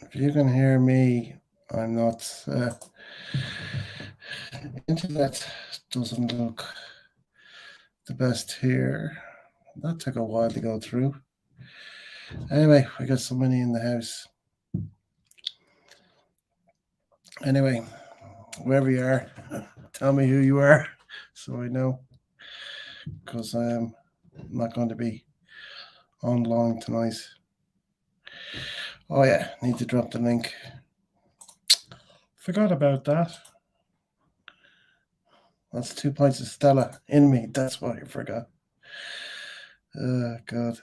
If you can hear me, I'm not. Internet doesn't look the best here. That took a while to go through. Anyway, we got so many in the house. Anyway, wherever you are, tell me who you are so I know, because I am not going to be on long tonight. Oh yeah, need to drop the link. Forgot about that. That's 2 pints of Stella in me. That's why I forgot. Oh God.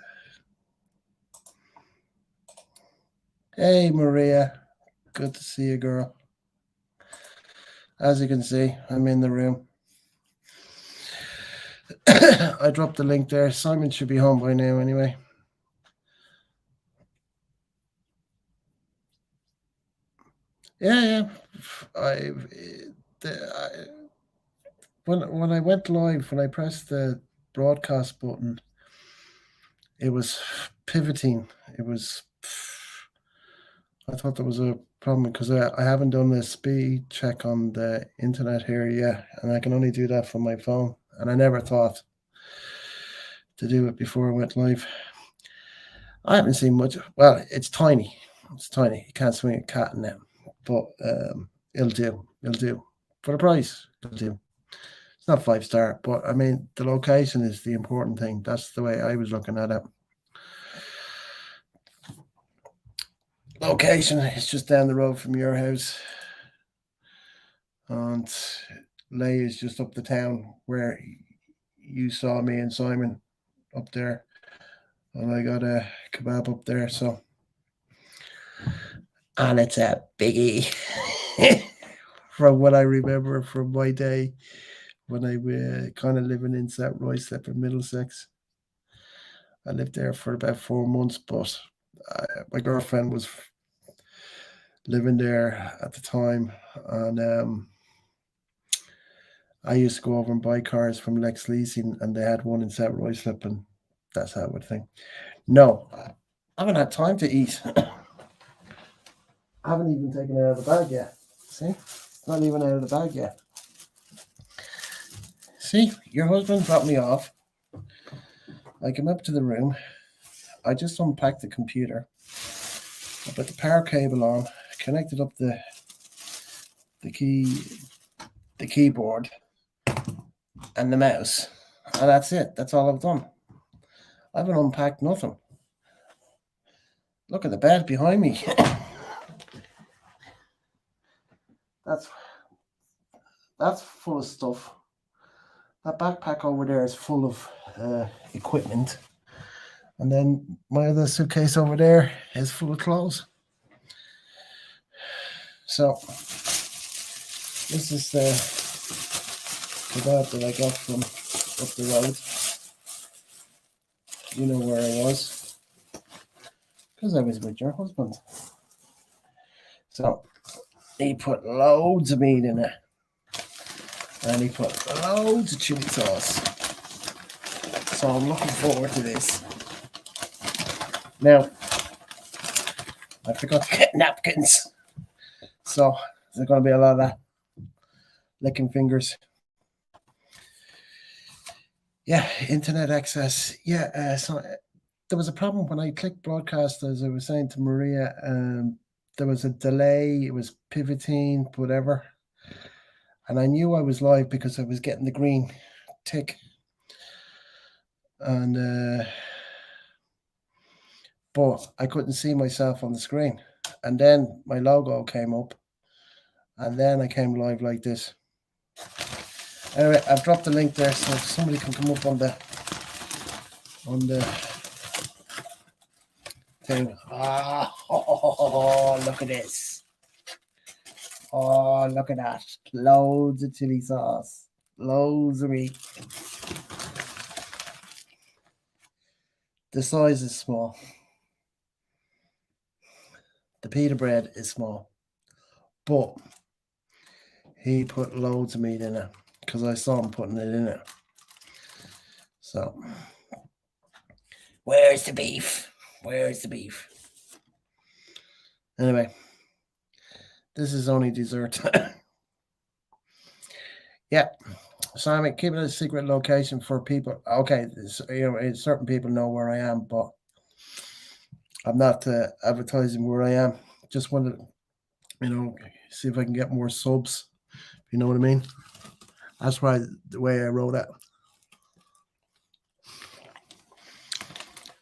Hey Maria, good to see you, girl. As you can see, I'm in the room. I dropped the link there. Simon should be home by now anyway. Yeah. When I went live, when I pressed the broadcast button, it was pivoting. I thought there was a problem because I haven't done a speed check on the internet here yet, and I can only do that from my phone. And I never thought to do it before I went live. I haven't seen much. Well, it's tiny. It's tiny. You can't swing a cat in it, but it'll do. It'll do for the price. It'll do. It's not 5-star, but I mean the location is the important thing. That's the way I was looking at it. Location is just down the road from your house, and Lay is just up the town where you saw me and Simon up there, and I got a kebab up there. So, and it's a biggie from what I remember from my day when I was kind of living in St. Royslip in Middlesex. I lived there for about 4 months, but my girlfriend was living there at the time, and I used to go over and buy cars from Lex Leasing, and they had one in St. Royslip, and that's how I would think. No, I haven't had time to eat. I haven't even taken it out of the bag yet. See? It's not even out of the bag yet. See? Your husband dropped me off. I came up to the room. I just unpacked the computer. I put the power cable on, connected up the keyboard and the mouse, and that's it. That's all I've done. I haven't unpacked nothing. Look at the bed behind me. That's full of stuff. That backpack over there is full of equipment, and then my other suitcase over there is full of clothes. So this is the kebab that I got from up the road. You know where I was, because I was with your husband. So he put loads of meat in it, and he put loads of chili sauce. So I'm looking forward to this. Now, I forgot to get napkins, so there's going to be a lot of that licking fingers. Yeah, internet access. Yeah, so there was a problem when I clicked broadcast, as I was saying to Maria. There was a delay. It was pivoting, whatever. And I knew I was live because I was getting the green tick. And but I couldn't see myself on the screen. And then my logo came up. And then I came live like this. Anyway, I've dropped the link there so somebody can come up on the thing. Oh, look at this. Oh, look at that. Loads of chili sauce. Loads of meat. The size is small. The pita bread is small. But he put loads of meat in it because I saw him putting it in it. So, where's the beef? Where's the beef? Anyway, this is only dessert. Yeah, Simon, keep it a secret location for people. Okay, certain people know where I am, but I'm not advertising where I am. Just want to, see if I can get more subs. You know what I mean? That's why the way I wrote it.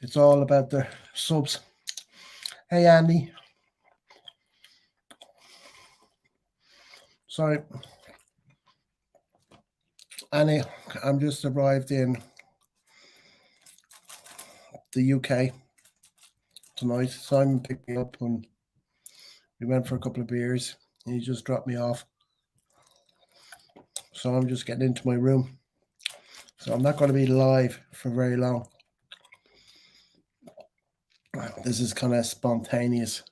It's all about the subs. Hey, Andy. Sorry, Annie. I'm just arrived in the UK tonight. Simon picked me up and we went for a couple of beers. And he just dropped me off. So I'm just getting into my room. So I'm not going to be live for very long. This is kind of spontaneous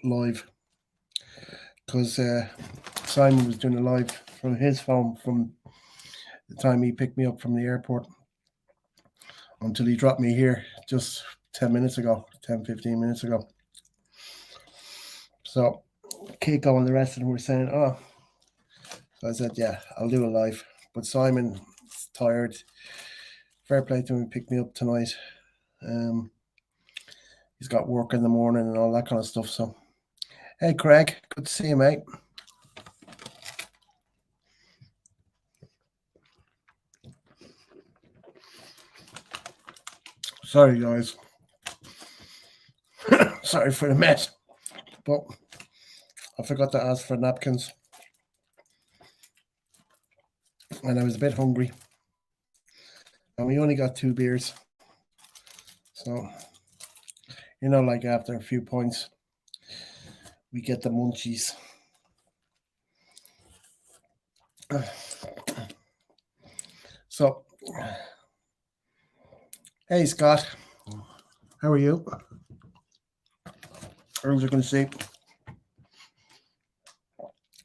live because Simon was doing a live from his phone from the time he picked me up from the airport until he dropped me here just 10 minutes ago, 10, 15 minutes ago. So Keiko and the rest of them were saying, oh. So I said, yeah, I'll do a live. But Simon's tired. Fair play to him, he picked me up tonight. He's got work in the morning and all that kind of stuff. So, hey, Craig, good to see you, mate. Sorry, guys. Sorry for the mess. But I forgot to ask for napkins. And I was a bit hungry. And we only got 2 beers. So, like after a few points, we get the munchies. So, hey, Scott. How are you? As you can see,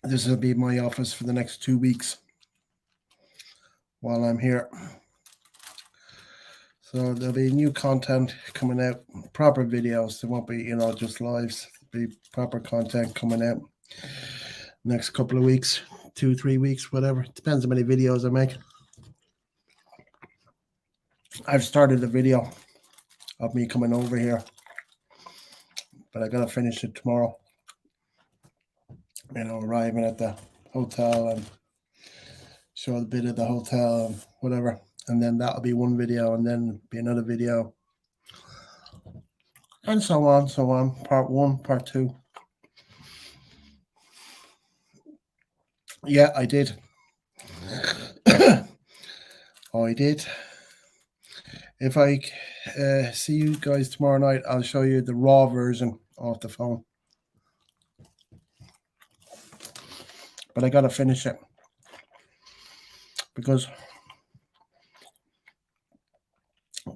this will be my office for the next 2 weeks while I'm here. So there'll be new content coming out, proper videos. There won't be, just lives. There'll be proper content coming out next couple of weeks, 2-3 weeks, whatever. Depends how many videos I make. I've started a video of me coming over here, but I gotta finish it tomorrow. Arriving at the hotel and show a bit of the hotel and whatever. And then that'll be one video, and then be another video. And so on. Part 1, part 2. Yeah, I did. I did. If I see you guys tomorrow night, I'll show you the raw version of the phone. But I gotta finish it because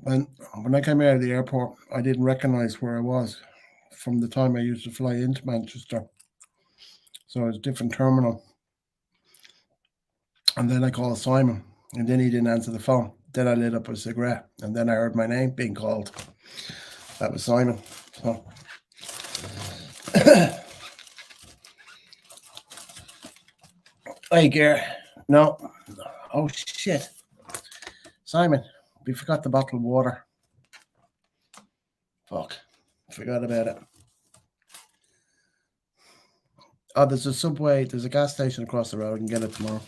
when I came out of the airport, I didn't recognize where I was from the time I used to fly into Manchester. So it's a different terminal. And then I called Simon, and then he didn't answer the phone. Then I lit up a cigarette, and then I heard my name being called. That was Simon. So hey, Gare. No. Oh, shit. Simon, we forgot the bottled water. Fuck. Forgot about it. Oh, there's a Subway. There's a gas station across the road. I can get it tomorrow.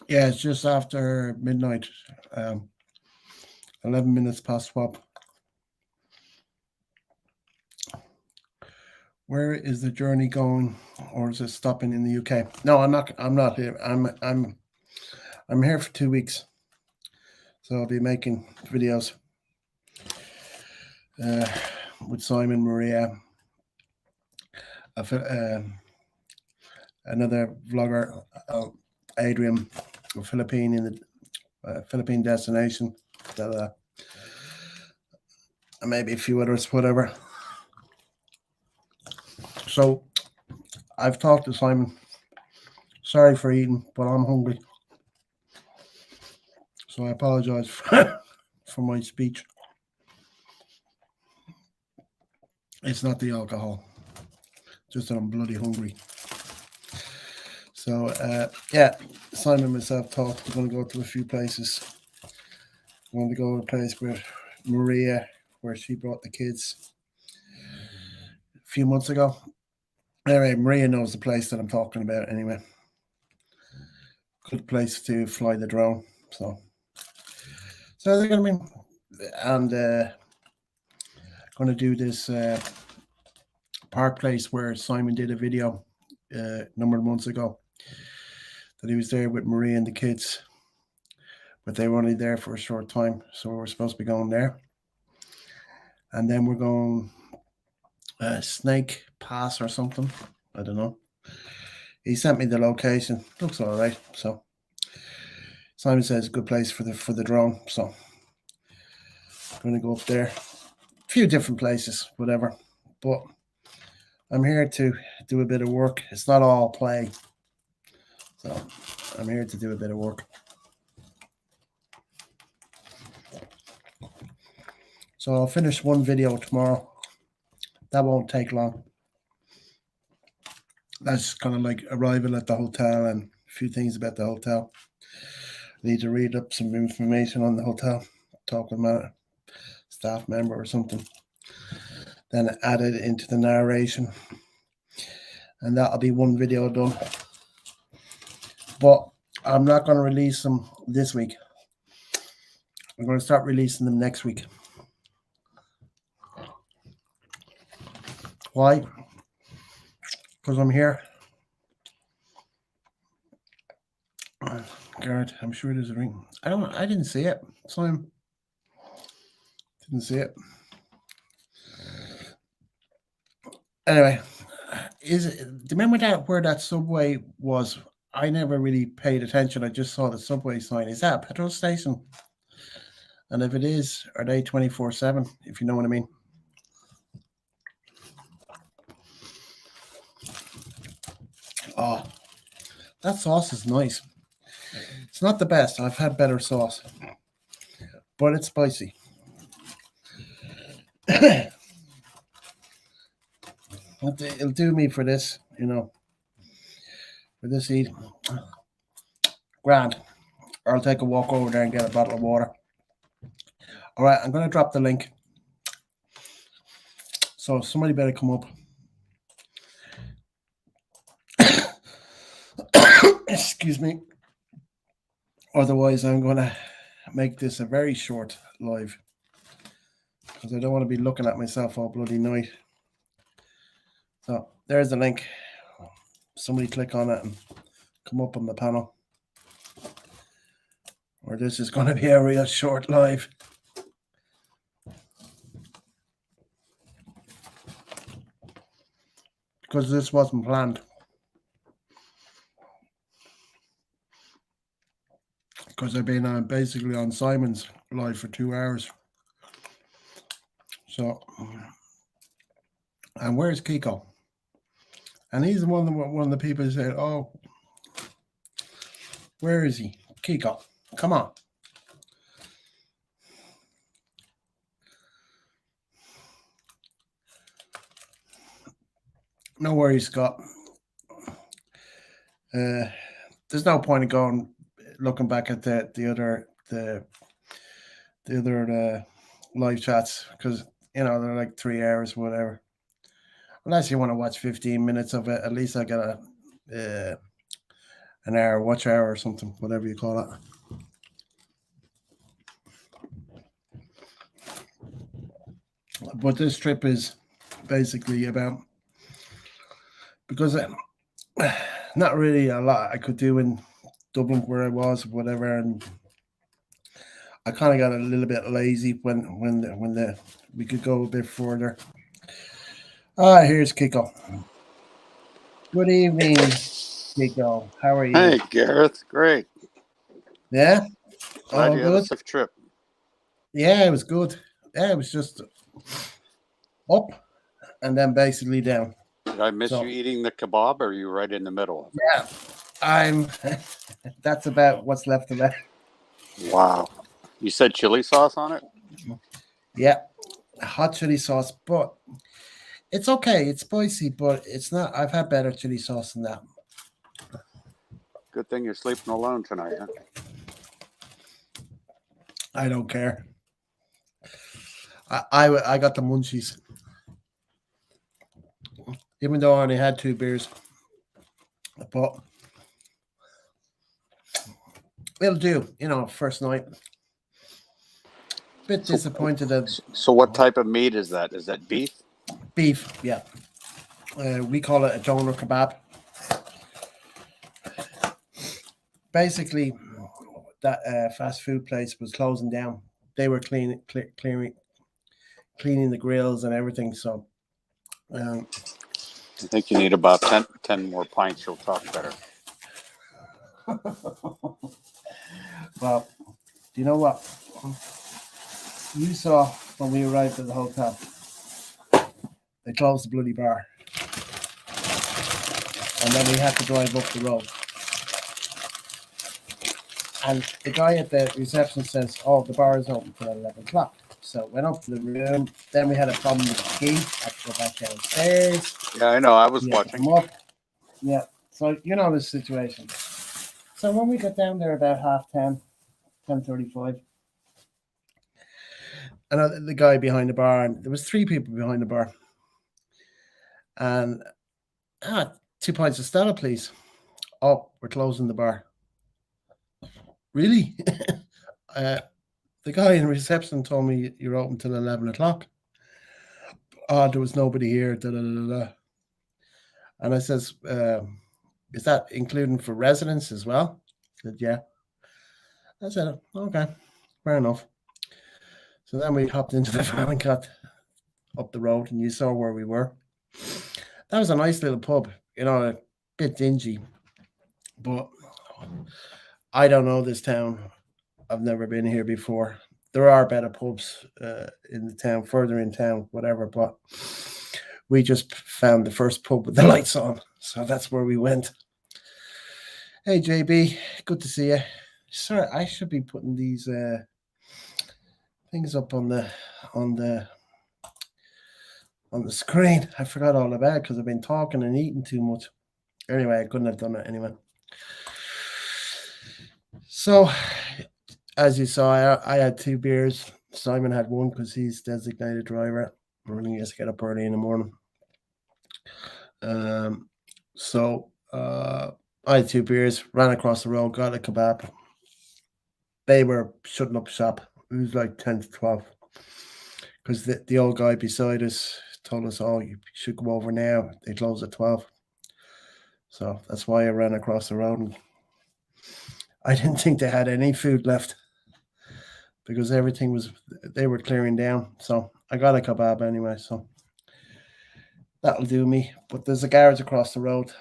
Yeah, it's just after midnight. 11 minutes past 12. Where is the journey going, or is it stopping in the UK? No, I'm not here. I'm here for 2 weeks, so I'll be making videos with Simon, Maria, another vlogger, Adrian, a Philippine in the Philippine destination, and maybe a few others, whatever. So I've talked to Simon. Sorry for eating, but I'm hungry. So I apologize for my speech. It's not the alcohol, just that I'm bloody hungry. So, yeah, Simon and myself talked. We're going to go to a few places. We're going to go to a place with Maria, where she brought the kids a few months ago. Anyway, Maria knows the place that I'm talking about anyway. Good place to fly the drone. So they're going to be, and going to do this park place where Simon did a video a number of months ago that he was there with Maria and the kids, but they were only there for a short time, so we're supposed to be going there. And then we're going Snake Pass or something. I don't know. He sent me the location. Looks all right. So Simon says it's a good place for the drone. So I'm going to go up there. A few different places, whatever. But I'm here to do a bit of work. It's not all play. So I'm here to do a bit of work. So I'll finish one video tomorrow. That won't take long. That's kind of like arrival at the hotel and a few things about the hotel. I need to read up some information on the hotel, talk with my staff member or something. Then add it into the narration. And that'll be one video done. But I'm not going to release them this week. I'm going to start releasing them next week. Why? Because I'm here. Garrett, I'm sure there's a ring. I didn't see it. Simon. Didn't see it. Anyway, do you remember where that subway was? I never really paid attention. I just saw the subway sign. Is that a petrol station? And if it is, are they 24/7? If you know what I mean. Oh, that sauce is nice. It's not the best. I've had better sauce, but it's spicy. It'll do me for this, for this eat. Grand. Or I'll take a walk over there and get a bottle of water. All right, I'm going to drop the link. So somebody better come up. Excuse me. Otherwise, I'm going to make this a very short live because I don't want to be looking at myself all bloody night. So there's the link. Somebody click on it and come up on the panel. Or this is going to be a real short live. Because this wasn't planned. Because I've been basically on Simon's live for 2 hours. So, and where's Kiko? And he's one of the people who said, "Oh, where is he? Kiko, come on." No worries, Scott. There's no point in going looking back at the other live chats because they're like 3 hours, whatever. Unless you want to watch 15 minutes of it, at least I get an hour watch hour or something, whatever you call it. But this trip is basically about because not really a lot I could do in Dublin where I was, whatever, and I kind of got a little bit lazy when we could go a bit further. Here's Kiko. Good evening, Kiko. How are you? Hey, Gareth. Great. Yeah? Glad you had a safe trip. Yeah, it was good. Yeah, it was just up and then basically down. Did I miss you eating the kebab, or are you right in the middle? Yeah, that's about what's left of it. Wow. You said chili sauce on it? Yeah, hot chili sauce, but it's okay. It's spicy, but it's not. I've had better chili sauce than that. Good thing you're sleeping alone tonight, huh? I don't care. I got the munchies, even though I only had 2 beers. But it'll do. First night. Bit So, disappointed that so what type of meat is that? Is that beef? beef. Yeah, we call it a doner kebab. Basically, that fast food place was closing down. They were cleaning the grills and everything. So, um, I think you need about 10 more pints. You'll talk better. well, do you know what? You saw when we arrived at the hotel, they closed the bloody bar. And then we had to drive up the road. And the guy at the reception says, "Oh, the bar is open till 11 o'clock." So went up to the room. Then we had a problem with the key. Had to go back downstairs. Yeah, I know. I was We had to watching. come up. Yeah. So you know the situation. So when we got down there about 10:30, 10:35, and the guy behind the bar, and there was 3 people behind the bar. And 2 pints of Stella, please. Oh, we're closing the bar. Really? The guy in reception told me you're open till 11 o'clock. Oh, there was nobody here. Da, da, da, da. And I says, is that including for residents as well? He said, yeah. I said, okay, fair enough. So then we hopped into the van and got up the road, and you saw where we were. That was a nice little pub, a bit dingy. But I don't know this town. I've never been here before. There are better pubs in the town, further in town, whatever. But we just found the first pub with the lights on, so that's where we went. Hey JB, good to see you. Sorry, I should be putting these things up on the screen. I forgot all about it because I've been talking and eating too much. Anyway, I couldn't have done it anyway. So, as you saw, I had 2 beers. Simon had 1 because he's designated driver. He has to get up early in the morning. So I had 2 beers, ran across the road, got a kebab. They were shutting up shop. It was like 10 to 12. Because the old guy beside us told us, oh, you should go over now. They close at 12. So that's why I ran across the road. And I didn't think they had any food left because they were clearing down. So I got a kebab anyway. So that'll do me. But there's a garage across the road.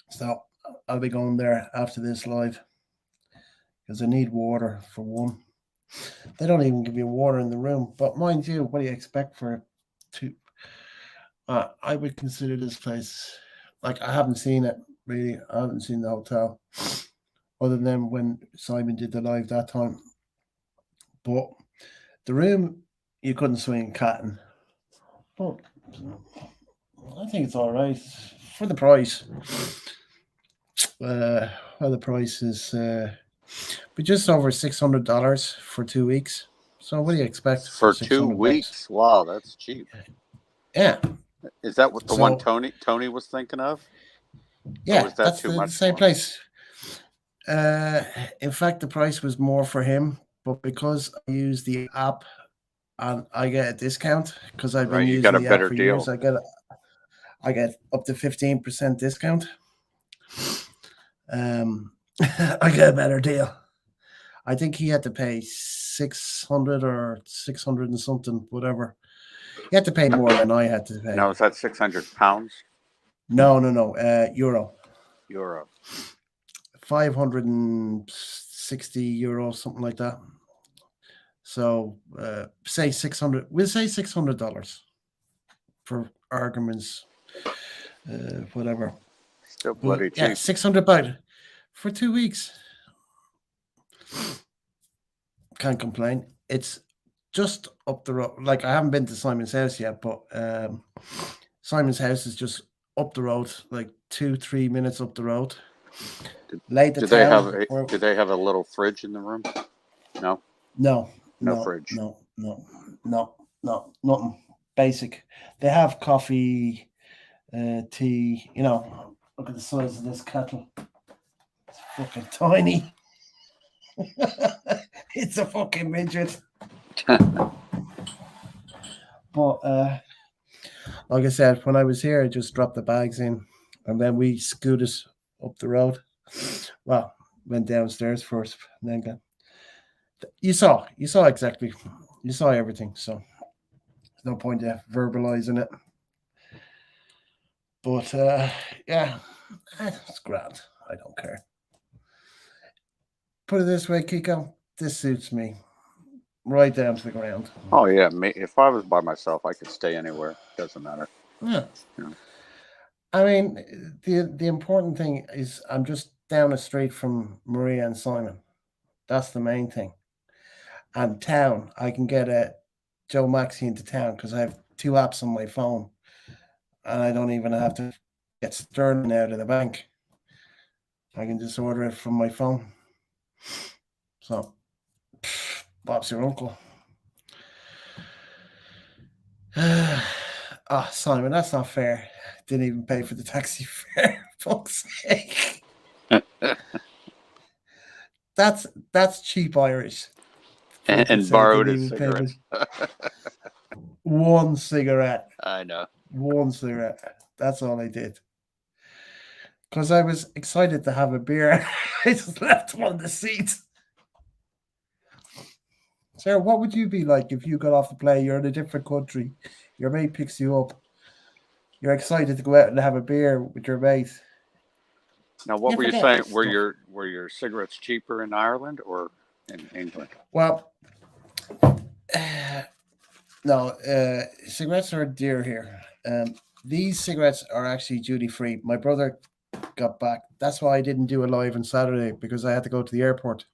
So I'll be going there after this live because I need water for one. They don't even give you water in the room. But mind you, what do you expect for 2? I would consider this place, like, I haven't seen it really. I haven't seen the hotel other than when Simon did the live that time. But the room, you couldn't swing cat in. But I think it's all right for the price. The price is but just over $600 for 2 weeks. So what do you expect For 2 $600? weeks? Wow, that's cheap. Yeah. Is that what the one Tony was thinking of? Yeah, or was that that's too the much same for him? place. In fact, the price was more for him, but because I use the app and I get a discount because I've been Right, you got using a the app better for deal. years, I get up to 15% discount. I get a better deal. I think he had to pay 600 or 600 and something, whatever. He had to pay more than I had to pay. Now, is that 600 pounds? No, euro. Euro. 560 euros, something like that. So say 600. We'll say $600 for arguments, whatever. Still bloody cheap. Yeah, 600 baht for 2 weeks. Can't complain. It's just up the road. Like I haven't been to Simon's house yet, but Simon's house is just up the road, like 2-3 minutes up the road. Laid the Do they have town. do they have a little fridge in the room? No, No, no no, fridge. no, no, no, no, nothing. Basic. They have coffee, tea. Look at the size of this kettle. It's fucking tiny. It's a fucking midget. But like I said, when I was here, I just dropped the bags in, and then we scooted up the road. Well, went downstairs first, and then got. You saw exactly. You saw everything. So there's no point of verbalizing it. But yeah, it's grand. I don't care. Put it this way, Kiko. This suits me right down to the ground. Oh yeah, if I was by myself, I could stay anywhere. Doesn't matter. Yeah. You know. I mean, the important thing is I'm just down the street from Maria and Simon. That's the main thing. And town, I can get a Joe Maxi into town because I have 2 apps on my phone, and I don't even have to get sterling out of the bank. I can just order it from my phone. So, Bob's your uncle. Simon, that's not fair. Didn't even pay for the taxi fare. Fuck's sake. That's cheap Irish. And borrowed his cigarettes. One cigarette. I know. One cigarette. That's all I did. Because I was excited to have a beer. I just left them on the seat. Sarah, what would you be like if you got off the plane? You're in a different country. Your mate picks you up. You're excited to go out and have a beer with your mate. Now, what were you saying? Were your cigarettes cheaper in Ireland or in England? Well, no, cigarettes are dear here. These cigarettes are actually duty free. My brother got back. That's why I didn't do a live on Saturday, because I had to go to the airport.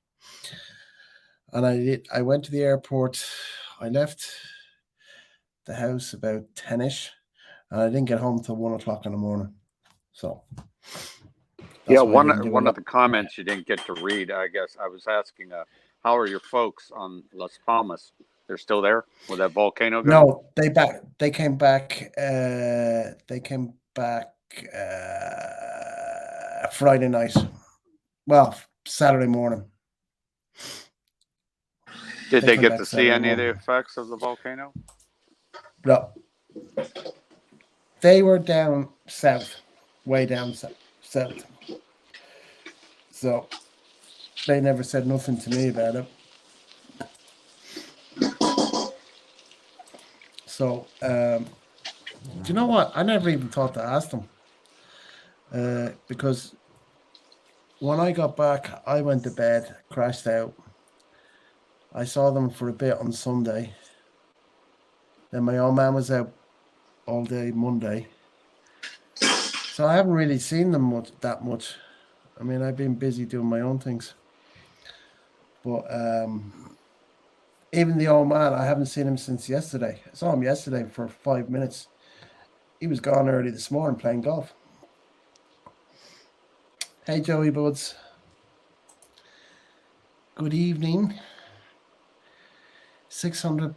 And I did. I went to the airport. I left the house about 10ish, and I didn't get home till 1 o'clock in the morning. So yeah, one of the comments you didn't get to read. I guess I was asking, how are your folks on Las Palmas? They're still there with that volcano going? No, they came back. They came back Friday night. Well, Saturday morning. Did they get to see any of the effects of the volcano? No. They were down south, way down south. So they never said nothing to me about it. So, do you know what? I never even thought to ask them. Because when I got back, I went to bed, crashed out. I saw them for a bit on Sunday. Then my old man was out all day Monday. So I haven't really seen them that much. I mean, I've been busy doing my own things. But even the old man, I haven't seen him since yesterday. I saw him yesterday for 5 minutes. He was gone early this morning playing golf. Hey, Joey Buds. Good evening. 600.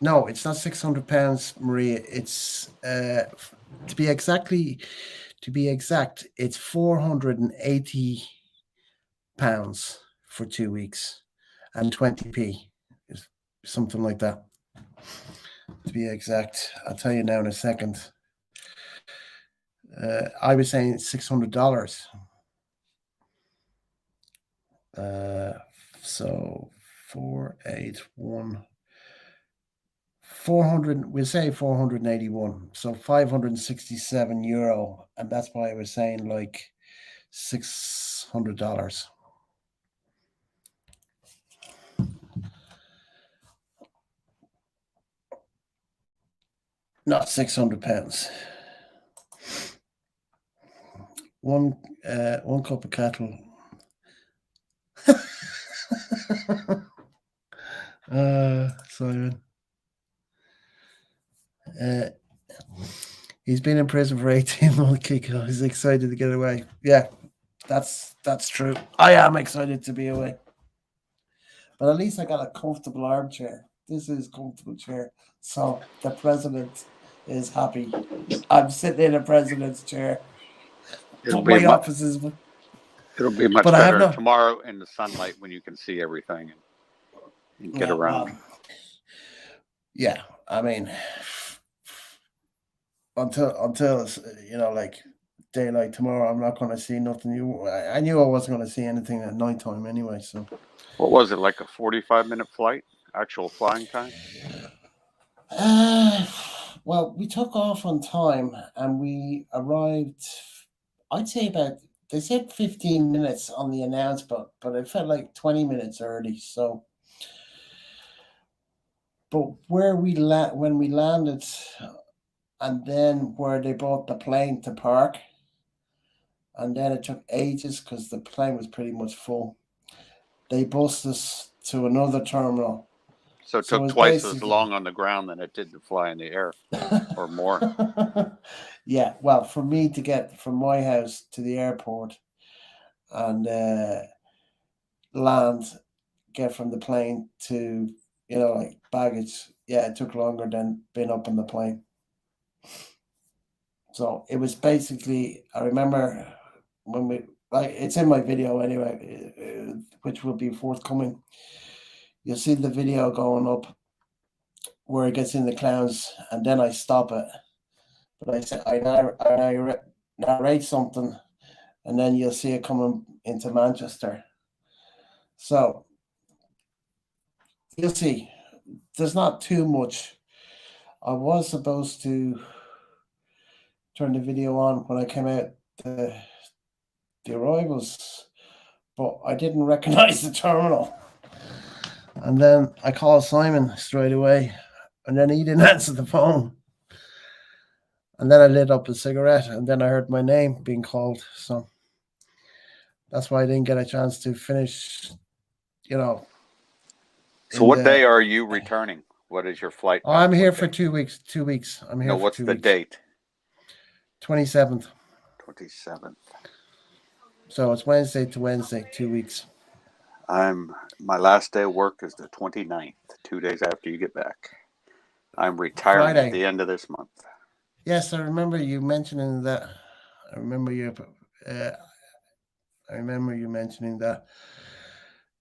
No, it's not £600, Maria. It's to be exact, it's £480 for 2 weeks and 20p, something like that. To be exact, I'll tell you now in a second. I was saying $600. So 481. 400, we'll say 481, so €567, and that's why I was saying like $600. Not £600. One cup of kettle. He's been in prison for 18 months, Kiko. He's excited to get away. Yeah, that's true. I am excited to be away. But at least I got a comfortable armchair. This is a comfortable chair. So the president is happy. I'm sitting in a president's chair. It'll But be my office is. it'll be much But I have better no. tomorrow in the sunlight when you can see everything and get Yeah, around. well, yeah. I mean, until like daylight tomorrow, I'm not going to see nothing. I knew I wasn't going to see anything at nighttime anyway. So What was it, like a 45-minute flight? Actual flying time? Uh, well, we took off on time and we arrived, I'd say they said 15 minutes on the announcement, but it felt like 20 minutes early. So, but when we landed and then where they brought the plane to park, and then it took ages because the plane was pretty much full. They bussed us to another terminal. So it took twice as long on the ground than it did to fly in the air, or more. Yeah, well, for me to get from my house to the airport and land, get from the plane to, like baggage, yeah, it took longer than being up on the plane. So it was basically, I remember when it's in my video anyway, which will be forthcoming. You'll see the video going up where it gets in the clouds, and then I stop it. But I said I narrate something, and then you'll see it coming into Manchester. So you'll see. There's not too much. I was supposed to turn the video on when I came out the arrivals, but I didn't recognize the terminal. And then I called Simon straight away, and then he didn't answer the phone. And then I lit up a cigarette, and then I heard my name being called. So that's why I didn't get a chance to finish, So what day are you returning? What is your flight back? I'm here for 2 weeks. 2 weeks. I'm here No, for what's 2 the weeks. date? 27th. 27th. So it's Wednesday to Wednesday, 2 weeks. My last day of work is the 29th, 2 days after you get back. I'm retiring Friday. at the end of this month. Yes, I remember you mentioning that. I remember you mentioning that.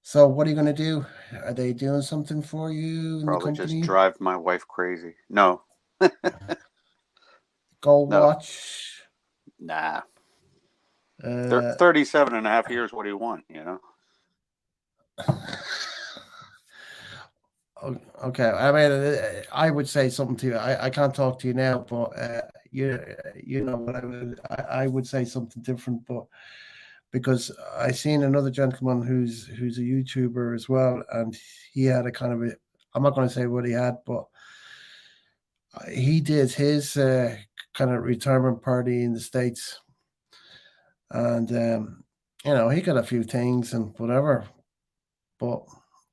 So what are you going to do? Are they doing something for you in Probably the company? just drive my wife crazy. No. Go watch? Nah. 37 and a half years, what do you want, Okay, I mean, I would say something to you. I can't talk to you now, but you know what I would say something different, but because I seen another gentleman who's a YouTuber as well, and he had a kind of I'm not going to say what he had, but he did his kind of retirement party in the States, and he got a few things and whatever, but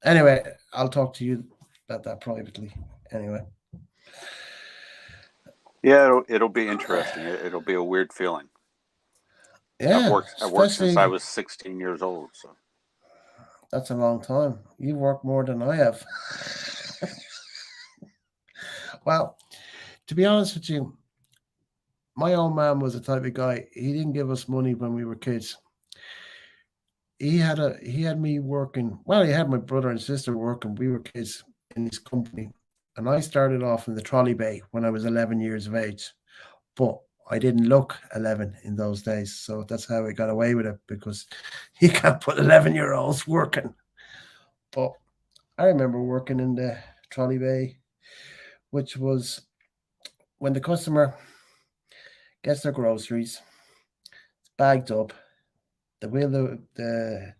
anyway, I'll talk to you about that privately. Anyway. Yeah, it'll be interesting. It'll be a weird feeling. Yeah, I've worked since I was 16 years old, so that's a long time. You've worked more than I have. Well, to be honest with you, my old man was the type of guy. He didn't give us money when we were kids. He had me working. Well, he had my brother and sister working. We were kids in his company, and I started off in the trolley bay when I was 11 years of age. But I didn't look 11 in those days, so that's how I got away with it, because you can't put 11-year-olds working. But I remember working in the trolley bay, which was when the customer gets their groceries, it's bagged up, they wheel the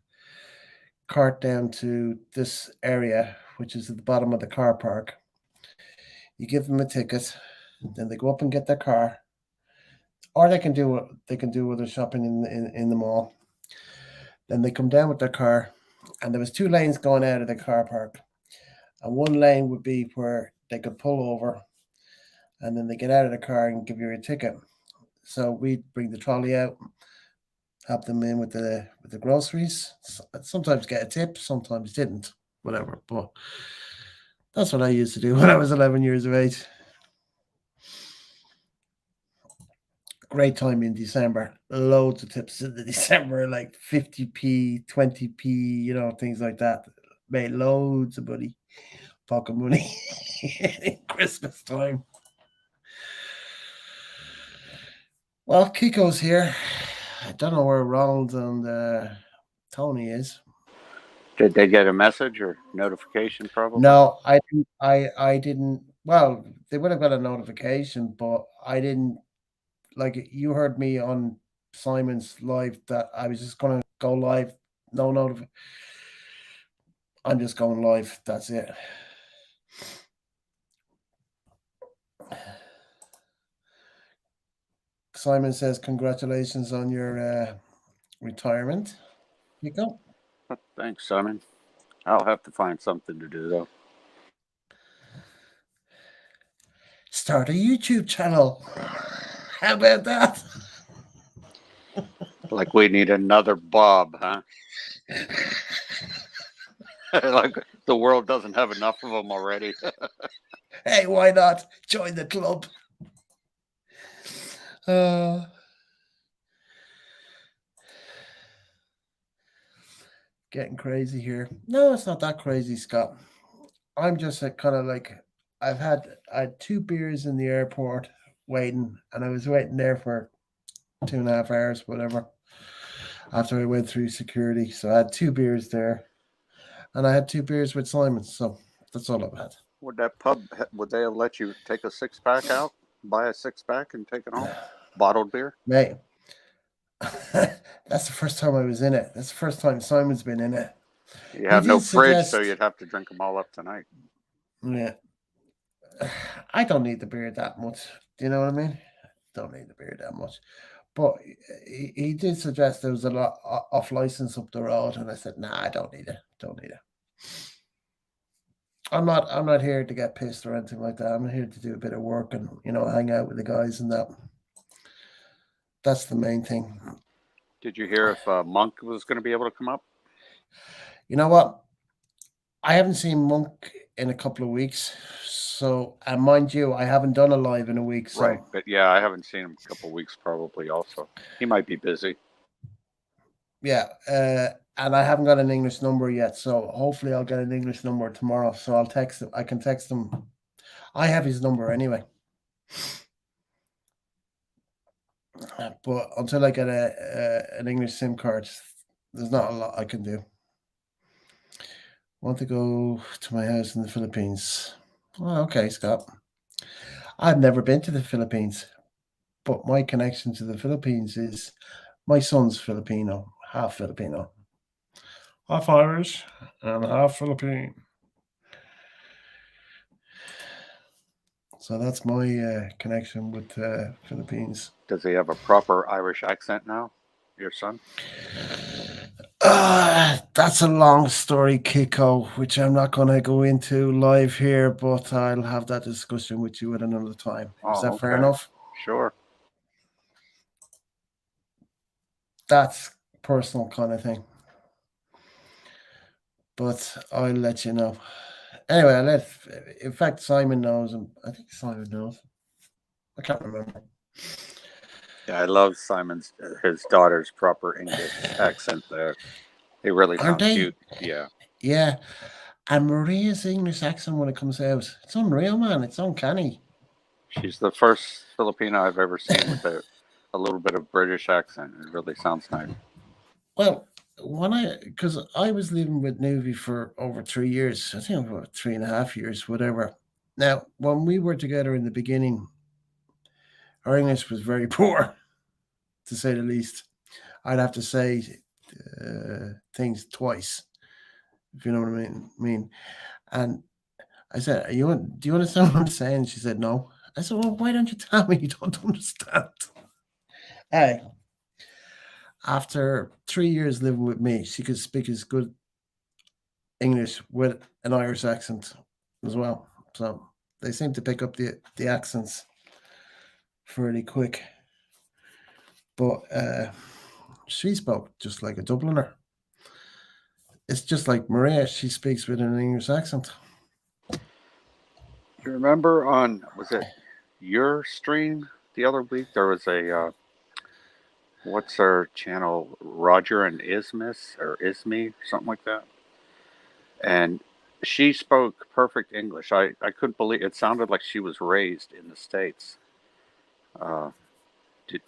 cart down to this area, which is at the bottom of the car park. You give them a ticket, then they go up and get their car, or they can do other shopping in the mall. Then they come down with their car, and there was 2 lanes going out of the car park, and one lane would be where they could pull over, and then they get out of the car and give you a ticket. So we'd bring the trolley out, help them in with the groceries. Sometimes get a tip, sometimes didn't, whatever. But that's what I used to do when I was 11 years of age. Great time in December. Loads of tips in the December, like 50p, 20p, things like that. Made loads of money, pocket money in Christmas time. Well, Kiko's here. I don't know where Ronald and Tony is. Did they get a message or notification? Probably. No, I didn't. I didn't. Well, they would have got a notification, but I didn't. Like you heard me on Simon's live that I was just gonna go live. No notification. I'm just going live. That's it. Simon says, "Congratulations on your retirement." You go. Thanks, Simon. I'll have to find something to do though. Start a YouTube channel. How about that? Like we need another Bob, huh? Like the world doesn't have enough of them already. Hey, why not join the club? Getting crazy here. No, it's not that crazy, Scott. I'm just kind of like I had 2 beers in the airport waiting, and I was waiting there for 2.5 hours, whatever. After I went through security, so I had 2 beers there, and I had 2 beers with Simon. So that's all I've had. Would that pub? Would they have let you take a 6-pack out, buy a 6-pack, and take it home? Bottled beer. Mate, that's the first time I was in it. That's the first time Simon's been in it. You He have no did fridge, suggest, so you'd have to drink them all up tonight. yeah. I don't need the beer that much. Do you know what I mean? Don't need the beer that much. But he did suggest there was a lot off license up the road, and I said, "Nah, I don't need it. Don't need it. I'm not here to get pissed or anything like that. I'm here to do a bit of work and hang out with the guys and that. That's the main thing. Did you hear if Monk was going to be able to come up? You know what? I haven't seen Monk in a couple of weeks, so and mind you, I haven't done a live in a week. So Right, but yeah, I haven't seen him a couple of weeks. Probably also, he might be busy. yeah, and I haven't got an English number yet. So hopefully I'll get an English number tomorrow. So I'll text him. I can text him. I have his number anyway. But until I get an English SIM card, there's not a lot I can do. Want to go to my house in the Philippines? Oh, okay, Scott. I've never been to the Philippines, but my connection to the Philippines is my son's Filipino, half Filipino, half Irish, and half Filipino. So that's my connection with the Philippines. Does he have a proper Irish accent now, your son? That's a long story, Kiko, which I'm not going to go into live here, but I'll have that discussion with you at another time. Is Oh, that fair okay. enough? Sure. That's personal kind of thing. But I'll let you know. Anyway, in fact, Simon knows him. I think Simon knows. I can't remember. Yeah, I love his daughter's proper English accent there. They really Aren't sound they? cute. Yeah. Yeah. And Maria's English accent when it comes out, it's unreal, man. It's uncanny. She's the first Filipino I've ever seen with a little bit of British accent. It really sounds nice. Well, because I was living with Nuvi for over 3 years, I think about 3.5 years, whatever. Now, when we were together in the beginning, our English was very poor, to say the least. I'd have to say things twice, if you know what I mean. And I said, do you understand what I'm saying? She said, no. I said, well, why don't you tell me you don't understand? Hey, after 3 years living with me, she could speak as good English with an Irish accent as well. So they seem to pick up the accents. fairly quick. But she spoke just like a Dubliner. It's just like Maria. She speaks with an English accent. You remember on, was it your stream the other week? There was a, what's our channel? Roger and Ismis or Ismi, something like that. And she spoke perfect English. I couldn't believe it. Sounded like she was raised in the States. Uh,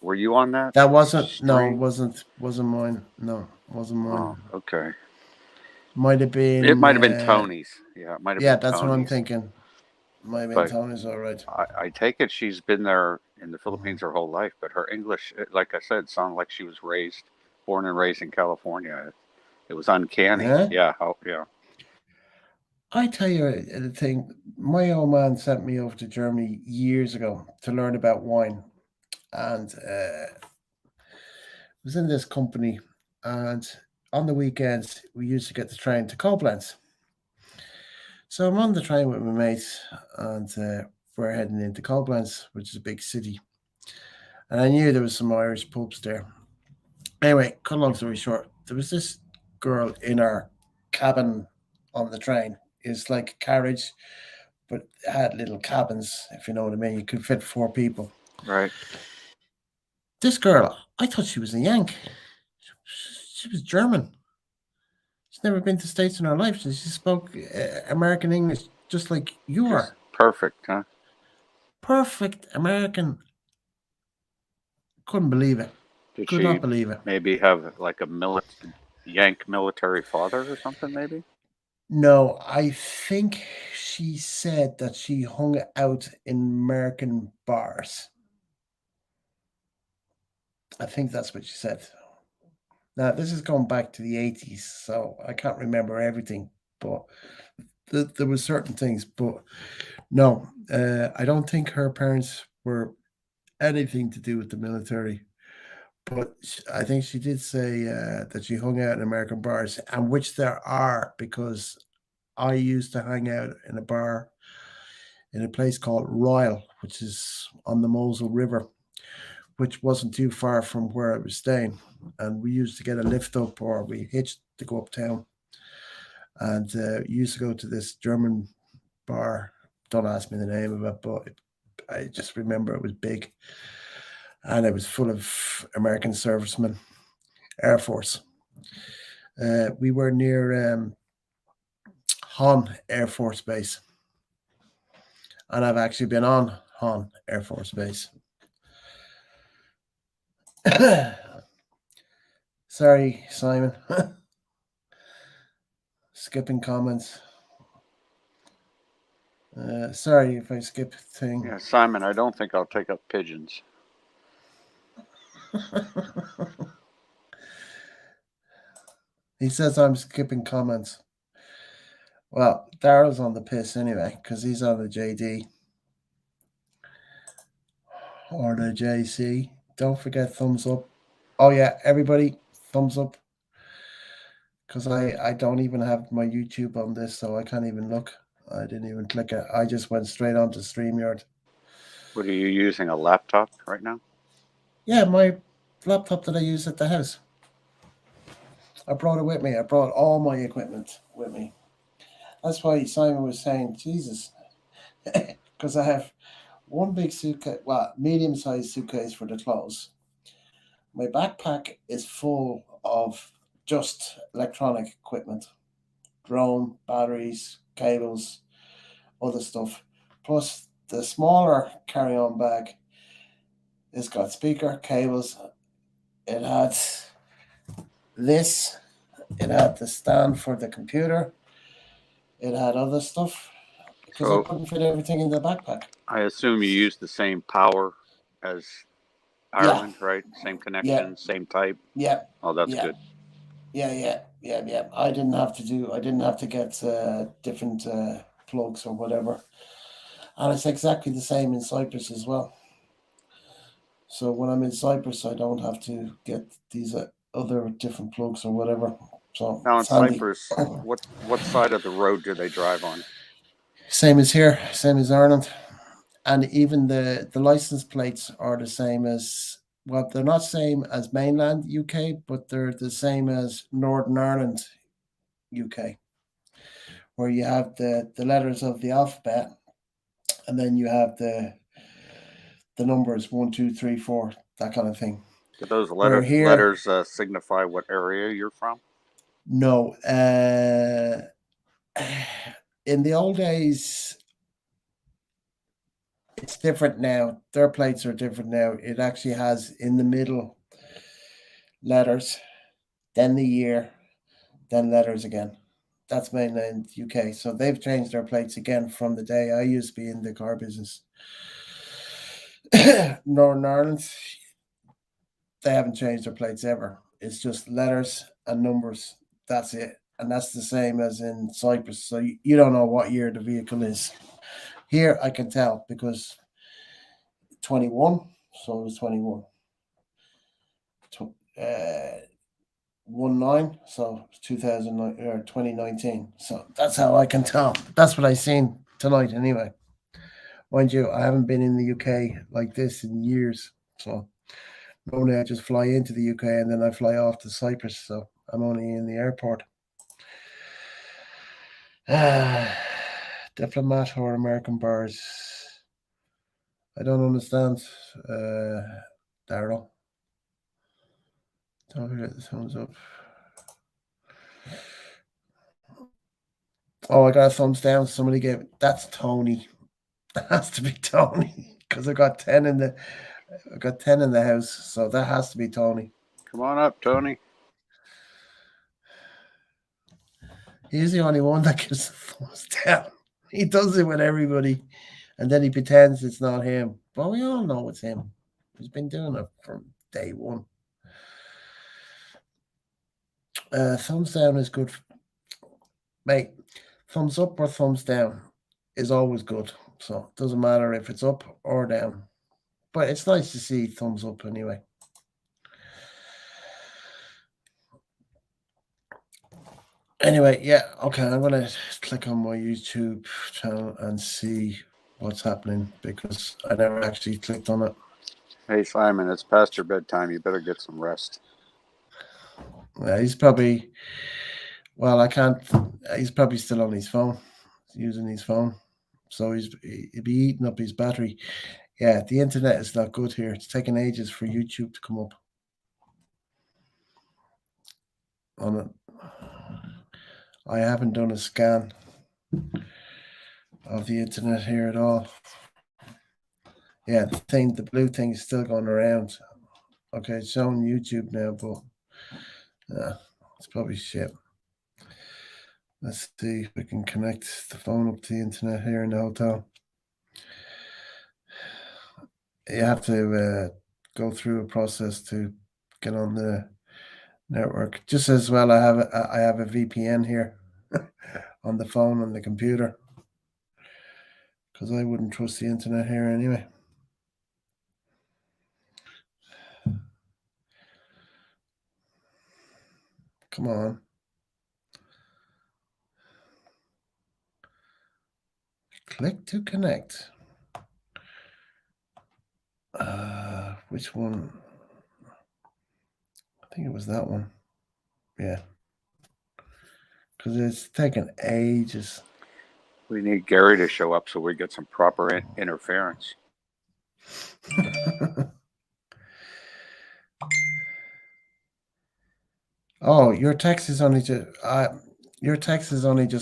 were you on that That wasn't no, stream? wasn't mine. No, wasn't mine. Oh, okay. Might have It been. might have been Tony's. Yeah, it might have Yeah, been that's what I'm Tony's. thinking. Might have been But Tony's. All right. I take it she's been there in the Philippines her whole life. But her English, like I said, sounded like she was born and raised in California. It was uncanny. Yeah. Yeah. Yeah. I tell you the thing. My old man sent me over to Germany years ago to learn about wine, and was in this company, and on the weekends we used to get the train to Koblenz. So I'm on the train with my mates, and we're heading into Koblenz, which is a big city. And I knew there was some Irish pubs there. Anyway, cut a long story short, there was this girl in our cabin on the train. It's like a carriage, but it had little cabins, if you know what I mean. You could fit 4 people. Right. This girl, I thought she was a Yank. She was German. She's never been to the States in her life. She spoke American English just like you Just are. perfect, huh? Perfect American. Couldn't believe it. Did Could not she believe it. maybe have like a Yank military father or something? Maybe. No, I think she said that she hung out in American bars. I think that's what she said. Now, this is going back to the 80s, so I can't remember everything, but there were certain things. But no, I don't think her parents were anything to do with the military. But I think she did say that she hung out in American bars, and which there are, because I used to hang out in a bar in a place called Royal, which is on the Mosel River, which wasn't too far from where I was staying. And we used to get a lift up, or we hitched to go uptown. And used to go to this German bar. Don't ask me the name of it, but I just remember it was big. And it was full of American servicemen, Air Force. We were near Hon Air Force Base. And I've actually been on Hon Air Force Base. Sorry, Simon. Skipping comments. Sorry if I skip thing. Yeah, Simon, I don't think I'll take up pigeons. He says I'm skipping comments. Well, Daryl's on the piss anyway, because he's on the JD or the JC. Don't forget thumbs up. Oh yeah, everybody, thumbs up. Because I don't even have my YouTube on this, so I can't even look. I didn't even click it. I just went straight on to StreamYard. What are you using, a laptop right now? Yeah, my laptop that I use at the house. I brought it with me. I brought all my equipment with me. That's why Simon was saying, Jesus, because I have one big suitcase, well, medium-sized suitcase for the clothes. My backpack is full of just electronic equipment, drone, batteries, cables, other stuff. Plus, the smaller carry-on bag, it's got speaker, cables. It had this. It had the stand for the computer. It had other stuff because I So couldn't fit everything in the backpack. I assume you use the same power as Yeah, Ireland, right? Same yeah, connection, same type. yeah, Oh, that's yeah, good. yeah. I didn't have to do. I didn't have to get different plugs or whatever. And it's exactly the same in Cyprus as well. So when I'm in Cyprus, I don't have to get these other different plugs or whatever. So Now in it's handy. Cyprus, what side of the road do they drive on? Same as here, same as Ireland. and even the license plates are the same as, well, they're not same as mainland UK, but they're the same as Northern Ireland UK, where you have the letters of the alphabet, and then you have the numbers one, two, three, four, that kind of thing. Do those Where here, letters signify what area you're from? no. In the old days, it's different now. Their plates are different now. It actually has in the middle letters, then the year, then letters again. That's mainland UK. So they've changed their plates again from the day I used to be in the car business. Northern Ireland, they haven't changed their plates ever. It's just letters and numbers. That's it. And that's the same as in Cyprus. So you don't know what year the vehicle is. Here I can tell because 21, so it was 21. Uh, 19, so 2009 or 2019. So that's how I can tell. That's what I seen tonight anyway. Mind you, I haven't been in the UK like this in years. So normally I just fly into the UK and then I fly off to Cyprus. So I'm only in the airport. Diplomat or American bars? I don't understand, Daryl. Don't forget the thumbs up. Oh, I got a thumbs down. Somebody gave it. That's Tony. It has to be Tony because I got 10 in the house, so that has to be Tony. Come on up, Tony. He's the only one that gives the thumbs down. He does it with everybody, and then he pretends it's not him. But we all know it's him. He's been doing it from day one. Thumbs down is good, mate. Thumbs up or thumbs down is always good. So it doesn't matter if it's up or down. But it's nice to see thumbs up anyway. Anyway, yeah, okay, I'm gonna click on my YouTube channel and see what's happening because I never actually clicked on it. Hey, Simon, it's past your bedtime. You better get some rest. He's probably, well, I can't, he's probably still on his phone, using his phone. So he'd be eating up his battery. Yeah, the internet is not good here. It's taking ages for YouTube to come up on it. I haven't done a scan of the internet here at all. Yeah, the blue thing is still going around. Okay, it's showing YouTube now, but it's probably shit. Let's see if we can connect the phone up to the internet here in the hotel. You have to go through a process to get on the network. Just as well, I have a VPN here on the phone and the computer because I wouldn't trust the internet here anyway. Come on. Click to connect. Which one? I think it was that one. Yeah. Because it's taken ages. We need Gary to show up so we get some proper interference. Oh, your text is only just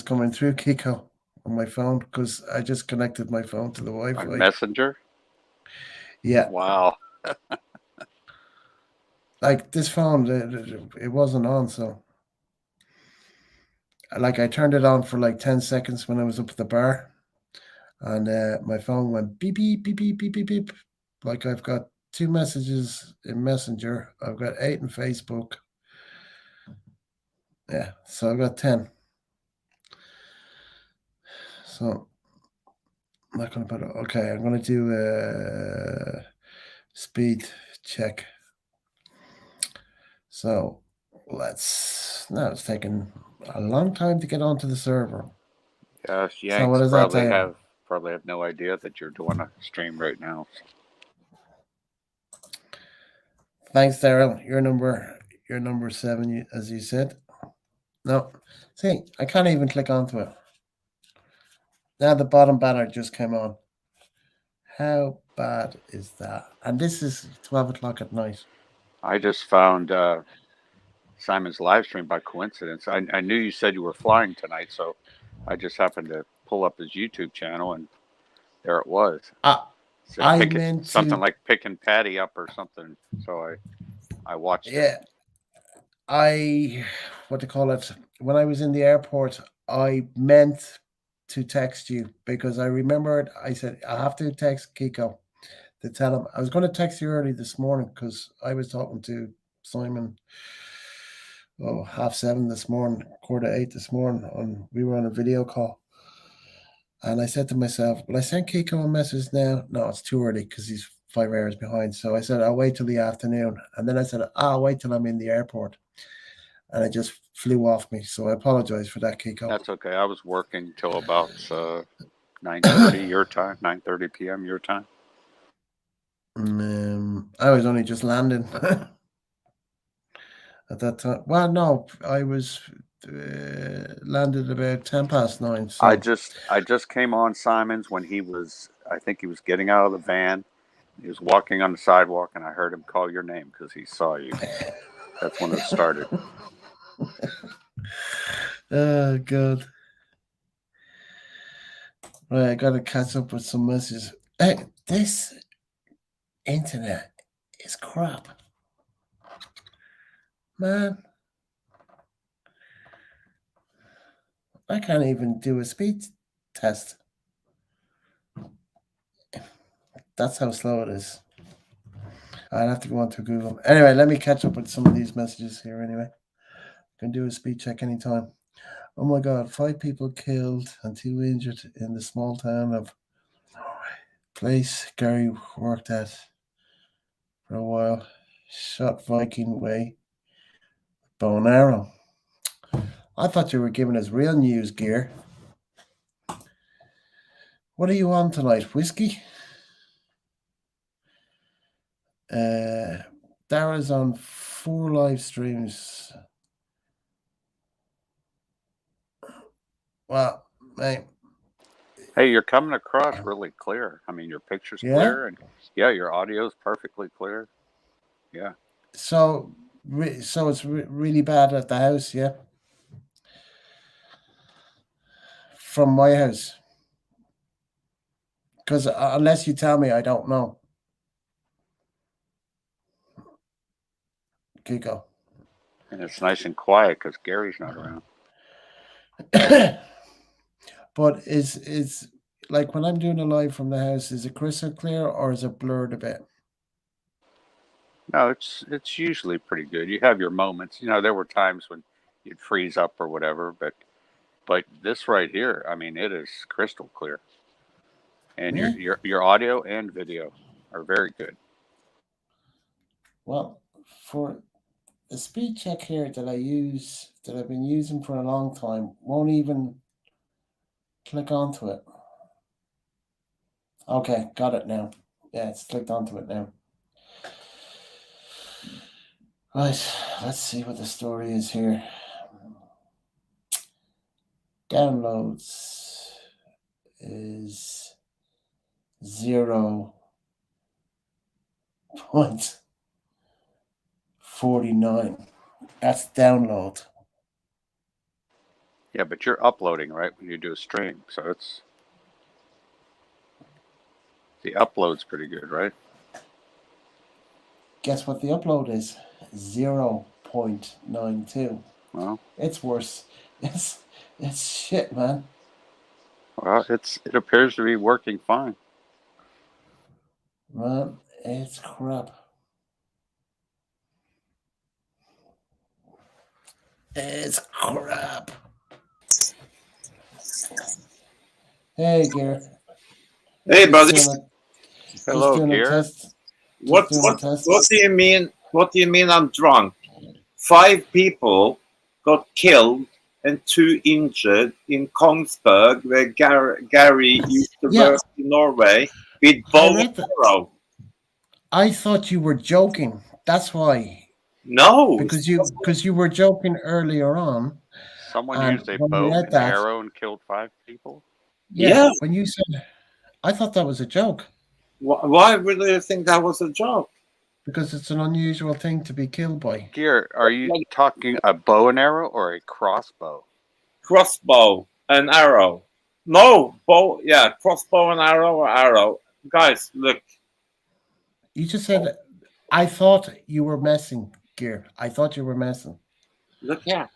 coming through, Kiko, on my phone because I just connected my phone to the Wi-Fi. On Messenger? Yeah. Wow. Like this phone, it wasn't on, so like I turned it on for like 10 seconds when I was up at the bar, and my phone went beep beep beep beep beep beep beep. Like I've got 2 messages in Messenger, I've got 8 in Facebook. Yeah, so I've got 10. So I'm not gonna put it. Okay, I'm gonna do a speed check. So now it's taking a long time to get onto the server. Yes, So what Yanks does that probably tell you? have probably have no idea that you're doing a stream right now. Thanks, Daryl. You're number 7, as you said. No, see, I can't even click onto it. Now the bottom banner just came on. How bad is that? And this is 12 o'clock at night. I just found Simon's live stream by coincidence. I knew you said you were flying tonight, so I just happened to pull up his YouTube channel, and there it was. I, It said I pick it, meant something to, like picking Patty up or something. So I watched it. yeah, I, what to call it? When I was in the airport, I meant to text you because I remembered. I said I have to text Kiko to tell him. I was going to text you early this morning because I was talking to Simon. Oh, 7:30 this morning, 7:45 this morning. We were on a video call, and I said to myself, "Will I send Kiko a message now? No, it's too early because he's 5 hours behind." So I said, "I'll wait till the afternoon," and then I said, "I'll wait till I'm in the airport," and it just flew off me. So I apologize for that, Kiko. That's okay. I was working till about 9:30 your time, 9:30 p.m. your time. I was only just landing at that time. Well, no, I was landed about 9:10. So I just came on Simon's when I think he was getting out of the van. He was walking on the sidewalk, and I heard him call your name because he saw you. That's when it started. Oh God. Right, I gotta catch up with some messages. Hey, this internet is crap. Man, I can't even do a speed test. That's how slow it is. I'd have to go on to Google. Anyway, let me catch up with some of these messages here anyway. Can do a speed check anytime. Oh my God, 5 people killed and 2 injured in the small town of place Gary worked at for a while. Shot Viking way. Bow and arrow. I thought you were giving us real news, Gear. What are you on tonight? Whiskey? Dara's on 4 live streams. Well, mate. Hey, you're coming across really clear. I mean, your picture's clear, and yeah, your audio's perfectly clear. Yeah. So it's really bad at the house, yeah? From my house. Because unless you tell me, I don't know. Kiko. And it's nice and quiet because Gary's not around. But is like when I'm doing a live from the house, is it crystal clear or is it blurred a bit? No, it's usually pretty good. You have your moments. You know, there were times when you'd freeze up or whatever, but this right here, I mean, it is crystal clear. And Yeah? your audio and video are very good. Well, for the speed check here that I've been using for a long time, won't even click onto it. Okay, got it now. Yeah, it's clicked onto it now. Right, let's see what the story is here. Downloads is 0.49. That's download. Yeah, but you're uploading, right, when you do a stream. So the upload's pretty good, right? Guess what the upload is? 0.92. Well, It's worse. It's shit, man. it appears to be working fine. Man, it's crap. It's crap. Hey, Gear. Hey, buddy. Hello, doing a Gear. test. What do you mean? What do you mean I'm drunk? 5 people got killed and 2 injured in Kongsberg, where Gary used to Yeah, work in Norway with I bow and read that. arrow. I thought you were joking. That's why, No, because you were joking earlier on, Someone and used a when I bow read and that, arrow and killed 5 people. yeah, yeah. when you said, I thought that was a joke Why would you think that was a joke? because it's an unusual thing to be killed by. Gear, are you Like talking a bow and arrow or a crossbow? crossbow and arrow. No, bow. Yeah, crossbow and arrow or arrow. Guys, look. You just said, I thought you were messing, Gear. I thought you were messing. Look here.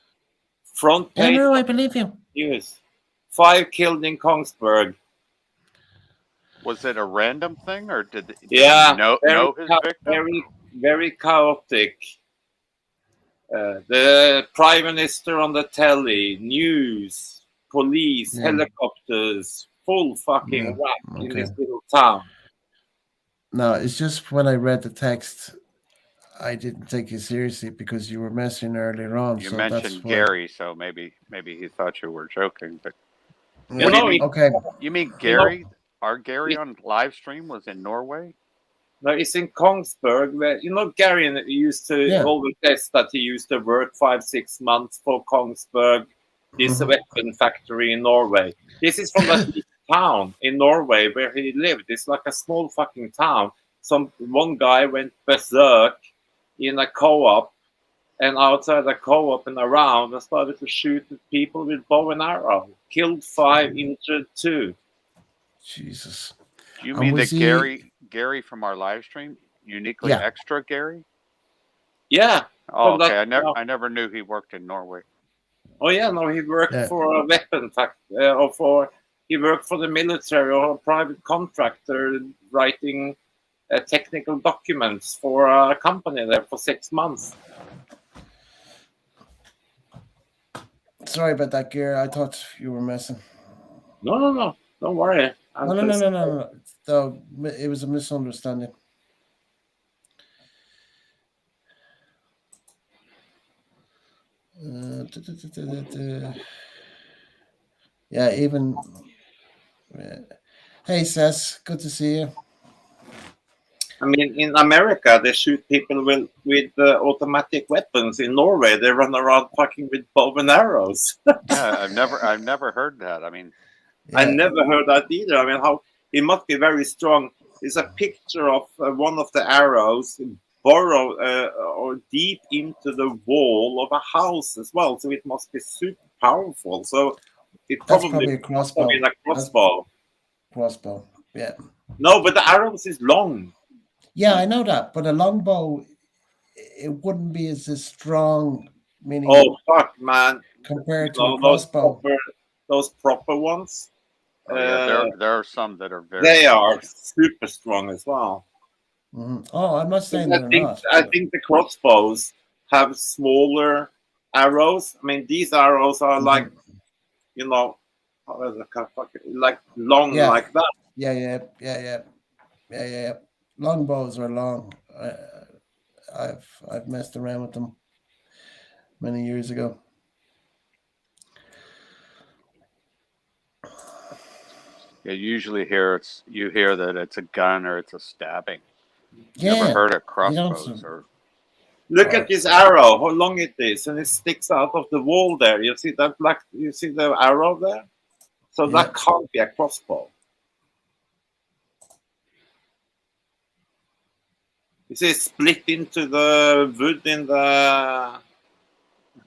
Front Yeah, page no, I of believe you. news. 5 killed in Kongsberg. Was it a random thing, or did he Yeah, know his victim? very chaotic. The prime minister on the telly, news, police, Yeah, helicopters, full fucking yeah, whack in okay. this little town. No, it's just when I read the text, I didn't take you seriously because you were messing earlier on. You So that's mentioned why. Gary, so maybe he thought you were joking. But You what do Yeah. you know, mean? Okay. You mean you know, Gary? Our Gary it, on live stream was in Norway? no, it's in Kongsberg where Gary used to Yeah. always says that he used to work 5 6 months for Kongsberg, this Hmm. weapon factory in Norway. This is from that little town in Norway where he lived. It's like a small fucking town. One guy went berserk in a co-op and outside the co-op and around and started to shoot at people with bow and arrow. Killed 5, injured 2. Jesus. Do you And mean was that he? Gary from our live stream, uniquely Yeah. extra Gary? Yeah, Oh, from that. okay. I never knew he worked in Norway. Oh yeah, no, he worked Yeah. for a weapon or for he worked for the military or a private contractor writing technical documents for a company there for 6 months. Sorry about that, Gear. I thought you were messing. No, don't worry. No, I'm no, no, just no, no, no. So it was a misunderstanding. Yeah, even. Hey, Sess, good to see you. I mean, in America, they shoot people with automatic weapons. In Norway, they run around fucking with bow and arrows. Yeah, I've never heard that. I mean, I Yeah, never heard that either. I mean, how it must be very strong. It's a picture of one of the arrows burrow or deep into the wall of a house as well. So it must be super powerful. So it that's probably probably a must have been crossbow. a That's crossbow. crossbow. Yeah. No, but the arrows is long. Yeah, I know that, but a longbow, it wouldn't be as strong, Oh meaning fuck, man! compared to a Those crossbow. proper ones. oh yeah, Uh, there are some that are very they strong. are super strong as well. Oh, I'm not saying I they're think not, I but think the crossbows have smaller arrows. I mean, these arrows are like mhm. you know, how is it, like long Yeah, like that. yeah. Longbows are long. I've messed around with them many years ago. Yeah, usually you hear that it's a gun or it's a stabbing. Never Yeah, heard of you don't. crossbows or Look at Or this arrow, how long it is, and it sticks out of the wall there. You see that black? You see the arrow there? So yeah, that can't be a crossbow. You see, it split into the wood the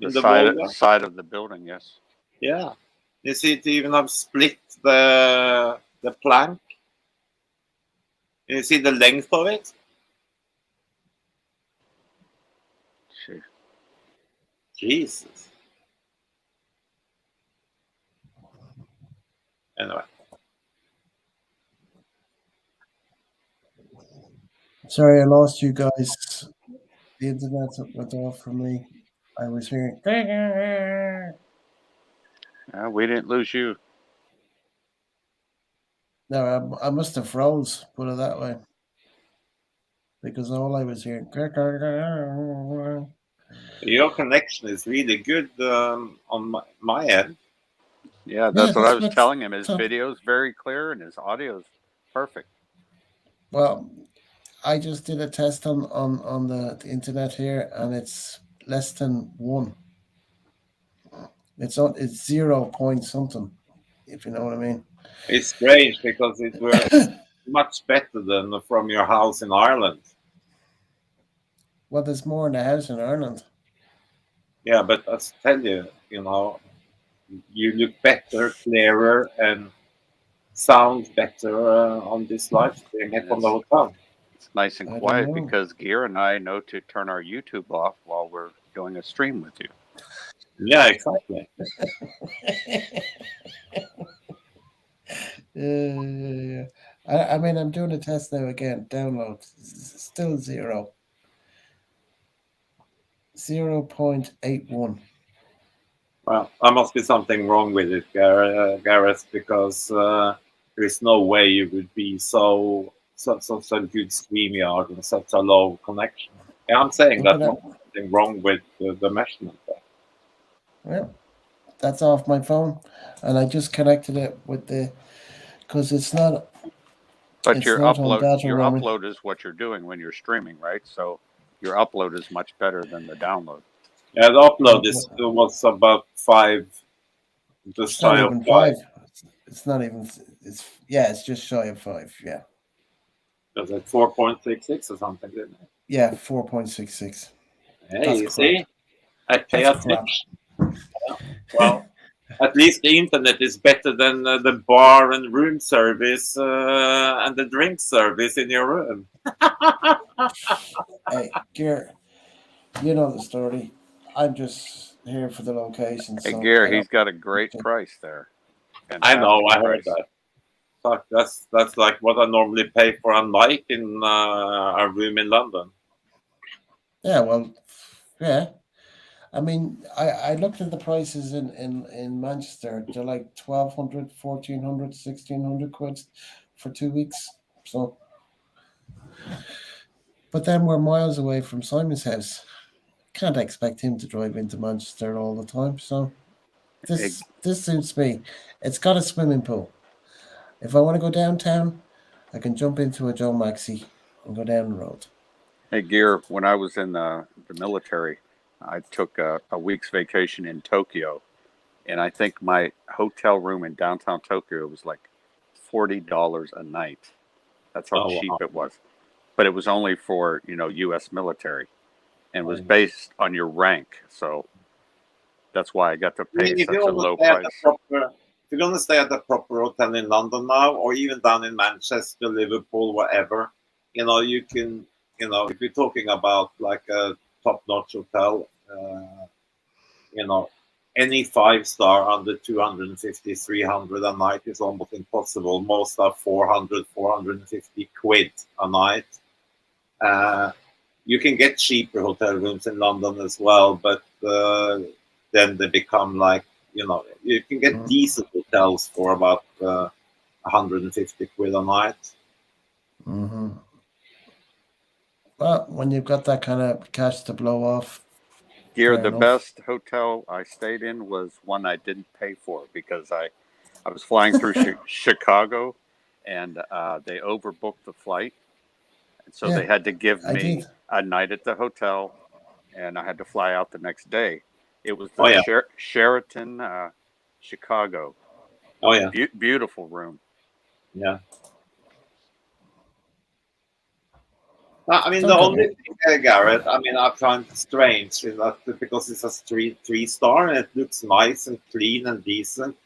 in the wall there. side of the building. Yes. Yeah. You see, it even have split the plank. You see the length of it. Gee. Jesus. Anyway, sorry, I lost you guys. The internet went off for me. I was hearing. We didn't lose you. No, I must have froze. Put it that way, because all I was hearing. Your connection is really good on my end. Yeah, Yeah, that's what I that's was what's telling him. His top. video's very clear and his audio's perfect. Well, I just did a test on the internet here, and it's less than one. It's 0 point something, if you know what I mean. It's strange because it works much better than from your house in Ireland. Well, there's more in the house in Ireland. Yeah, but I tell you, you know, you look better, clearer, and sound better on this live stream here And from the hotel. it's nice and I don't quiet know. because Gear and I know to turn our YouTube off while we're doing a stream with you. Yeah, exactly. Yeah. I mean, I'm doing a test now again. Download still 0.81. Well, there must be something wrong with it, Gareth, because there is no way you would be such a good StreamYard and such a low connection. Yeah, I'm saying that But must be something wrong with the measurement there. well, that's off my phone, and I just connected it with the because But it's not on data your roaming. upload is what you're doing when you're streaming, right? So your upload is much better than the download. Yeah, the upload is was about five, just It's not shy of even five. 5. It's not even. It's yeah. It's just shy of 5. Yeah. It was like 4.66 or something, didn't it? Yeah. 4.66. Hey, That's you crap. see, I pay That's crap. attention. Yeah. Well, at least the internet is better than the bar and room service and the drink service in your room. Hey, Gear, you know the story. I'm just here for the location, Hey, so Gear, I don't. he's got a great price there. I know, Fantastic I heard price. that. Fuck, that's like what I normally pay for a night in a room in London. Yeah, well, yeah. I mean, I looked at the prices in Manchester. They're like 1,200, 1,400, 1,600 quid for 2 weeks. So, but then we're miles away from Simon's house. Can't expect him to drive into Manchester all the time. So Hey, this suits me. It's got a swimming pool. If I want to go downtown, I can jump into a Joe Maxi and go down the road. hey, Gear, when I was in the military, I took a week's vacation in Tokyo, and I think my hotel room in downtown Tokyo was like $40 a night. That's how Oh cheap wow! it was. But it was only for, U.S. military and was I based on your rank. So that's why I got to pay mean, if you such a want to low stay at the price. proper, if you're gonna stay at the proper hotel in London now, or even down in Manchester, Liverpool, whatever, you can, if you're talking about like a top-notch hotel, you know, any five-star under 250, 300 a night is almost impossible. Most are 400, 450 quid a night. Uh, you can get cheaper hotel rooms in London as well, but then they become like, you can get Mm, decent hotels for about 150 quid a night. Mm-hmm. Well, when you've got that kind of cash to blow off, Gear, fair the enough. best hotel I stayed in was one I didn't pay for because I was flying through Chicago, and they overbooked the flight, and so Yeah, they had to give I me did. a night at the hotel, and I had to fly out the next day. It was Oh the yeah, Sheraton Chicago. oh yeah, Beautiful room. yeah. I mean, the Don't get only me. thing, Garrett, I mean, I find strange is that because it's a three star and it looks nice and clean and decent,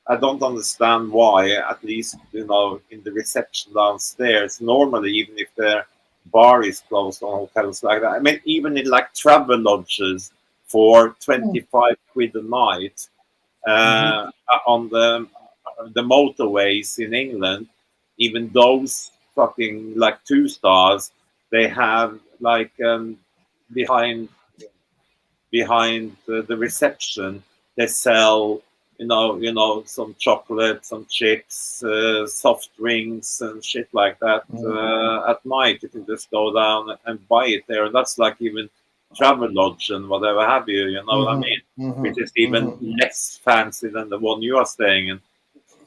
I don't understand why, at least, in the reception downstairs, normally, even if the bar is closed on hotels like that, I mean, even in like travel lodges for Mm, 25 quid a night Mm-hmm. on the motorways in England, even those fucking like two stars, they have like behind the reception, they sell some chocolate, some chips, soft drinks, and shit like that. Mm, At night, you can just go down and buy it there, and that's like even travel lodge and whatever have you. You know what I Mm-hmm. mean? Mm-hmm. Which is even Mm-hmm. less fancy than the one you are staying in.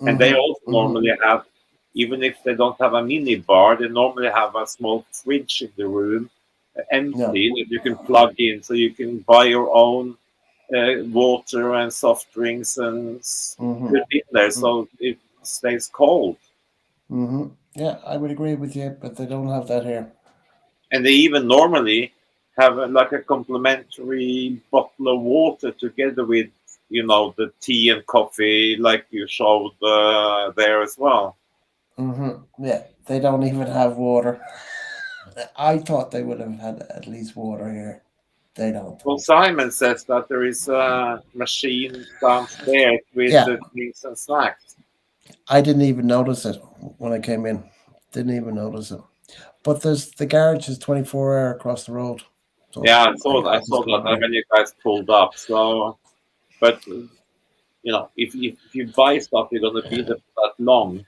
And they Mm-hmm. also Mm-hmm. normally have, even if they don't have a mini bar, they normally have a small fridge in the room, Yeah. empty, that you can plug in, so you can buy your own water and soft drinks and Mm-hmm. put in there, so it stays cold. Mm-hmm. Yeah, I would agree with you, but they don't have that here. And they even normally have like a complimentary bottle of water together with, the tea and coffee, like you showed there as well. Mm-hmm. Yeah, they don't even have water. I thought they would have had at least water here. They don't. Well, Simon says that there is a machine downstairs with Yeah, the drinks and snacks. I didn't even notice it when I came in. Didn't even notice it. But there's the garage is 24 hour across the road, so Yeah, I I just saw go that in there. when you guys pulled up. So, but if you buy stuff, you're gonna be there for that long.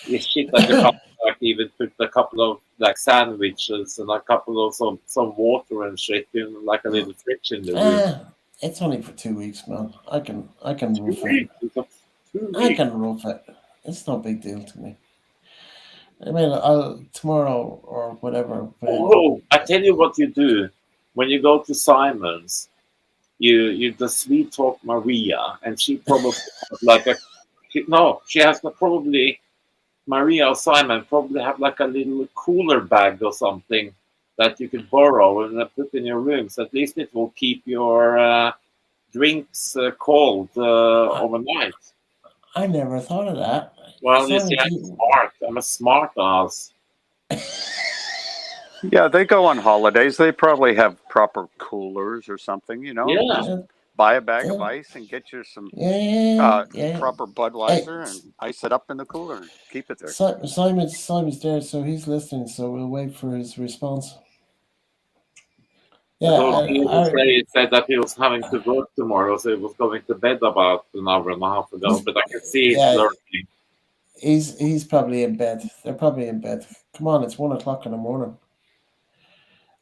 It's shit that you can't like even put a couple of like sandwiches and a couple of some water and shit in like a little fridge in the room. Eh, it's only for 2 weeks, man. I can Two roof it. weeks, it's a 2 weeks. I can roof it. It's no big deal to me. I mean, I'll tomorrow or whatever. Oh, I tell you what you do when you go to Simon's. You just sweet talk Maria, and she probably has like a no, she has probably Maria or Simon probably have like a little cooler bag or something that you could borrow and put in your room. So at least it will keep your drinks cold I, overnight. I never thought of that. Well, you see, Simon, do I'm you? smart. I'm a smart ass. Yeah, they go on holidays. They probably have proper coolers or something. Yeah. Just Yeah, buy a bag of yeah, ice and get you some yeah, yeah. proper Hey, Budweiser and ice it up in the cooler and keep it there. Simon's there, so he's listening. So we'll wait for his response. I Yeah, thought he was I say, said that he was having to work tomorrow, so he was going to bed about an hour and a half ago. But I can see it yeah, lurking. he's probably in bed. They're probably in bed. Come on, it's 1 o'clock in the morning.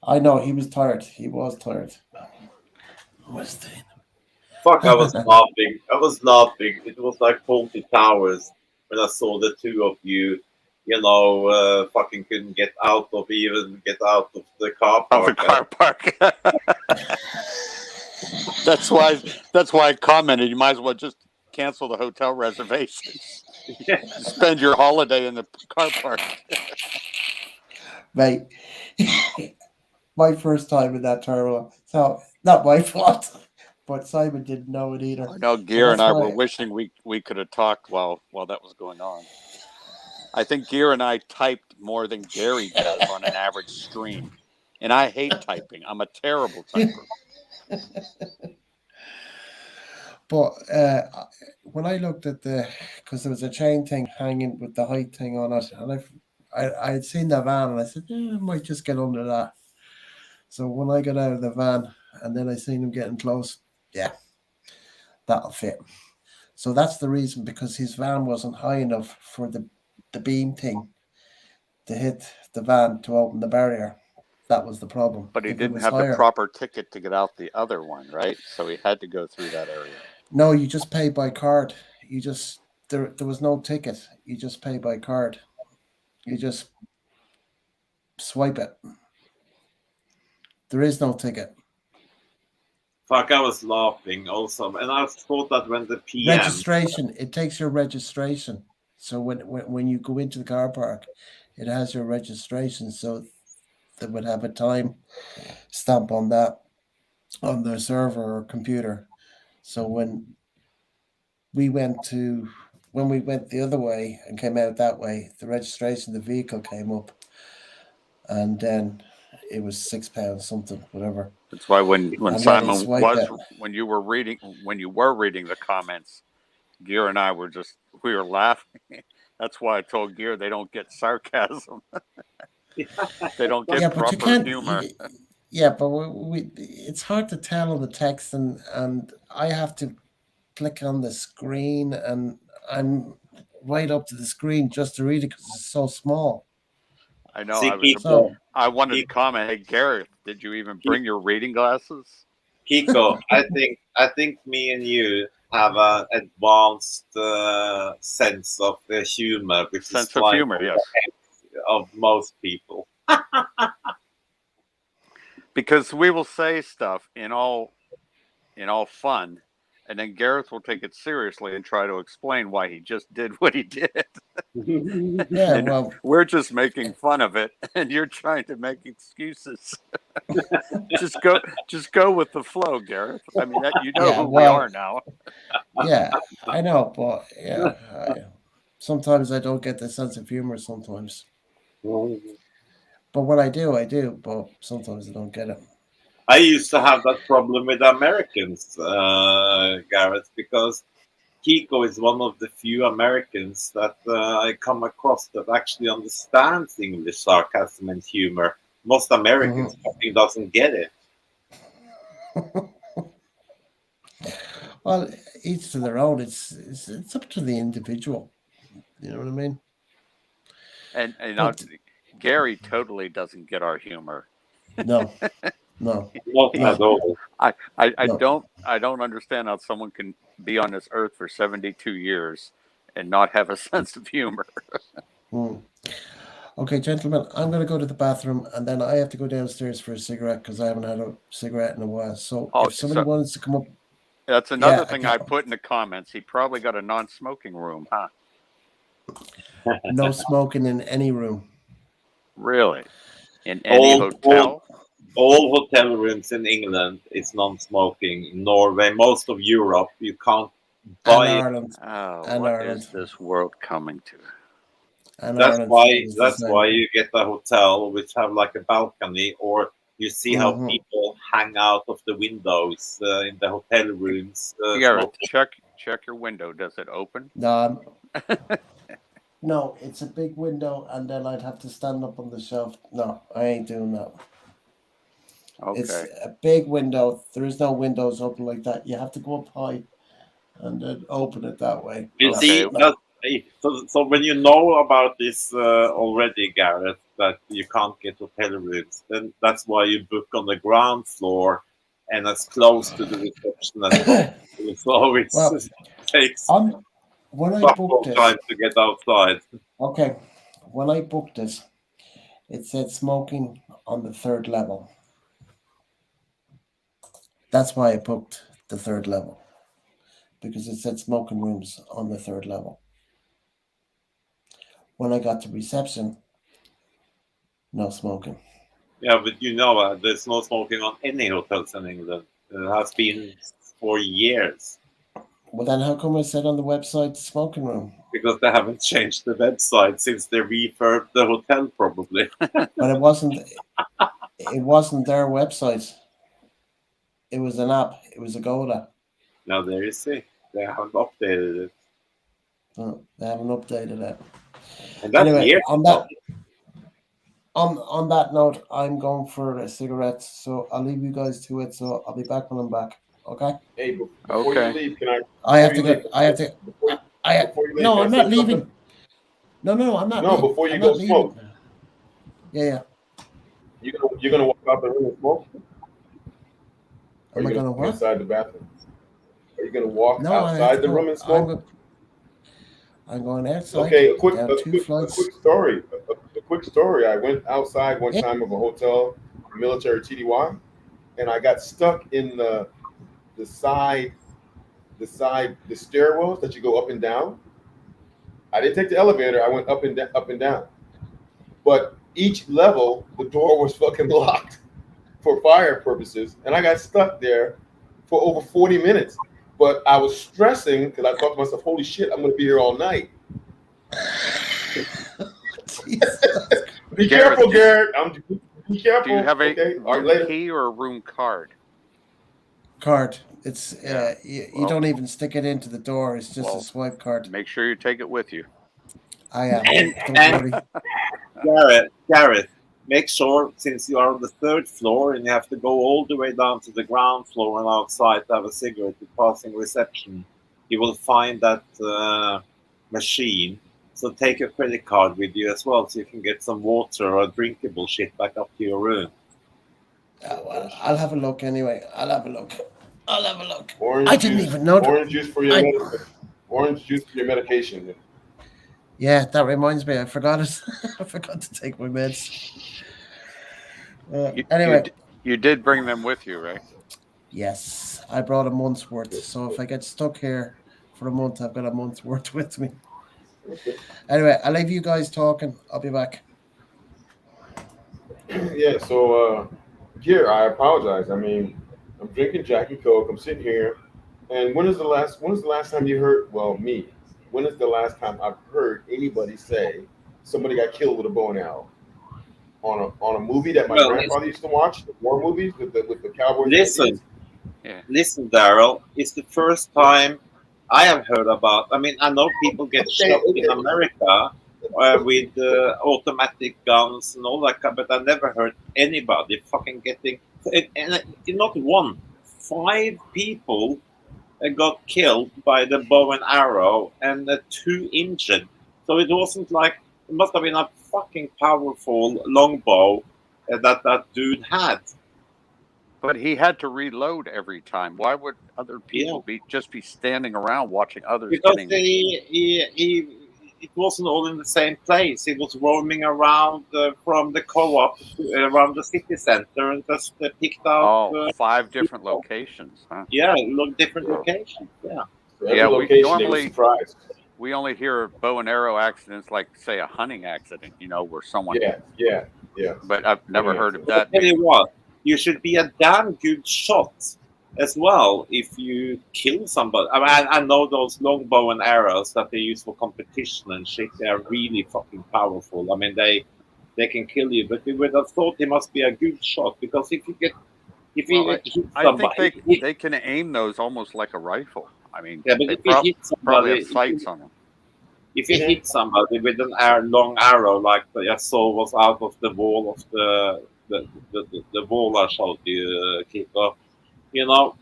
I know he was tired. He was tired. Was Fuck, I was the laughing. I was laughing. It was like Faulty Towers when I saw the two of you, fucking couldn't get out of the car Of the park. car park. that's why. That's why I commented. You might as well just cancel the hotel reservations. Yeah. Spend your holiday in the car park. mate? My first time in that terminal. So not my fault, but Simon didn't know it either. I know So Gear and that's I were why. wishing we could have talked while that was going on. I think Gear and I typed more than Gary does on an average stream. And I hate typing. I'm a terrible typer. But when I looked at because there was a chain thing hanging with the height thing on it, and I had seen the van, and I said, I might just get under that. So when I got out of the van, and then I seen him getting close, yeah, that'll fit. So that's the reason because his van wasn't high enough for the beam thing to hit the van to open the barrier. That was the problem. But he If it didn't was have the higher, proper ticket to get out the other one, right? So he had to go through that area. no, you just pay by card. You just there was no ticket. You just pay by card. You just swipe it. There is no ticket. Fuck, I was laughing also. And I thought that when the PM, Registration. It takes your registration. So when you go into the car park, it has your registration. So they would have a time stamp on that on their server or computer. So we went to when we went the other way and came out that way, the registration of the vehicle came up, and then it was £6 something, whatever, That's why when and then he Simon swiped was it. when you were reading the comments, Gear and I we were laughing. That's why I told Gear they don't get sarcasm. They don't Yeah, get but you proper can't. humor. Yeah, but it's hard to tell on the text, and I have to click on the screen, and I'm right up to the screen just to read it because it's so small. I know. See, So I wanted to Kiko, comment. Hey, Gareth, did you even bring your reading glasses? Kiko, I think me and you have an advanced sense of humor, which is Sense of flying humor, over yes. the heads of most people. Because we will say stuff in all fun, and then Gareth will take it seriously and try to explain why he just did what he did. yeah, And well, we're just making fun of it, and you're trying to make excuses. just go with the flow, Gareth. I mean, that you know yeah, who we well, are now. yeah, I know, but yeah, sometimes I don't get the sense of humor. Sometimes, but when I do, I do. But sometimes I don't get it. I used to have that problem with Americans, Gareth, because Kiko is one of the few Americans that I come across that actually understands English sarcasm and humor. Most Americans Hmm. fucking doesn't get it. Well, each to their own. It's up to the individual. You know what I mean? And But Gary totally doesn't get our humor. no, no, Not He's at no, all. no. I don't understand how someone can be on this earth for 72 years and not have a sense of humor. Mm. Okay, gentlemen, I'm going to go to the bathroom and then I have to go downstairs for a cigarette because I haven't had a cigarette in a while. So Oh, if somebody so wants to come up, that's yeah, another I thing can. I put in the comments. He probably got a non-smoking room, huh? No smoking in any room. Really? In any All, all, hotel? all hotel rooms in England is non-smoking. In Norway, most of Europe, you can't And buy it. Ireland. Oh, And what is Ireland. this world coming to? And That's Ireland why is the that's same. why you get a hotel which have like a balcony, or you see how Hmm. people hang out of the windows in the hotel rooms Gareth, smoking. check your window. Does it open? No, no, it's a big window and then I'd have to stand up on the shelf. No, I ain't doing that. It's Okay. a big window. There is no windows open like that. You have to go up high and then open it that way. You No, Okay. see, no. so when you know about this already, Gareth, that you can't get hotel rooms, then that's why you book on the ground floor and as close to the reception as possible. So it Well, takes on when I fuck booked all this, time to get outside. okay, when I booked this, it said smoking on the third level. That's why I booked the third level because it said smoking rooms on the third level. When I got to reception, no smoking. Yeah, but you know, there's no smoking on any hotels in England. It has been for years Well, then how come I said on the website smoking room? because they haven't changed the website since they refurbed the hotel, probably. But it wasn't. It wasn't their website. It was an app. It was a Gold app. Now there you see, they haven't updated it, No, they haven't updated it. and that's Anyway, years ago. on that note, I'm going for a cigarette, so I'll leave you guys to it. So I'll be back when I'm back. Okay. Hey, before you Okay. leave, can I? I have Before to you go. leave, I have to. before you, before you leave, No, can I I'm not say something? leaving. No, I'm not No, leaving. before you I'm go not leaving. smoke, Yeah, yeah. you're gonna walk out the room and smoke, or Am I you're gonna gonna smoke what? inside the bathroom? Are you gonna walk No, I have to outside the room go. and smoke? I'm going outside, Okay, down two a flights. quick story. A quick story. I went outside one Yeah. time of a hotel, military TDY, and I got stuck in the side the stairwells that you go up and down. I didn't take the elevator. I went up and down. But each level, the door was fucking locked for fire purposes, and I got stuck there for over 40 minutes. But I was stressing because I thought to myself, "Holy shit, I'm going to be here all night." Jesus. Be Gareth, careful, Garrett. Be do you careful. have a Okay. All right. room Later. key or a room card? Card. It's Yeah. you Well, don't even stick it into the door. It's just a well, swipe card. make sure you take it with you. I am. And Don't and worry. Gareth, make sure since you are on the third floor and you have to go all the way down to the ground floor and outside to have a cigarette with passing reception, you will find that machine So take your credit card with you as well, so you can get some water or drinkable shit back up to your room. Well, I'll have a look anyway. I'll have a look. I Orange didn't juice. even know that. Orange juice for your I medicine. Orange juice for your medication. Yeah, that reminds me. I forgot it. I forgot to take my meds. You Anyway, you did bring them with you, right? yes, I brought a month's worth. So if I get stuck here for a month, I've got a month's worth with me. Anyway, I'll leave you guys talking. I'll be back. Yeah. So here, I apologize. I mean, I'm drinking Jack and Coke. I'm sitting here, and when is the last time you heard? Well, me. When is the last time I've heard anybody say somebody got killed with a bow and arrow on a movie that my Well, grandfather used to watch, the war movies with the cowboys and listen, Indians? Yeah. listen, Daryl. It's the first time I have heard about. I mean, I know people get Okay, shot in okay. America with automatic guns and all that, but I never heard anybody fucking getting. And not one, 5 people got killed by the bow and arrow, and 2 injured. So it wasn't like it must have been a fucking powerful longbow that dude had. But he had to reload every time. Why would other Yeah. people be standing around watching others Because getting? it wasn't all in the same place. It was roaming around from the co-op around the city center and just picked out. Oh, 5 different People. locations, huh? Yeah, different Yeah. locations. Yeah. So every Yeah, location they were surprised. we only hear bow and arrow accidents like, say, a hunting accident, where someone. Yeah. But I've never heard of But I that tell you being. what, you should be a damn good shot as well if you kill somebody. I mean, I know those long bow and arrows that they use for competition and shit. They are really fucking powerful. I mean, they can kill you. But you would have thought he must be a good shot, because if you get Well, hit I think somebody, they can aim those almost like a rifle. I mean, yeah. But they if you hit probably have somebody, sights on them. if you hit somebody with an long arrow, like I saw was out of the wall of the wall I showed you, Keeper, you know.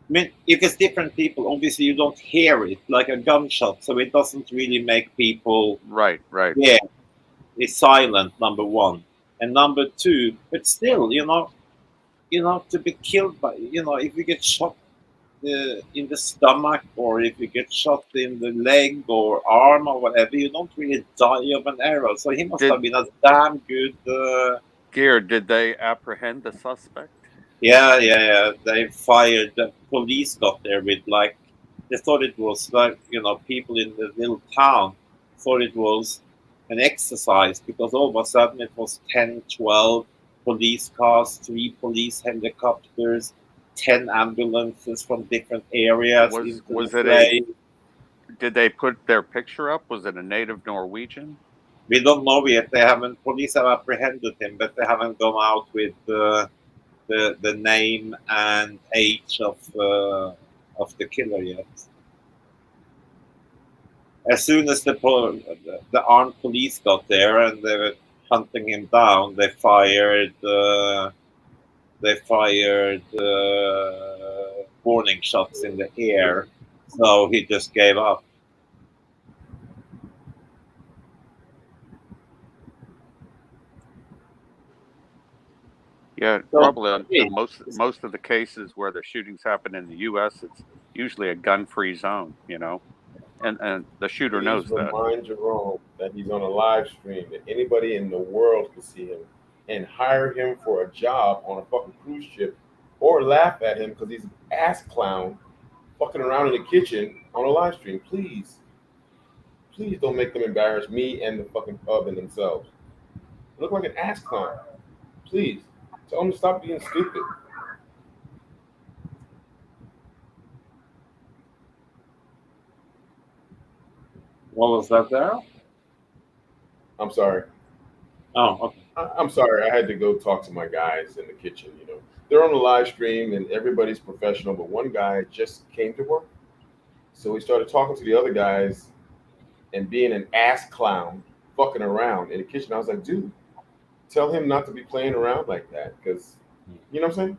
I mean, if it's different people, obviously you don't hear it like a gunshot, so it doesn't really make people. Right. Yeah, it's silent. Number one, and number two, but still, to be killed by, if you get shot in the stomach, or if you get shot in the leg or arm or whatever, you don't really die of an arrow. So he must have been a damn good. Gear, did they apprehend the suspect? Yeah. They fired. The police got there with they thought it was like people in the little town thought it was an exercise, because all of a sudden it was 10, 12 police cars, 3 police helicopters, 10 ambulances from different areas into the Was it place. Did they put their picture up? Was it a native Norwegian? We don't know yet. They haven't. Police have apprehended him, but they haven't gone out with the name and age of the killer yet. As soon as the armed police got there and they were hunting him down, they fired warning shots in the air. So he just gave up. Yeah, So, probably hey, most of the cases where the shootings happen in the U.S., it's usually a gun-free zone, and the shooter Please knows that. remind Jerome that he's on a live stream, that anybody in the world can see him and hire him for a job on a fucking cruise ship, or laugh at him because he's an ass clown fucking around in the kitchen on a live stream. Please don't make them embarrass me and the fucking pub and themselves. You look like an ass clown. Please tell him to stop being stupid. what was that there? I'm sorry. Oh, okay. I'm sorry. I had to go talk to my guys in the kitchen. They're on the live stream and everybody's professional, but one guy just came to work, so he started talking to the other guys and being an ass clown, fucking around in the kitchen. I was like, dude, tell him not to be playing around like that, because you know what I'm saying.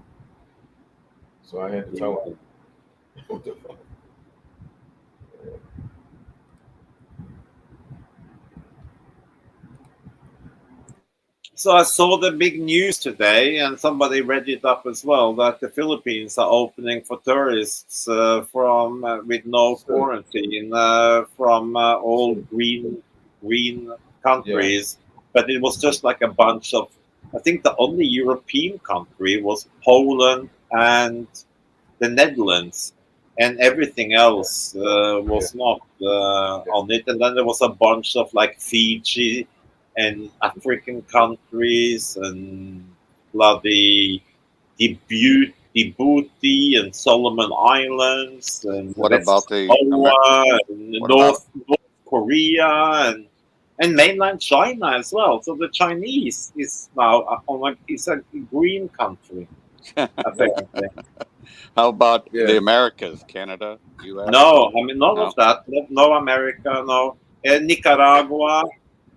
So I had to tell him. What the fuck? So I saw the big news today, and somebody read it up as well, that the Philippines are opening for tourists from with no quarantine from all green countries. But it was just like a bunch of. I think the only European country was Poland and the Netherlands, and everything else was not on it. And then there was a bunch of like Fiji and African countries and bloody Djibouti and Solomon Islands and What West about the Samoa and what about North Korea and mainland China as well. So the Chinese is now it's a green country apparently. how about Yeah. the Americas, Canada, U.S.? No, I mean none No. of that. No America, no. Nicaragua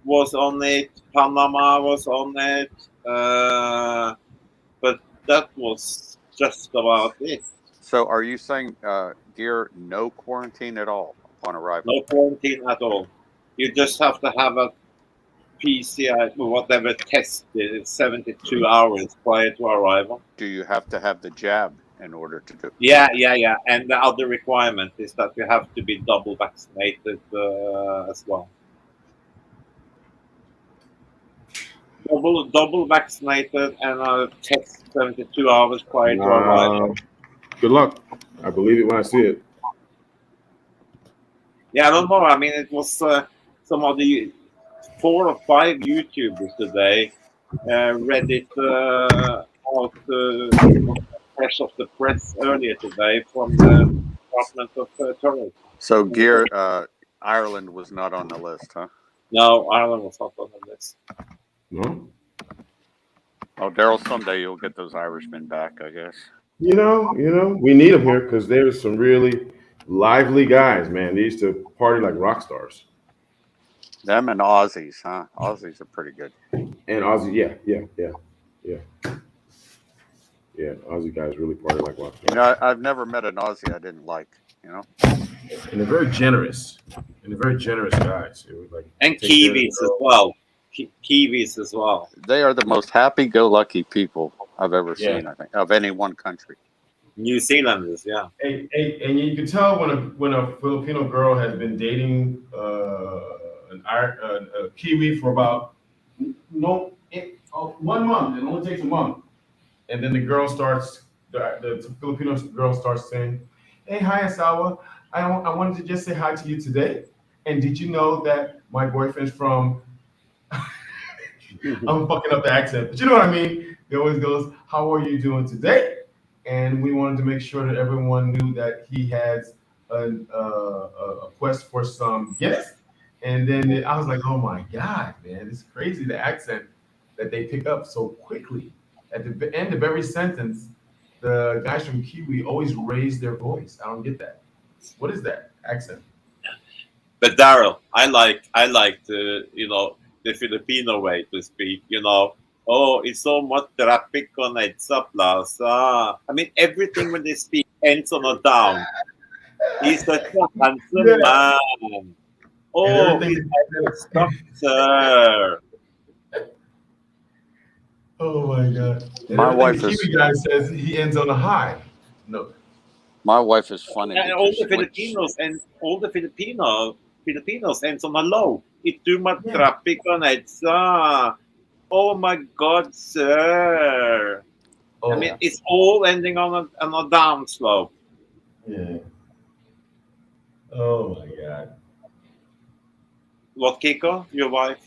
was on it. Panama was on it. But that was just about it. So are you saying, Gear, no quarantine at all upon arrival? No quarantine at all. You just have to have a PCR, whatever test, 72 hours prior to arrival. Do you have to have the jab in order to do? Yeah. And the other requirement is that you have to be double vaccinated as well. Double vaccinated and test 72 hours prior to arrival. Good luck. I believe it when I see it. Yeah, I don't know. I mean, it was some of the 4 or 5 YouTubers today read it out fresh off the press earlier today from the Department of Tourism. So Gear, Ireland was not on the list, huh? No, Ireland was not on the list. No. Oh, Daryl, someday you'll get those Irishmen back, I guess. You know, we need them here because there's some really lively guys, man. They used to party like rock stars. Them and Aussies, huh? Aussies are pretty good. And Aussie, yeah. Aussie guys really party like rock You stars. know, I've never met an Aussie I didn't like. You know, And they're very generous. And they're very generous guys. It was like And take care of the Kiwis as girl. well. Kiwis as well. they are the most happy-go-lucky people I've ever Yeah. seen. I think of any one country. New Zealanders, yeah. And you can tell when a Filipino girl has been dating a Kiwi for about 1 month. It only takes a month, and then the Filipino girl starts saying, "Hey, hi, Asawa. I wanted to just say hi to you today. And did you know that my boyfriend's from?" I'm fucking up the accent, but you know what I mean. He always goes, "How are you doing today?" And we wanted to make sure that everyone knew that he has a quest for some Guinness. And then I was like, "Oh my god, man, it's crazy the accent that they pick up so quickly." At the end of every sentence, the guys from Kiwi always raise their voice. I don't get that. What is that accent? But Daryl, I like the the Filipino way to speak. Oh, it's so much traffic on Edsa Plaza. I mean, everything when they speak ends on a down. He's such a handsome Yeah. man. And Oh, everything. he's an instructor. Oh my god! And My everything wife the is Kiwi guy says, he ends on a high. No. my wife is funny And all because the Filipinos ends on a low. It's too much Yeah. traffic on Edsa. Oh my God, sir. Oh I mean, it's all ending on a down slope. yeah. Oh my god. What, Kiko? Your wife?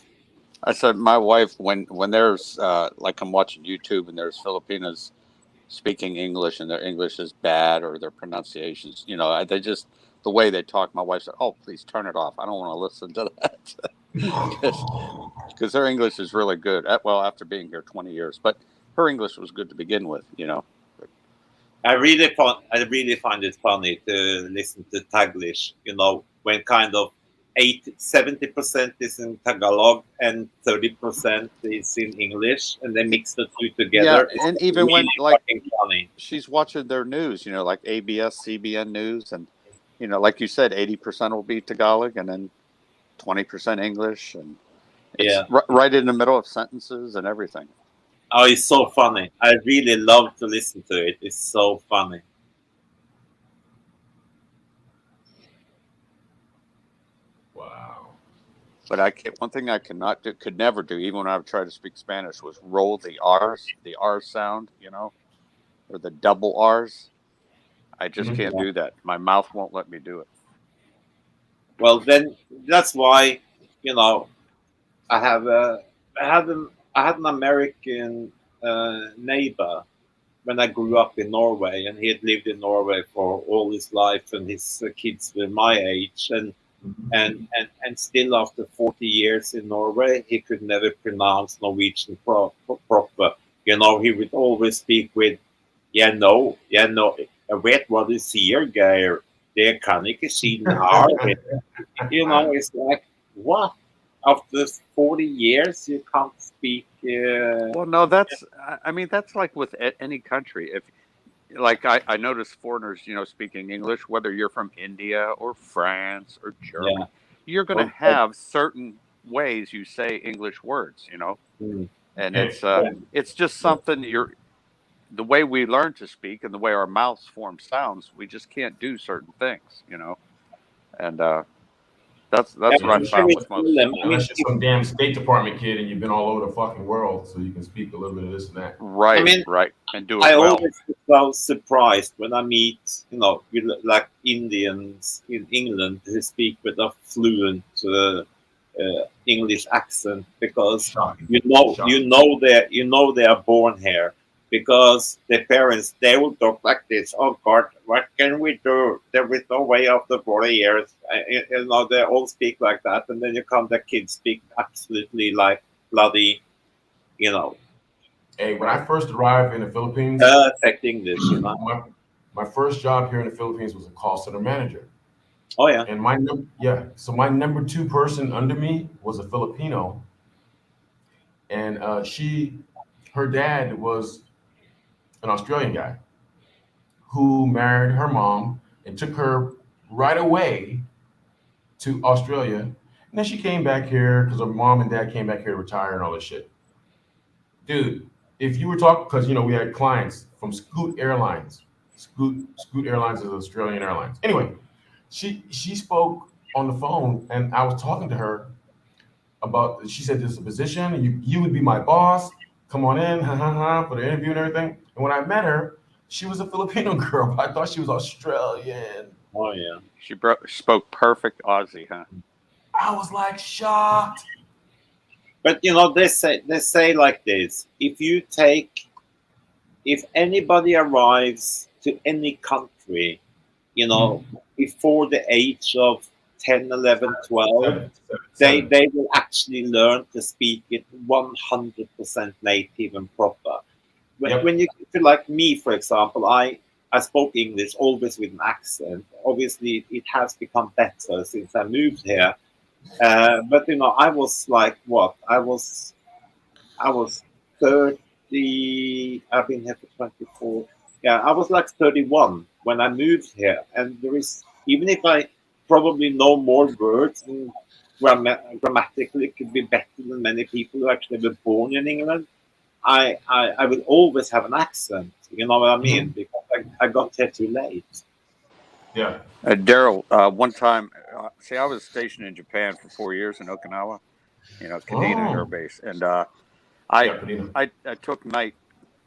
I said my wife when there's like I'm watching YouTube and there's Filipinos speaking English and their English is bad or their pronunciations, they just the way they talk. My wife said, "Oh, please turn it off. I don't want to listen to that." Because her English is really good. Well, after being here 20 years, but her English was good to begin with. I really find it funny to listen to Taglish. When kind of 70% is in Tagalog and 30% is in English, and they mix the two together. Yeah, and It's even when really fucking funny. she's watching their news, like ABS, CBN News, and like you said, 80% will be Tagalog, and then 20% English, and It's Yeah. right in the middle of sentences and everything. Oh, it's so funny. I really love to listen to it. It's so funny. Wow. But I can't. One thing I could never do, even when I would try to speak Spanish, was roll the R's, the R sound, or the double R's. I just can't Yeah. do that. My mouth won't let me do it. Well, then that's why, you know, I have a, I had an American neighbor when I grew up in Norway, and he had lived in Norway for all his life, and his kids were my age, and still after 40 years in Norway, he could never pronounce Norwegian proper. He would always speak with, yeah, no, jeg vet hva du sier, Geir. Det kan ikke si now. It's like, what? After 40 years, you can't speak. Well, no, I mean, that's like with any country. If, like, I notice foreigners, speaking English, whether you're from India or France or Yeah. Germany, you're going to Well, have certain ways you say English words. mm, And And, it's just something the way we learn to speak and the way our mouths form sounds, we just can't do certain things. And that's yeah, what I I found would with tell most. them, I mean, unless you're some damn State Department kid and you've been all over the fucking world, so you can speak a little bit of this and that. I Right, mean, right, and do I it well. always felt surprised when I meet, with, like, Indians in England who speak with a fluent English accent, because Shocking. they are born here, because their parents, they will talk like this. Oh God, what can we do? There is no way after 40 years. They all speak like that, and then you come, the kids speak absolutely like bloody, you know, Hey, when I first arrived in the Philippines, perfect English. my first job here in the Philippines was a call center manager. Oh yeah. And my number two person under me was a Filipino, and her dad was an Australian guy who married her mom and took her right away to Australia. And then she came back here because her mom and dad came back here to retire and all this shit. Dude, if you were talking, because we had clients from Scoot Airlines. Scoot Airlines is Australian Airlines. Anyway, she spoke on the phone, and I was talking to her about. She said, "This is a position. You would be my boss. Come on in, ha ha ha, for the interview and everything." And when I met her, she was a Filipino girl, but I thought she was Australian. Oh yeah. She spoke perfect Aussie, huh? I was like shocked. But they say like this: if anybody arrives to any country, before the age of 10, 11, 12, they Seven. they will actually learn to speak it 100% native and proper. Yep. When you feel like me, for example, I spoke English always with an accent. Obviously, it has become better since I moved here. But I was like, what? I was 30. I've been here for 24. Yeah, I was like 31 when I moved here, and there is, even if I probably know more words and grammatically could be better than many people who actually were born in England, I will always have an accent. You know what I mean? Because I got here too late. Yeah. Daryl, one time, see, I was stationed in Japan for 4 years in Okinawa, Kadena Air Oh. Base, and I, Yeah, Padina. I took night.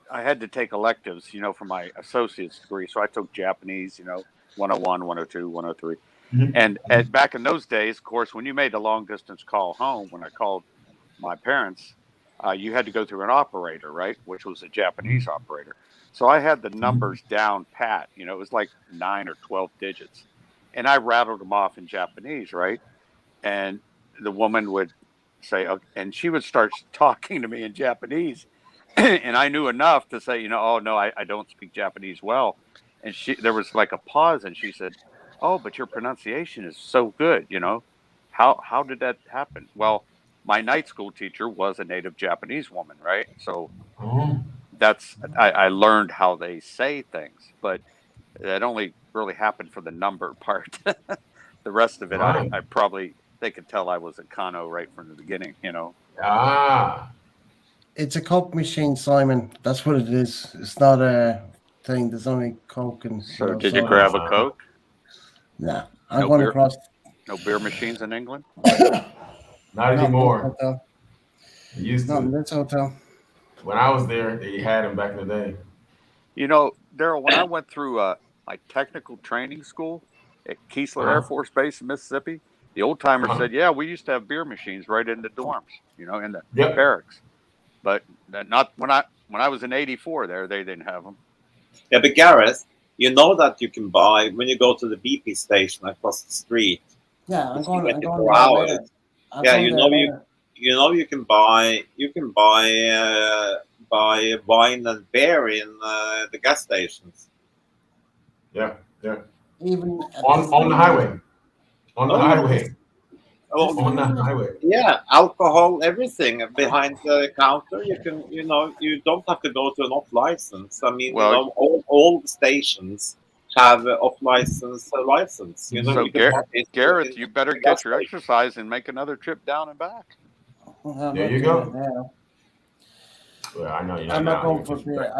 I had to take electives, for my associate's degree. So I took Japanese, 101, 102, 103. And back in those days, of course, when you made a long distance call home, when I called my parents, you had to go through an operator, right? Which was a Japanese operator. So I had the numbers down pat. It was like 9 or 12 digits. And I rattled them off in Japanese, right? And the woman would say, okay, and she would start talking to me in Japanese. And I knew enough to say, oh, no, I don't speak Japanese well. And there was like a pause, and she said, oh, but your pronunciation is so good. How did that happen? Well, my night school teacher was a native Japanese woman, right? So Oh. I learned how they say things, but that only really happened for the number part. The rest of it, Right. I probably they could tell I was a Kano right from the beginning. Ah, It's a Coke machine, Simon. That's what it is. It's not a thing. There's only Coke and So did you soda. grab a Coke? Nah, I'm No going beer, across. no beer machines in England. not Not in this anymore. hotel. They used Not in to. this hotel. When I was there, they had them back in the day. Daryl, when I went through my technical training school at Keesler Air Uh-huh. Force Base in Mississippi, the old timers Uh-huh. said, "Yeah, we used to have beer machines right in the dorms, in the Yep. barracks." But not when I was in '84. There, they didn't have them. Yeah, but Gareth, you know that you can buy when you go to the BP station across the street. Yeah, For I'm going. I'm going 24 there hours. later. I'm Yeah, going there later. you can buy wine and beer in the gas stations. Yeah. Yeah. Even at On this on the time. highway. On the Oh yeah, highway. oh, On the highway. yeah, alcohol, everything behind the counter. You don't have to go to an off license. I mean, Well, all the stations have off license license. so You can buy it Gareth, in you better the gas get your station. exercise and make another trip down and back. I'm There not you doing it go. now. Well, I know you're not I'm not now. going You're for beer.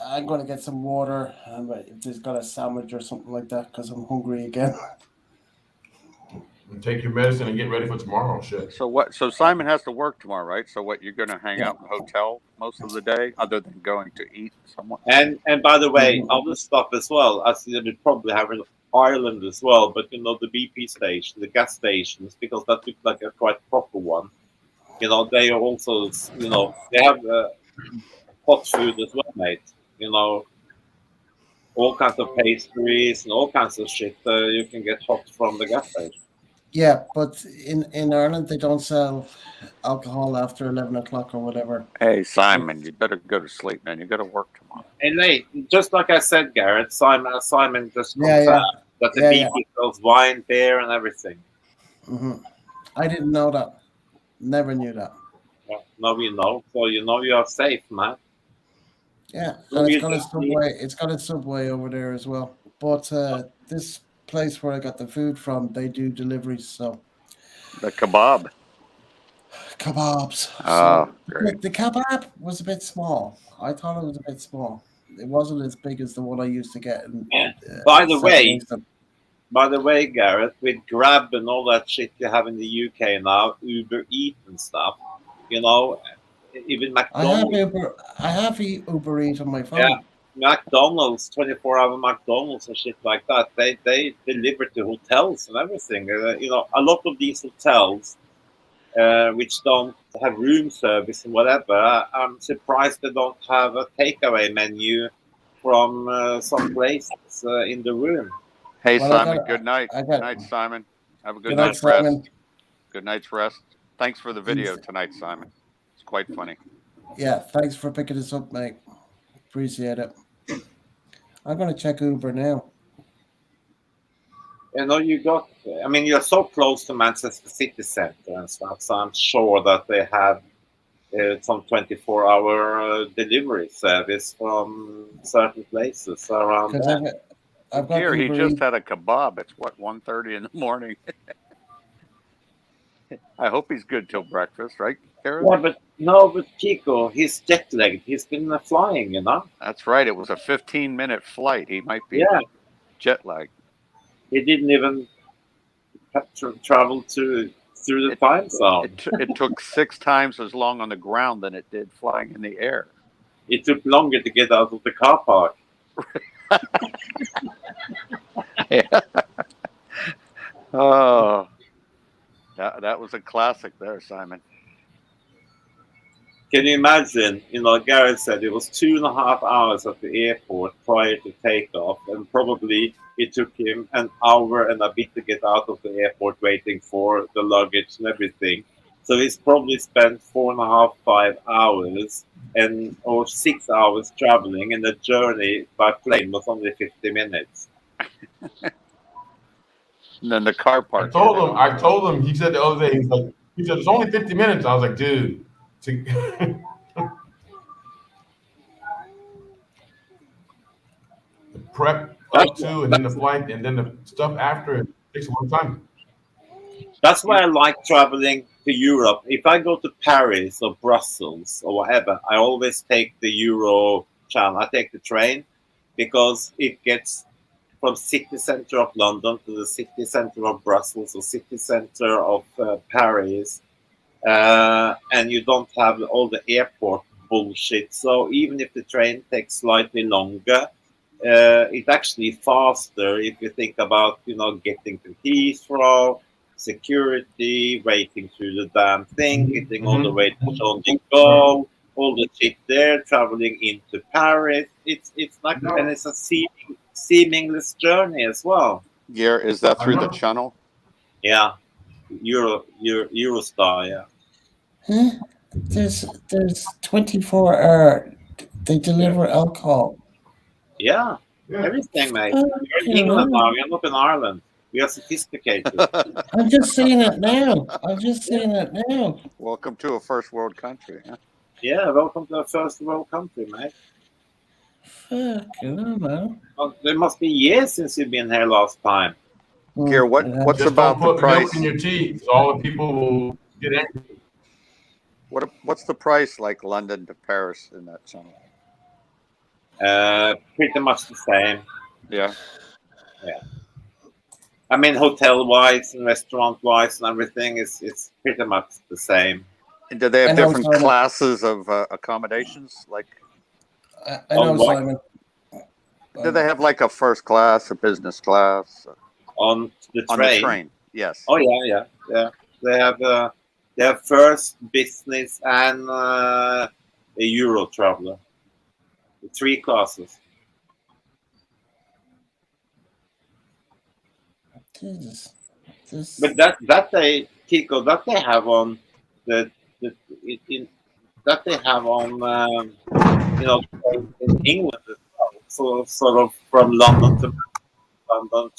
I'm going to get some water. If there's got a sandwich or something like that, because I'm hungry again. take your medicine and get ready for tomorrow. Shit. So what? So Simon has to work tomorrow, right? So what? You're going to hang Yeah. out in the hotel most of the day, other than going to eat somewhere. And by the way, Mhm. other stuff as well, as you probably have in Ireland as well. But the BP station, the gas stations, because that looks like a quite proper one. They are also, they have hot food as well, mate. You know, all kinds of pastries and all kinds of shit you can get hot from the gas station. Yeah, but in Ireland they don't sell alcohol after 11 o'clock or whatever. Hey, Simon, you better go to sleep, man. You got to work tomorrow. And Nate, just like I said, Garrett, Simon just Yeah, confirmed yeah, that the yeah, yeah. BP sells wine, beer, and everything. hmm I didn't know that. Never knew that. Yeah, now you know, so you are safe, man. Yeah, So and it's you got a just need, subway. It's got a subway over there as well. But this place where I got the food from, they do deliveries, so The kebab. kebabs. Oh, So great. the kebab was a bit small. I thought it was a bit small. It wasn't as big as the one I used to get in by the Seven way, Oaks. Garrett, with Grab and all that shit you have in the UK now, Uber Eat and stuff, you know, even McDonald's. I have Uber Eats on my Yeah, phone. McDonald's, 24-hour McDonald's and shit like that. They deliver to hotels and everything. A lot of these hotels, which don't have room service and whatever, I'm surprised they don't have a takeaway menu from some places in the room. Hey, Well, Simon. Good night. I Good got. night, Simon. Have a good Good night, night's rest. Simon. Good night's rest. Thanks for the video Easy. tonight, Simon. It's quite funny. Yeah, thanks for picking this up, mate. Appreciate it. I'm gonna check Uber now. You're so close to Manchester City Centre and stuff, so I'm sure that they have some 24-hour delivery service from certain places around Because there. I've got Here, he Uber just Eats. had a kebab. It's 1:30 in the morning. I hope he's good till breakfast, right, Gareth? Yeah, but no, but Chico, he's jet lagged. He's been flying. That's right. It was a 15-minute flight. He might be Yeah, jet lagged. he didn't even have to travel through the time zone. It took 6 times as long on the ground than it did flying in the air. It took longer to get out of the car park. Oh, that was a classic there, Simon. Can you imagine? Gareth said it was 2.5 hours at the airport prior to takeoff, and probably it took him an hour and a bit to get out of the airport waiting for the luggage and everything. So he's probably spent 4.5, 5 hours or 6 hours traveling, and the journey by plane was only 50 minutes. And then the car I park. told him. He said the other day. He said it's only 50 minutes. I was like, dude. The prep up to and then the flight and then the stuff after it takes a long time. That's why I like traveling to Europe. If I go to Paris or Brussels or whatever, I always take the Euro channel. I take the train because it gets from city center of London to the city center of Brussels or city center of Paris, and you don't have all the airport bullshit. So even if the train takes slightly longer, it's actually faster if you think about getting to Heathrow, security, waiting through the damn thing, getting all the way to John de Gaulle, all the shit there, traveling into Paris. It's like, and it's a seamless journey as well. Gear, is that through the channel? Yeah, Eurostar. Yeah, Huh? There's 24-hour. They deliver alcohol. yeah, everything, mate. You're in Fucking England hell. now. You're not in Ireland. We are sophisticated. I'm just seeing it now. I'm just seeing it now. Welcome to a first world country. Huh? Yeah, welcome to a first world country, mate. Fucking hell, man. Oh, there must be years since you've been here last time. Gear, what's Just don't about the put price? milk in your tea, 'cause all the people will get angry. What's the price like London to Paris in that channel? Pretty much the same. Yeah. I mean, hotel wise and restaurant wise and everything it's pretty much the same. And do they have I know, different Simon. classes of accommodations? Like, I know, On what? Simon. do they have like a first class, a business class On the on train. the train? Yes. Oh yeah. They have first, business, and a Euro-traveler. 3 classes. Jesus. This, But that they Kiko, that they have on the that they have on in England as well. So sort of from London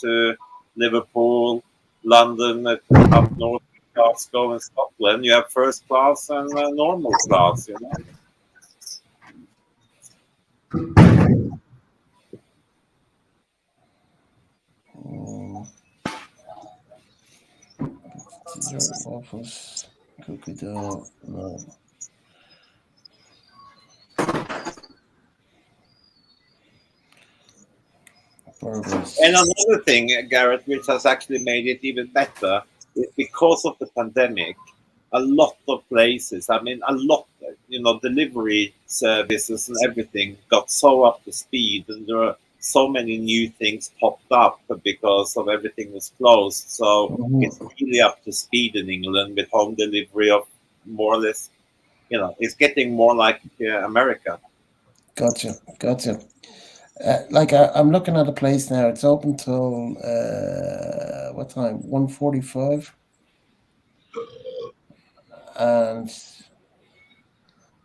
to Liverpool, London up north, Glasgow and Scotland. You have first class and normal class. dessert waffles, cookie dough, no. Burgers. And another thing, Garrett, which has actually made it even better, is because of the pandemic, a lot of places, delivery services and everything got so up to speed, and there are so many new things popped up because of everything was closed. So it's really up to speed in England with home delivery of more or less, it's getting more like America. Gotcha. I'm looking at a place now. It's open till what time? 1:45. And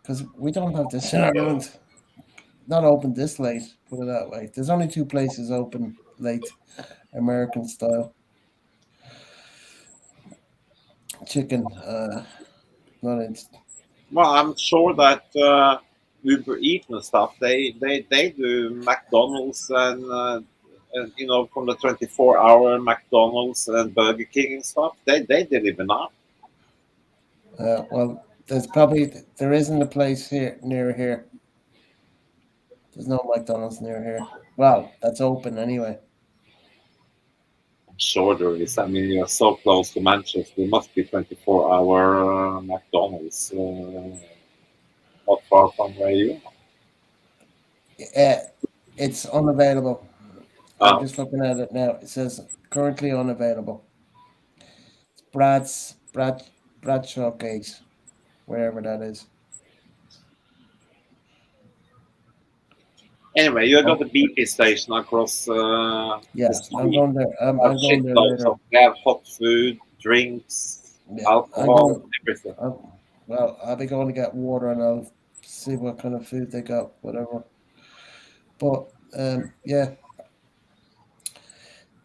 because we don't have this in Ireland, not open this late. Put it that way. There's only 2 places open late, American style. Chicken. Not in. Well, I'm sure that Uber Eats and stuff, they do McDonald's and from the 24-hour McDonald's and Burger King and stuff, they deliver now. Well, there isn't a place here near here. There's no McDonald's near here. Well, that's open anyway. I'm sure there is. I mean, you're so close to Manchester, there must be 24-hour McDonald's not far from where you are. It's unavailable. I'm Oh, just looking at it now. It says currently unavailable. It's Bradshaw Gate, wherever that is. anyway, you got the BP station across Yeah, the street. I'm going there. I'm going there Shitloads later. of- They have hot food, drinks, Yeah, alcohol, everything. I'll be going to get water and I'll see what kind of food they got, whatever. But yeah,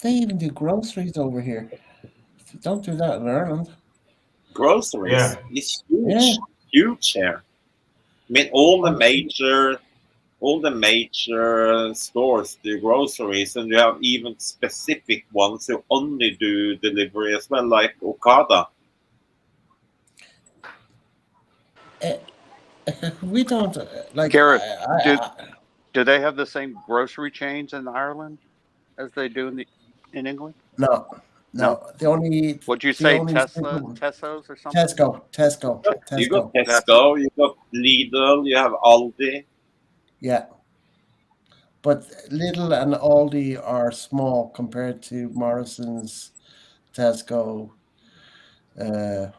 they even do groceries over here. They don't do that in Ireland. Groceries Yeah. is huge, Yeah. huge here. I mean, all the major all the major stores do groceries, and you have even specific ones who only do delivery as well, like Okada. Eh, we don't like. Gareth, do they have the same grocery chains in Ireland as they do in England? No, No. no. The only Would you the say only Tessos or something? You got Tesco. Tesco, you got Lidl, you have Aldi. Yeah, but Lidl and Aldi are small compared to Morrison's, Tesco.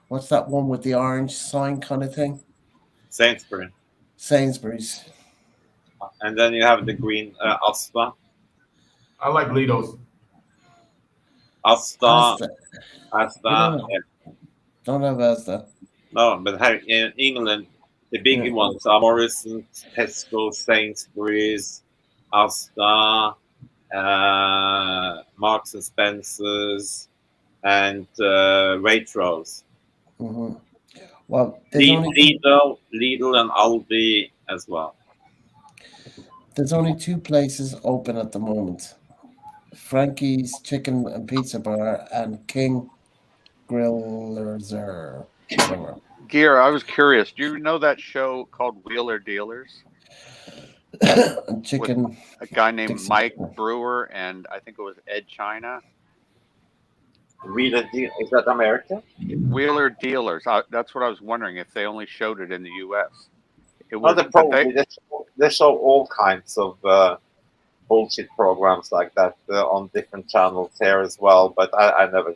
What's that one with the orange sign kind of thing? Sainsbury. Sainsbury's. And then you have the green Asta. I like Lido's. Asta. Asda. Asta. You don't have Asda. No, but in England, the big Yeah. ones are Morrison's, Tesco, Sainsbury's, Asta, Marks and Spencers, and Waitrose. Hmm. Well, there's only Lidl and Aldi as well. two places open at the moment: Frankie's Chicken and Pizza Bar and King Grillers or whatever. Gear, I was curious. Do you know that show called Wheeler Dealers And with chicken a guy named Dixie. Mike Brewer and I think it was Ed China? Is that American? Wheeler Dealers. That's what I was wondering if they only showed it in the U.S. It No, was, but they show all kinds of bullshit programs like that on different channels here as well. But I never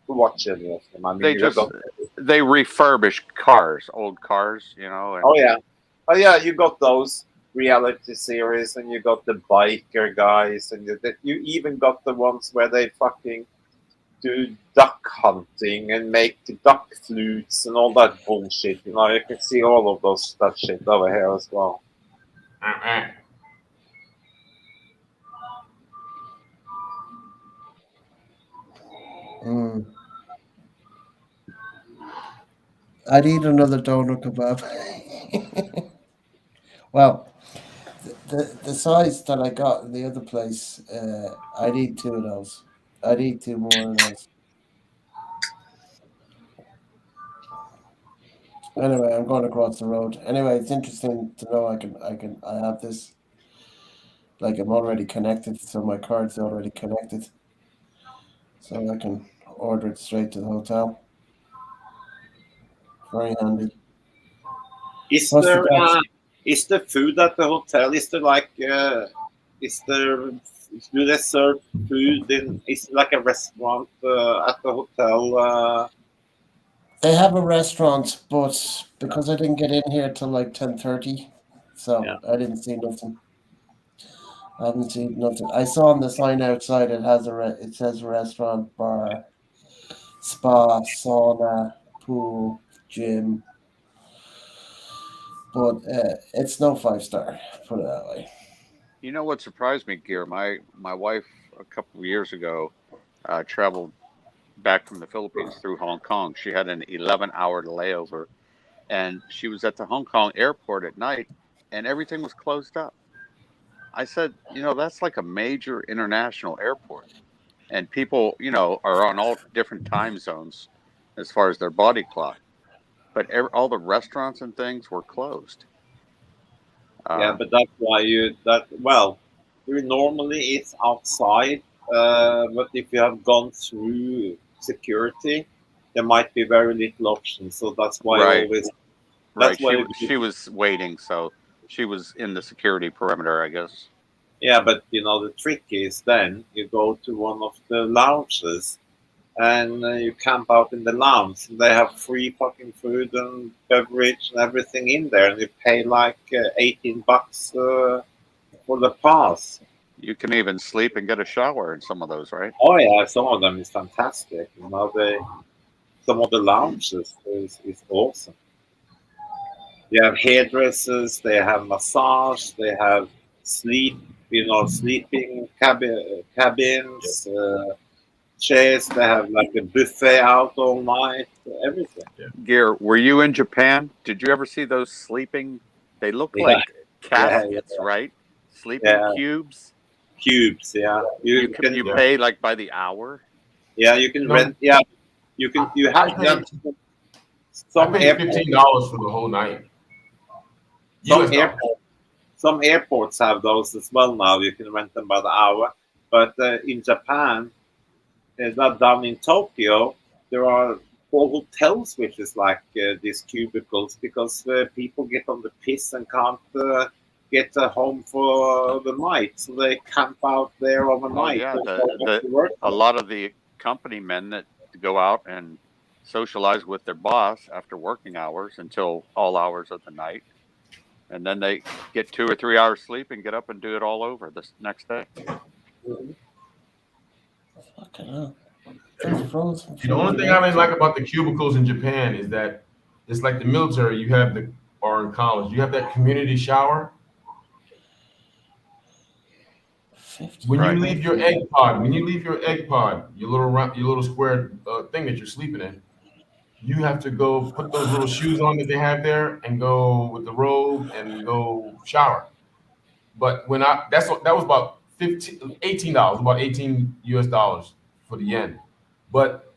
watch any of them. I mean, they refurbish cars, old cars, you know. And oh yeah, you got those reality series, and you got the biker guys, and you even got the ones where they fucking do duck hunting and make duck flutes and all that bullshit. You know, you can see all of that shit over here as well. I'd eat another doner kebab. Well, the size that I got in the other place, I'd eat two of those. I'd eat two more of those. Anyway, I'm going across the road. Anyway, it's interesting to know I have this. Like I'm already connected, so my card's already connected, so I can order it straight to the hotel. Very handy. Is Plus the there gas. is the food at the hotel? Is there like is there do they serve food in? Is it like a restaurant at the hotel? They have a restaurant, but because I didn't get in here till like 10:30, so Yeah. I didn't see nothing. I haven't seen nothing. I saw on the sign outside it says restaurant, bar, spa, sauna, pool, gym, but it's no 5-star. Put it that way. you know what surprised me, Gear? My wife a couple of years ago traveled back from the Philippines through Hong Kong. She had an 11-hour layover, and she was at the Hong Kong airport at night, and everything was closed up. I said, that's like a major international airport, and people, are on all different time zones as far as their body clock, but all the restaurants and things were closed. Yeah, but that's why normally it's outside. But if you have gone through security, there might be very little options. So that's why Right. always. Right. That's why She was waiting, so she was in the security perimeter, I guess. Yeah, but the trick is then you go to one of the lounges and you camp out in the lounge. They have free fucking food and beverage and everything in there, and you pay like $18 for the pass. You can even sleep and get a shower in some of those, right? Oh yeah, some of them is fantastic. Some of the lounges is awesome. They have hairdressers, they have massage, they have sleeping cabins, chairs. They have like a buffet out all night, everything. Gear, were you in Japan? Did you ever see those sleeping? They look Yeah. like caskets, right? Sleeping Yeah. cubes. Cubes. Yeah, You can. you Yeah. pay like by the hour. Yeah, you can No, rent. Yeah, you can. You I have paid I some paid airports. $15 for the whole night. Some US dollars. airports. Some airports have those as well now. You can rent them by the hour. But in Japan, not down in Tokyo, there are whole hotels which is like these cubicles because people get on the piss and can't get home for the night, so they camp out there Oh overnight. yeah, And the go back the to work. a lot of the company men that go out and socialize with their boss after working hours until all hours of the night, and then they get 2 or 3 hours sleep and get up and do it all over the next day. Mhm. Fucking hell. Just frozen The only fucking thing I didn't like everything. about the cubicles in Japan is that it's like the military. You have the or in college, you have that community shower. 50 When you Right. leave your egg pod, your little your little square thing that you're sleeping in, you have to go put those little shoes on that they have there and go with the robe and go shower. But when that was about $18, about 18 US dollars for the yen. But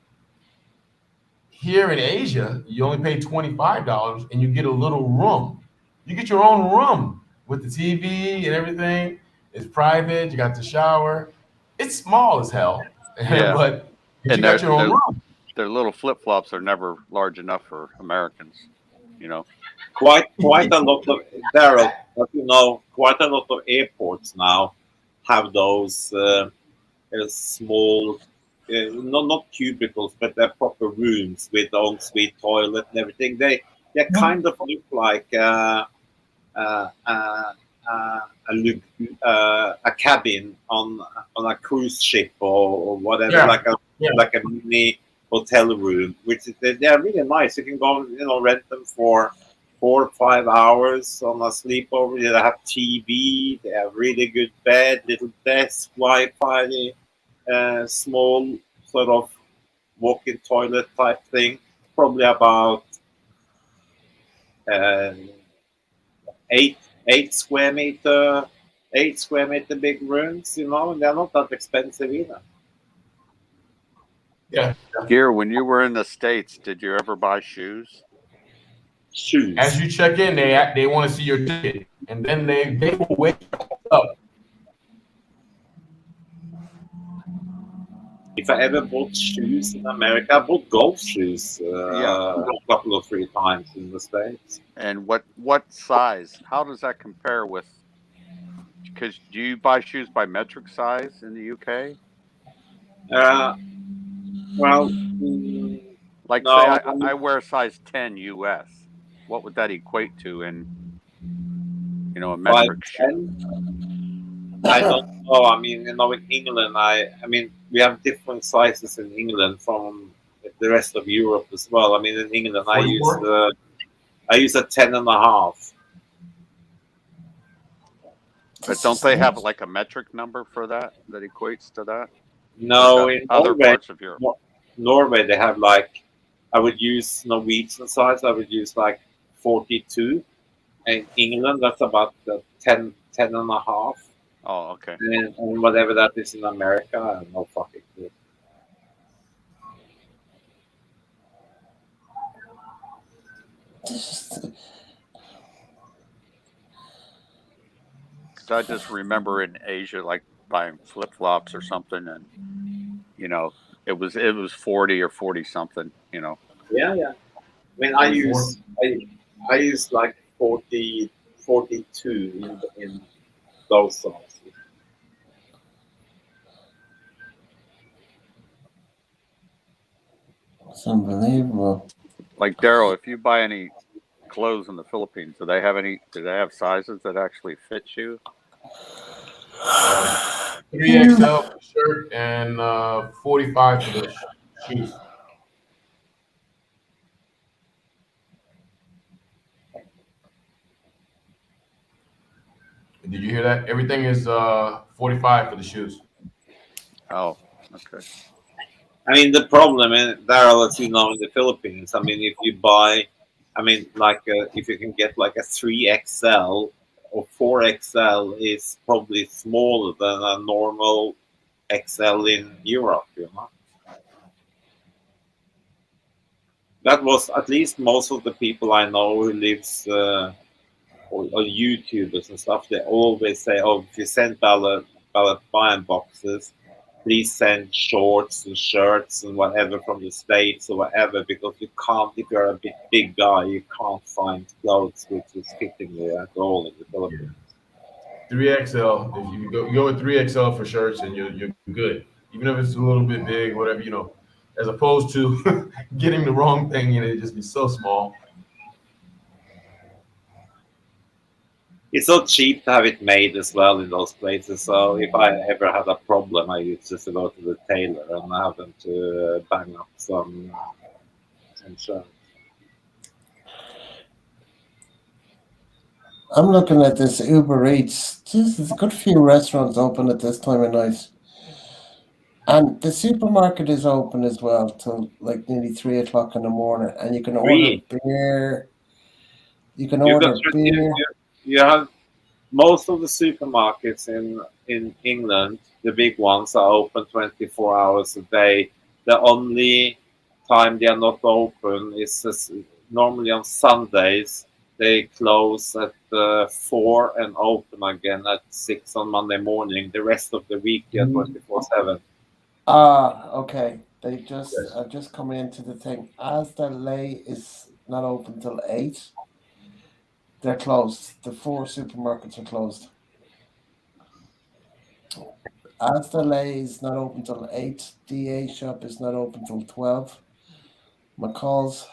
here in Asia, you only pay $25 and you get a little room. You get your own room with the TV and everything. It's private. You got the shower. It's small as hell, Yeah, but you and got your own room. their little flip flops are never large enough for Americans. You know. Quite a lot of Daryl, but quite a lot of airports now have those small, not cubicles, but they're proper rooms with ensuite toilet and everything. They kind of look like uh, uh, a cabin on a cruise ship or whatever, Yeah, yeah. like a mini hotel room, which is they're really nice. You can go, rent them for 4 or 5 hours on a sleepover. They have TV, they have really good bed, little desk, Wi-Fi, small sort of walk-in toilet type thing. Probably about uh, eight 8 square meter big rooms, and they're not that expensive either. Yeah. Gear, when you were in the States, did you ever buy shoes? As Shoes. you check in, they want to see your ticket, and then they will wake you up. If I ever bought shoes in America, I bought golf shoes Yeah. a couple of 3 times in the States. And what size? How does that compare with? Because do you buy shoes by metric size in the UK? Uh, well, mm, Like, say no, I wear a size 10 US. What would that equate to in a five metric shoe? ten. I don't know. I mean, in England, I mean, we have different sizes in England from the rest of Europe as well. I mean, in England, 44. I use a 10.5. But don't they have like a metric number for that equates to that? Or No, do in other Norway, parts of Europe? Norway they have like, I would use Norwegian size. I would use like 42. In England, that's about 10.5. Oh, okay. And whatever that is in America, I have no fucking clue. Because I just remember in Asia, like buying flip flops or something, and it was 40 or 40 something. Yeah, yeah. I mean, 44. I use like 40, 42 in those sizes. It's unbelievable. Like Daryl, if you buy any clothes in the Philippines, do they have sizes that actually fit you? 3XL for the shirt and 45 for the shoes. Did you hear that? Everything is 45 for the shoes. Oh, okay. I mean, the problem there are, as you know, in the Philippines. I mean, if you buy, I mean, like if you can get like a 3XL or 4XL is probably smaller than a normal XL in Europe. That was at least most of the people I know who lives or YouTubers and stuff. They always say, "Oh, if you send ballot buying boxes, please send shorts and shirts and whatever from the States or whatever, because you can't, if you're a big guy, you can't find clothes which is fitting you at all in the Philippines." 3XL. If you go with 3XL for shirts, and you're good. Even if it's a little bit big, whatever, as opposed to getting the wrong thing and it just be so small. It's so cheap to have it made as well in those places. So if I ever had a problem, I used just to go to the tailor and have them to bang up some shirts. I'm looking at this Uber Eats. There's a good few restaurants open at this time of night. And the supermarket is open as well till like nearly 3 o'clock in the morning. And you can order Free. beer. You can You got order beer. you have most of the supermarkets in England, the big ones are open 24 hours a day. The only time they are not open is normally on Sundays. They close at 4 and open again at 6 on Monday morning. The rest of the week they are 24/7. Ah, okay. Yes. I've just come into the thing. Asda Lay is not open till 8. They're closed. The 4 supermarkets are closed. Asda Lay is not open till 8. DA shop is not open till 12. McCall's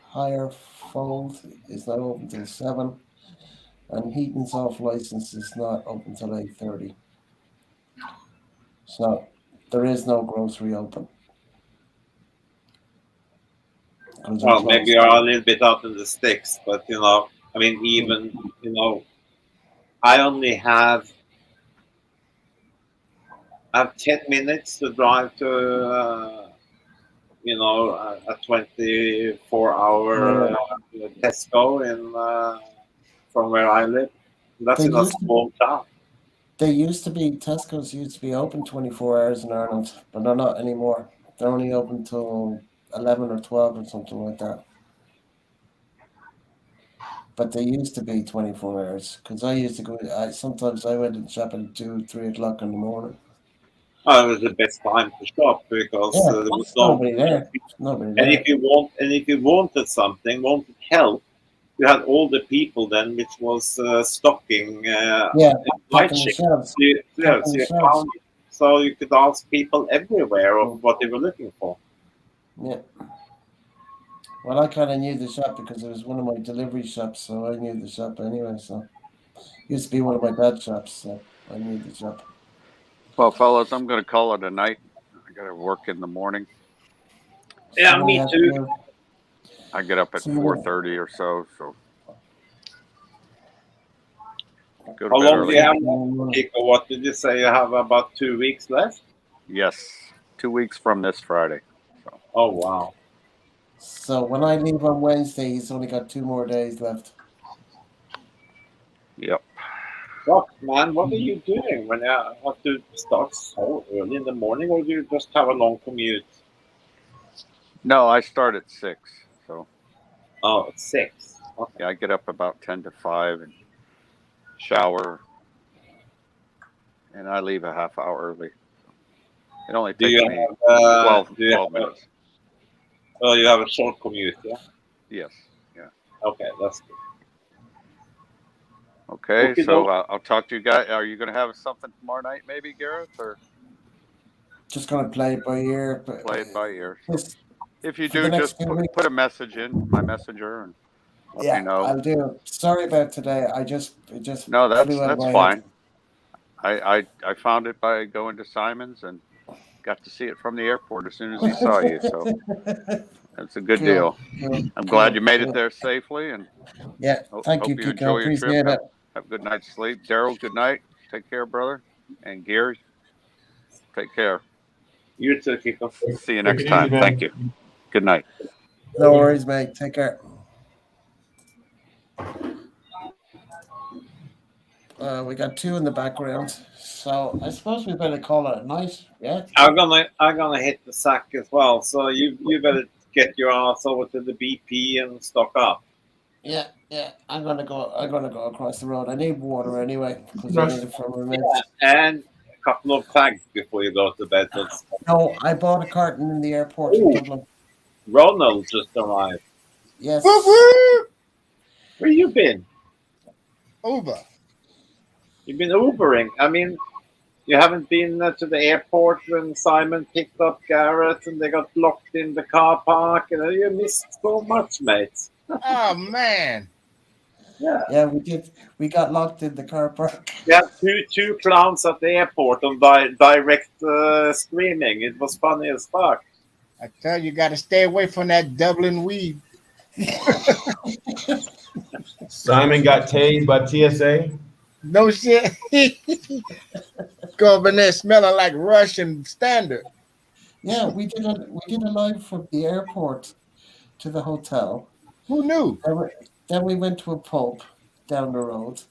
Higher Fold is not open till 7. And Heaton's off license is not open till 8:30. So there is no grocery open. Because they're Well, maybe closed. you are a little bit out in the sticks, but I mean, even I only have 10 minutes to drive to a 24-hour Tesco from where I live. That's They in a used to small town. Tesco's used to be open 24 hours in Ireland, but they're not anymore. They're only open till 11 or 12 or something like that. But they used to be 24 hours because I used to go. Sometimes I went and shop at 2, 3 o'clock in the morning. Oh, it was the best time to shop because Yeah, there was there's no. nobody there. Nobody And there. if you wanted something, wanted help, you had all the people then, which was stocking Yeah, night packing the shift. shelves. Yeah, Packing the shelves. so you could ask people everywhere of Mm. what they were looking for. Yeah. Well, I kind of knew the shop because it was one of my delivery shops, so I knew the shop anyway. So it used to be one of my dad's shops, so I knew the shop. Well, fellas, I'm going to call it a night. I got to work in the morning. Yeah, So me you have too. to. I get up at So 4:30 or so. So go to How bed long do early. you have you, left, Kiko? What did you say? You have about 2 weeks left? Yes, 2 weeks from this Friday. So Oh, wow. So when I leave on Wednesday, he's only got 2 more days left. yep. Fuck, man, what are you doing when you have to start so early in the morning, or do you just have a long commute? No, I start at 6. So Oh, it's 6. Okay. yeah, I get up about 10 to 5 and shower, and I leave a half hour early. So it only Do takes you me have 12, do you 12 have minutes. you have a short commute, yeah? Yes. Yeah. Okay, that's good. Okay. Okay, So no. I'll talk to you guys. Are you going to have something tomorrow night, maybe, Gareth, or Just gonna play it by ear. But play it by ear? So this if you for the do, next just 2 weeks. put a message in my messenger and let me Yeah, know. I'll do. Sorry about today. It just No, flew out of that's my head. fine. I found it by going to Simon's and got to see it from the airport as soon as he saw you. So that's a good Cool, deal. cool, I'm glad you cool, made it cool. there safely, and Yeah, thank you, hope you Kiko. enjoy your trip. Appreciate it. Have a good night's sleep. Daryl, good night. Take care, brother. And Gary, take care. You too, Kiko. See you Take next it easy, time. Thank man. you. Good night. No worries, mate. Take care. We got two in the background. So I suppose we better call it a night. Yeah. I'm gonna hit the sack as well. So you better get your ass over to the BP and stock up. Yeah, yeah. I'm gonna go. I'm gonna go across the road. I need water anyway because I Rush. need it for my Yeah, meds. and a couple of fags before you go to bed. No, I bought a carton in the airport in Oh, Dublin. Ronald just arrived. Whoop, Yes. whoop. Where you been? Uber. You've been Ubering. I mean, you haven't been to the airport when Simon picked up Garrett and they got locked in the car park. And you missed so much, mate. Oh man. Yeah. Yeah, we did. We got locked in the car park. Yeah, two clowns at the airport on direct streaming. It was funny as fuck. I tell you, got to stay away from that Dublin weed. Simon got tased by TSA. No shit. Go over there smelling like Russian standard. Yeah, we did a live from the airport to the hotel. Who knew? Then we went to a pub down the road.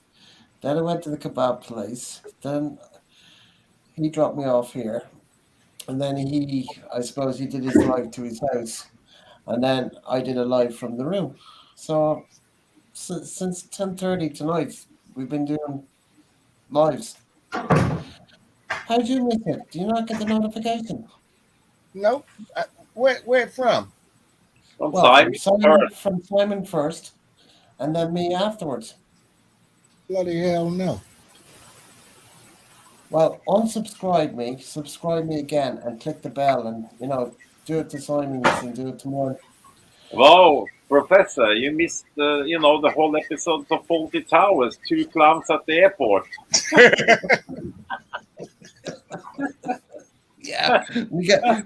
Then I went to the kebab place. Then he dropped me off here. And then I suppose he did his live to his house. And then I did a live from the room. So since 10:30 tonight, we've been doing lives. How'd you miss it? Do you not get the notification? Nope. Where from? From Well, Simon first. From Simon first, and then me afterwards. Bloody hell no. Well, unsubscribe me, subscribe me again, and click the bell, and do it to Simon's and do it tomorrow. Whoa, Professor, you missed the whole episode of Faulty Towers. Two clowns at the airport. Yeah,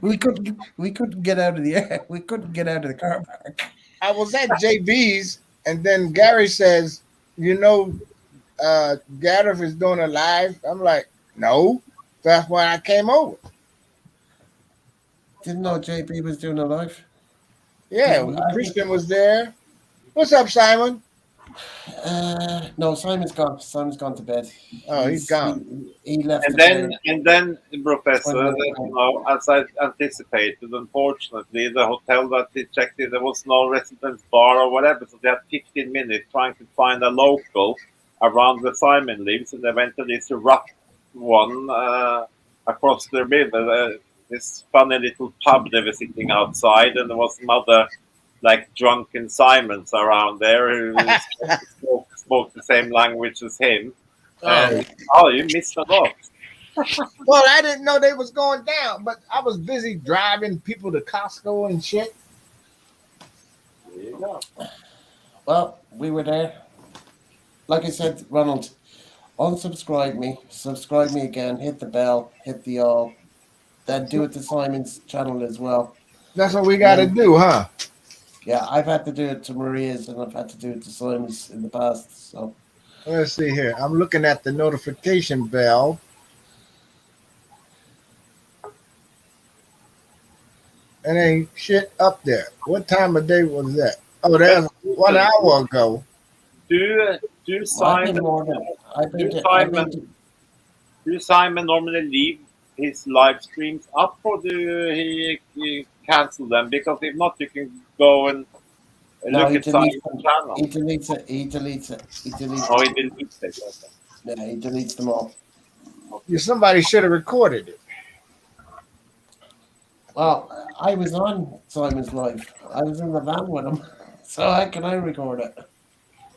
we couldn't get out of the air. We couldn't get out of the car park. I was at JB's and then Gary says, Gareth is doing a live. I'm like, no. That's why I came over. Didn't know JP was doing a live. Yeah, Christian was there. What's up, Simon? No, Simon's gone. Simon's gone to bed. Oh, he's gone. He left. And then, Professor, as I anticipated, unfortunately, the hotel that he checked in, there was no residence bar or whatever, so they had 15 minutes trying to find a local around where Simon lives, and they went to this rough one across the river, this funny little pub they were sitting outside, and there was some other drunken Simons around there who spoke the same language as him. You missed a lot. Well, I didn't know they was going down, but I was busy driving people to Costco and shit. There you go. Well, we were there. Like I said, Ronald, unsubscribe me, subscribe me again, hit the bell, hit the all, then do it to Simon's channel as well. That's what we got to do, huh? Yeah, I've had to do it to Maria's and I've had to do it to Simon's in the past. So let's see here. I'm looking at the notification bell. And ain't shit up there. What time of day was that? Oh, that's 1 hour ago. Do Simon normally leave his live streams up, or do he cancel them? Because if not, you can go and look at Simon's channel. He deletes it. He deletes it. He deletes it. Okay. Yeah, he deletes them all. Somebody should have recorded it. Well, I was on Simon's live. I was in the van with him. So how can I record it?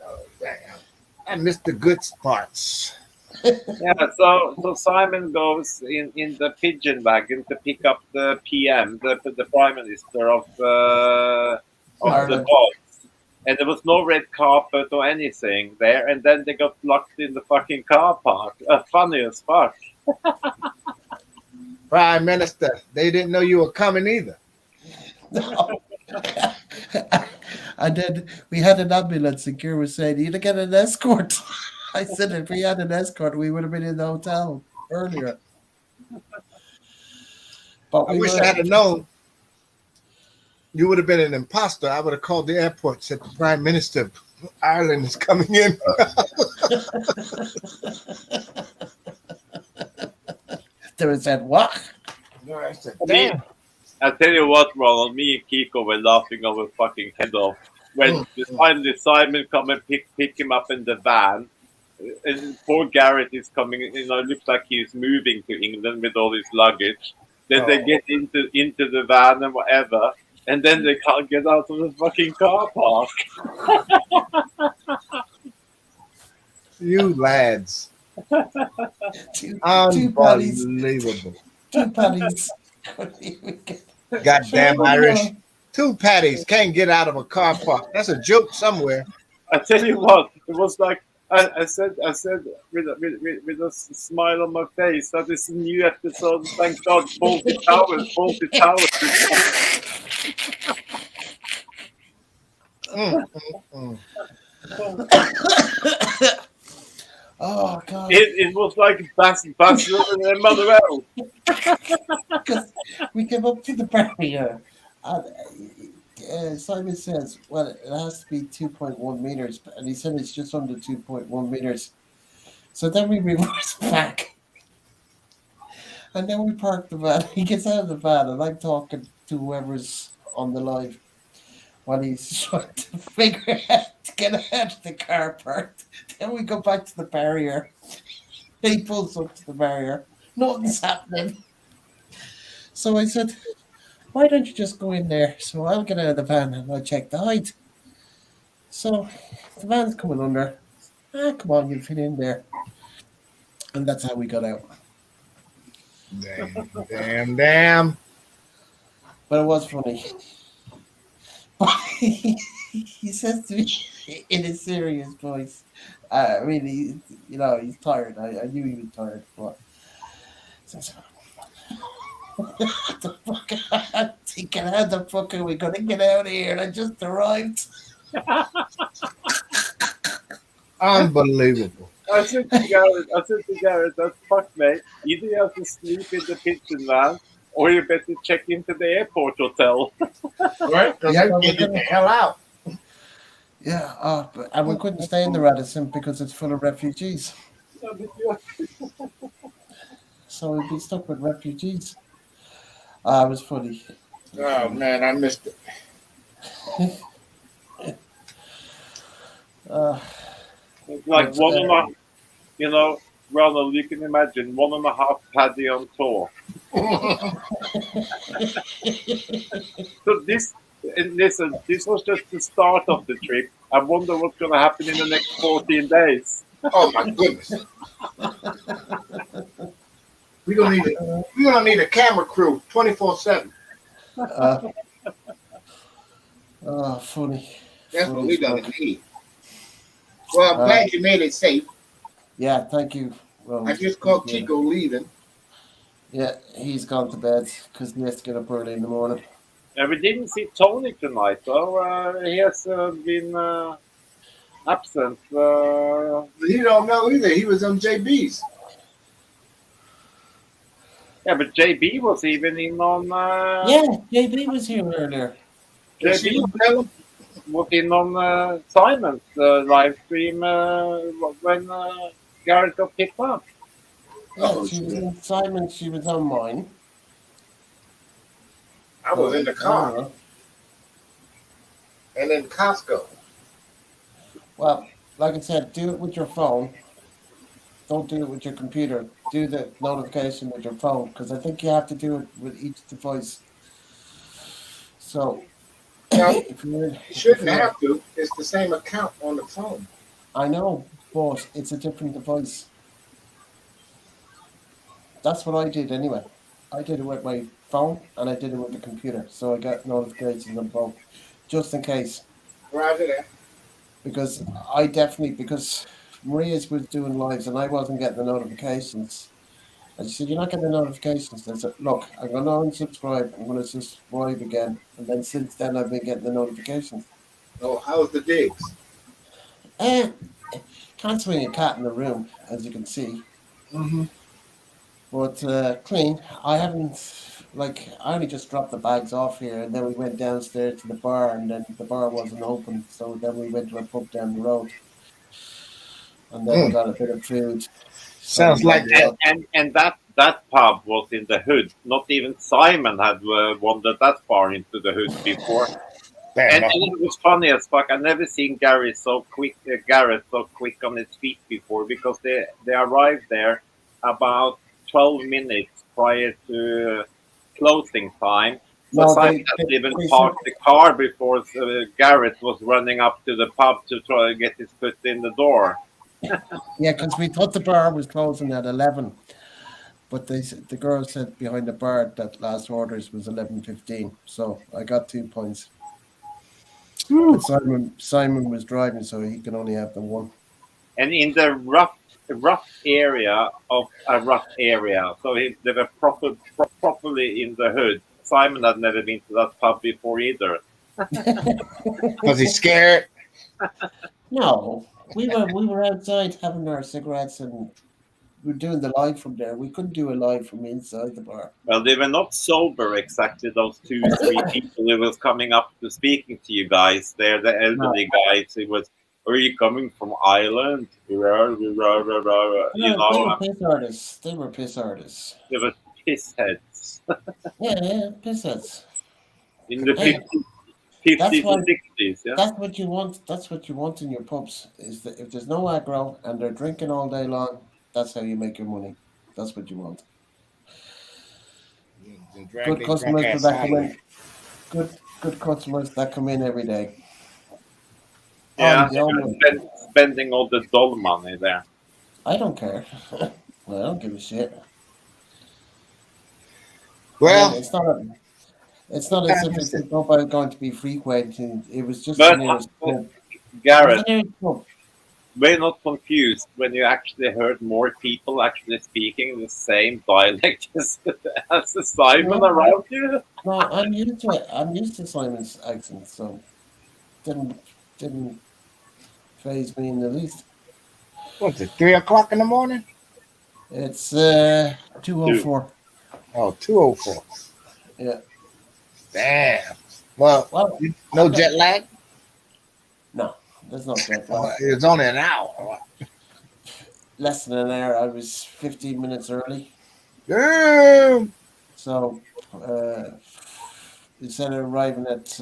Oh, damn. I missed the good parts. Yeah, so Simon goes in the pigeon wagon to pick up the PM, the Prime Minister of the boats. And there was no red carpet or anything there, and then they got locked in the fucking car park. Funny as fuck. Prime Minister, they didn't know you were coming either. No. And then we had an ambulance, and Kira was saying, "You to get an escort." I said, "If we had an escort, we would have been in the hotel earlier." But I wish I had known. You would have been an imposter. I would have called the airport, said the Prime Minister of Ireland is coming in. There was that what? No, I said, Me, damn. I tell you what, Ronald, me and Kiko were laughing our fucking head off when finally Simon come and pick him up in the van. And poor Garrett is coming, looks like he's moving to England with all his luggage. Then they get into the van and whatever, and then they can't get out of the fucking car park. You lads. Two paddies. Unbelievable. Two paddies. Goddamn Irish. Two paddies can't get out of a car park. That's a joke somewhere. I tell you what, it was like I said with a smile on my face that is a new episode. Thank God, Faulty Towers. Oh God! It was like Basil and Emmanuel. Because we came up to the barrier, and Simon says, "Well, it has to be 2.1 meters," and he said it's just under 2.1 meters. So then we reversed back, and then we parked the van. He gets out of the van, and I'm talking to whoever's on the live while he's trying to figure out to get out of the car park. Then we go back to the barrier. He pulls up to the barrier. Nothing's happening. So I said, "Why don't you just go in there?" So I'll get out of the van and I'll check the height. So the van's coming under. Come on, you'll fit in there. And that's how we got out. Damn. But it was funny. He says to me in a serious voice, I mean, he's tired. I knew he was tired, but says, "What the fuck? I'm thinking, how the fuck are we going to get out of here? I just arrived." Unbelievable. I said to Garrett, that's fuck, mate. Either you have to sleep in the kitchen van, or you better check into the airport hotel. Right? Because Yeah, get the hell out. Yeah, and we couldn't stay in the Radisson because it's full of refugees. So we'd be stuck with refugees. It was funny. Oh man, I missed it. It's like one and a, Ronald, you can imagine 1.5 paddy on tour. So listen, this was just the start of the trip. I wonder what's going to happen in the next 14 days. Oh my goodness. We're gonna need a camera crew 24/7. Funny. That's funny what we're gonna stuff. need. Well, I'm glad you made it safe. Yeah, thank you. I just called Kiko leaving. Yeah, he's gone to bed because he has to get up early in the morning. We didn't see Tony tonight, though. He has been absent. He don't know either. He was on JB's. Yeah, but JB was even in on. Yeah, JB was here earlier. JB was in on Simon's live stream when Garrett got picked up. Yeah, she was in Simon. She was on mine. I was in the car and in Costco. Well, like I said, do it with your phone. Don't do it with your computer. Do the notification with your phone because I think you have to do it with each device. So, No, if you're, you shouldn't have to. It's the same account on the phone. I know, but it's a different device. That's what I did anyway. I did it with my phone and I did it with the computer. So I got notifications on both, just in case. Roger that. Because because Maria's was doing lives and I wasn't getting the notifications. And she said, "You're not getting the notifications." I said, "Look, I'm going to unsubscribe. I'm going to subscribe again." And then since then, I've been getting the notifications. Oh, how's the digs? Can't swing a cat in the room, as you can see. Mm-hmm. But clean. I haven't, I only just dropped the bags off here, and then we went downstairs to the bar, and then the bar wasn't open, so then we went to a pub down the road. and then got a bit of food. Sounds Simon like had that. And that pub was in the hood. Not even Simon had wandered that far into the hood before. Fair And enough. it was funny as fuck. I never seen Gareth so quick on his feet before, because they arrived there about 12 minutes prior to closing time. So No, Simon had even they said, parked the car before Gareth was running up to the pub to try to get his foot in the door. yeah, because we thought the bar was closing at 11, but the girl said behind the bar that last orders was 11:15. So I got 2 points. But Simon was driving, so he can only have the one. And in the rough area of a rough area, so they were properly in the hood. Simon had never been to that pub before either. Was he scared? No, we were outside having our cigarettes and we were doing the live from there. We couldn't do a live from inside the bar. Well, they were not sober exactly, those 3 people who was coming up to speaking to you guys. They're the elderly guys. It was, are you coming from Ireland? You They were know, piss artists. They were piss artists. they were piss heads Yeah, piss heads. in the Hey, 50s that's why and 60s. Yeah. that's what you want. That's what you want in your pubs. Is that if there's no aggro and they're drinking all day long, that's how you make your money. That's what you want. Drag Good their drunk customers ass that out come of in. there. Good customers that come in every day. Yeah, I'm the only. spending all the doll money there. I don't care. I don't give a shit. I mean, Well, it's not as if it's nobody going to be frequenting. It was just the But nearest pub. It was Gareth, the nearest pub. we're not confused when you actually heard more people actually speaking the same dialect as the Simon No, around you. no, I'm used to it. I'm used to Simon's accent, so didn't phase me in the least. what's it, 3 o'clock in the morning? It's 2:04. Oh, 2:04. Yeah. Damn. Well, Well, no I've got- jet lag? no, there's no jet lag. It's only an hour. Less than an hour. I was 15 minutes early. Damn. So instead of arriving at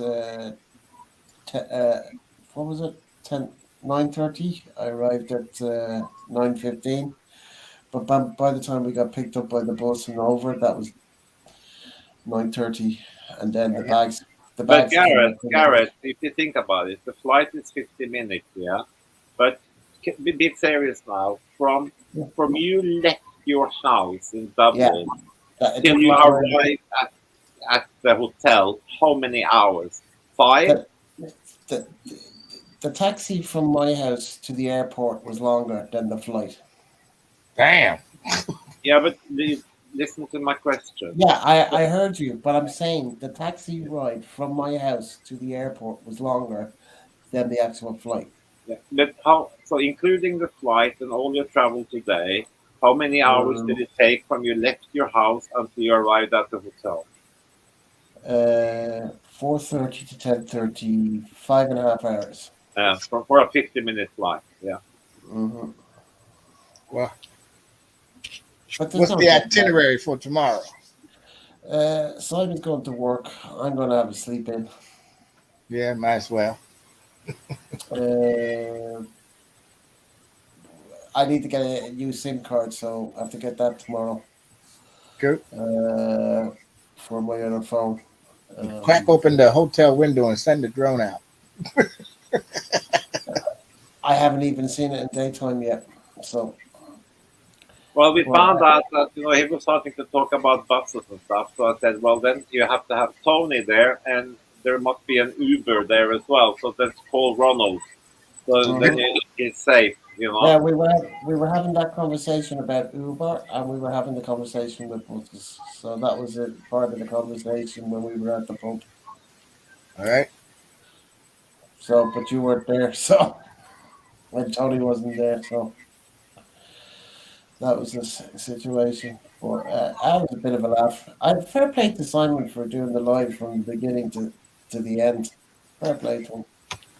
what was it, 9:30, I arrived at 9:15. But by the time we got picked up by the bus and over, that was 9:30, and then the But bags came up. Gareth, if you think about it, the flight is 50 minutes, yeah. But be serious now. From you left your house in Dublin It till took you me arrived at the hotel, how many hours? 5? the, the taxi from my house to the airport was longer than the flight. Damn. Yeah, but listen to my question. Yeah, I heard you, but I'm saying the taxi ride from my house to the airport was longer than the actual flight. Yeah. But how? So including the flight and all your travel today, how many hours did it take from you left your house until you arrived at the hotel? 4:30 to 10:30, 5.5 hours. For a 50-minute flight. Yeah. Mm-hmm. Well, But there's what's no the jet lag. itinerary for tomorrow? Simon's going to work. I'm going to have a sleep in. Yeah, might as well. I need to get a new SIM card, so I have to get that tomorrow. Good. For my other phone. Crack open the hotel window and send the drone out. I haven't even seen it in daytime yet. So. Well, we found out that he was starting to talk about buses and stuff. So I said, well, then you have to have Tony there, and there must be an Uber there as well. So let's call Ronald. So then it's safe, Yeah, we were having that conversation about Uber, and we were having the conversation with buses. So that was part of the conversation when we were at the pub. All right. So, but you weren't there, so and Tony wasn't there, so that was the situation. But I was a bit of a laugh. Fair play to Simon for doing the live from the beginning to the end. Fair play to him.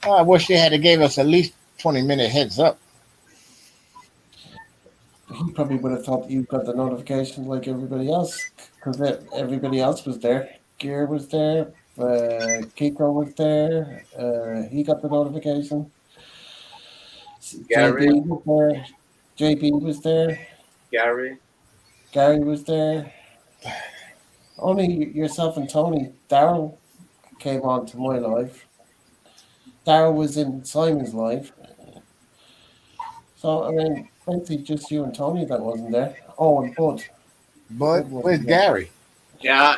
I wish they had to give us at least 20-minute heads up. he probably would have thought you got the notification like everybody else, because everybody else was there. Gear was there. Kiko was there. He got the notification. Gary, JB was there. JB was there. Gary. Gary was there. Only yourself and Tony. Daryl came on to my live. Daryl was in Simon's live. So, I mean, basically just you and Tony that wasn't there. Oh, and Bud. But Bud where's wasn't there. Gary? Yeah,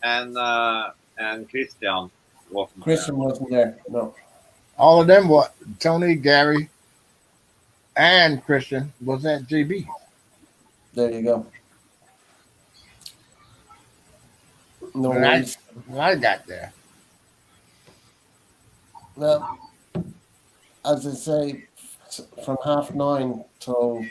and Christian wasn't Christian wasn't there. No. All of them were Tony, Gary, and Christian was at GB. There you go. No When I, worries. when I got there. Well, as I say, from 9:30 till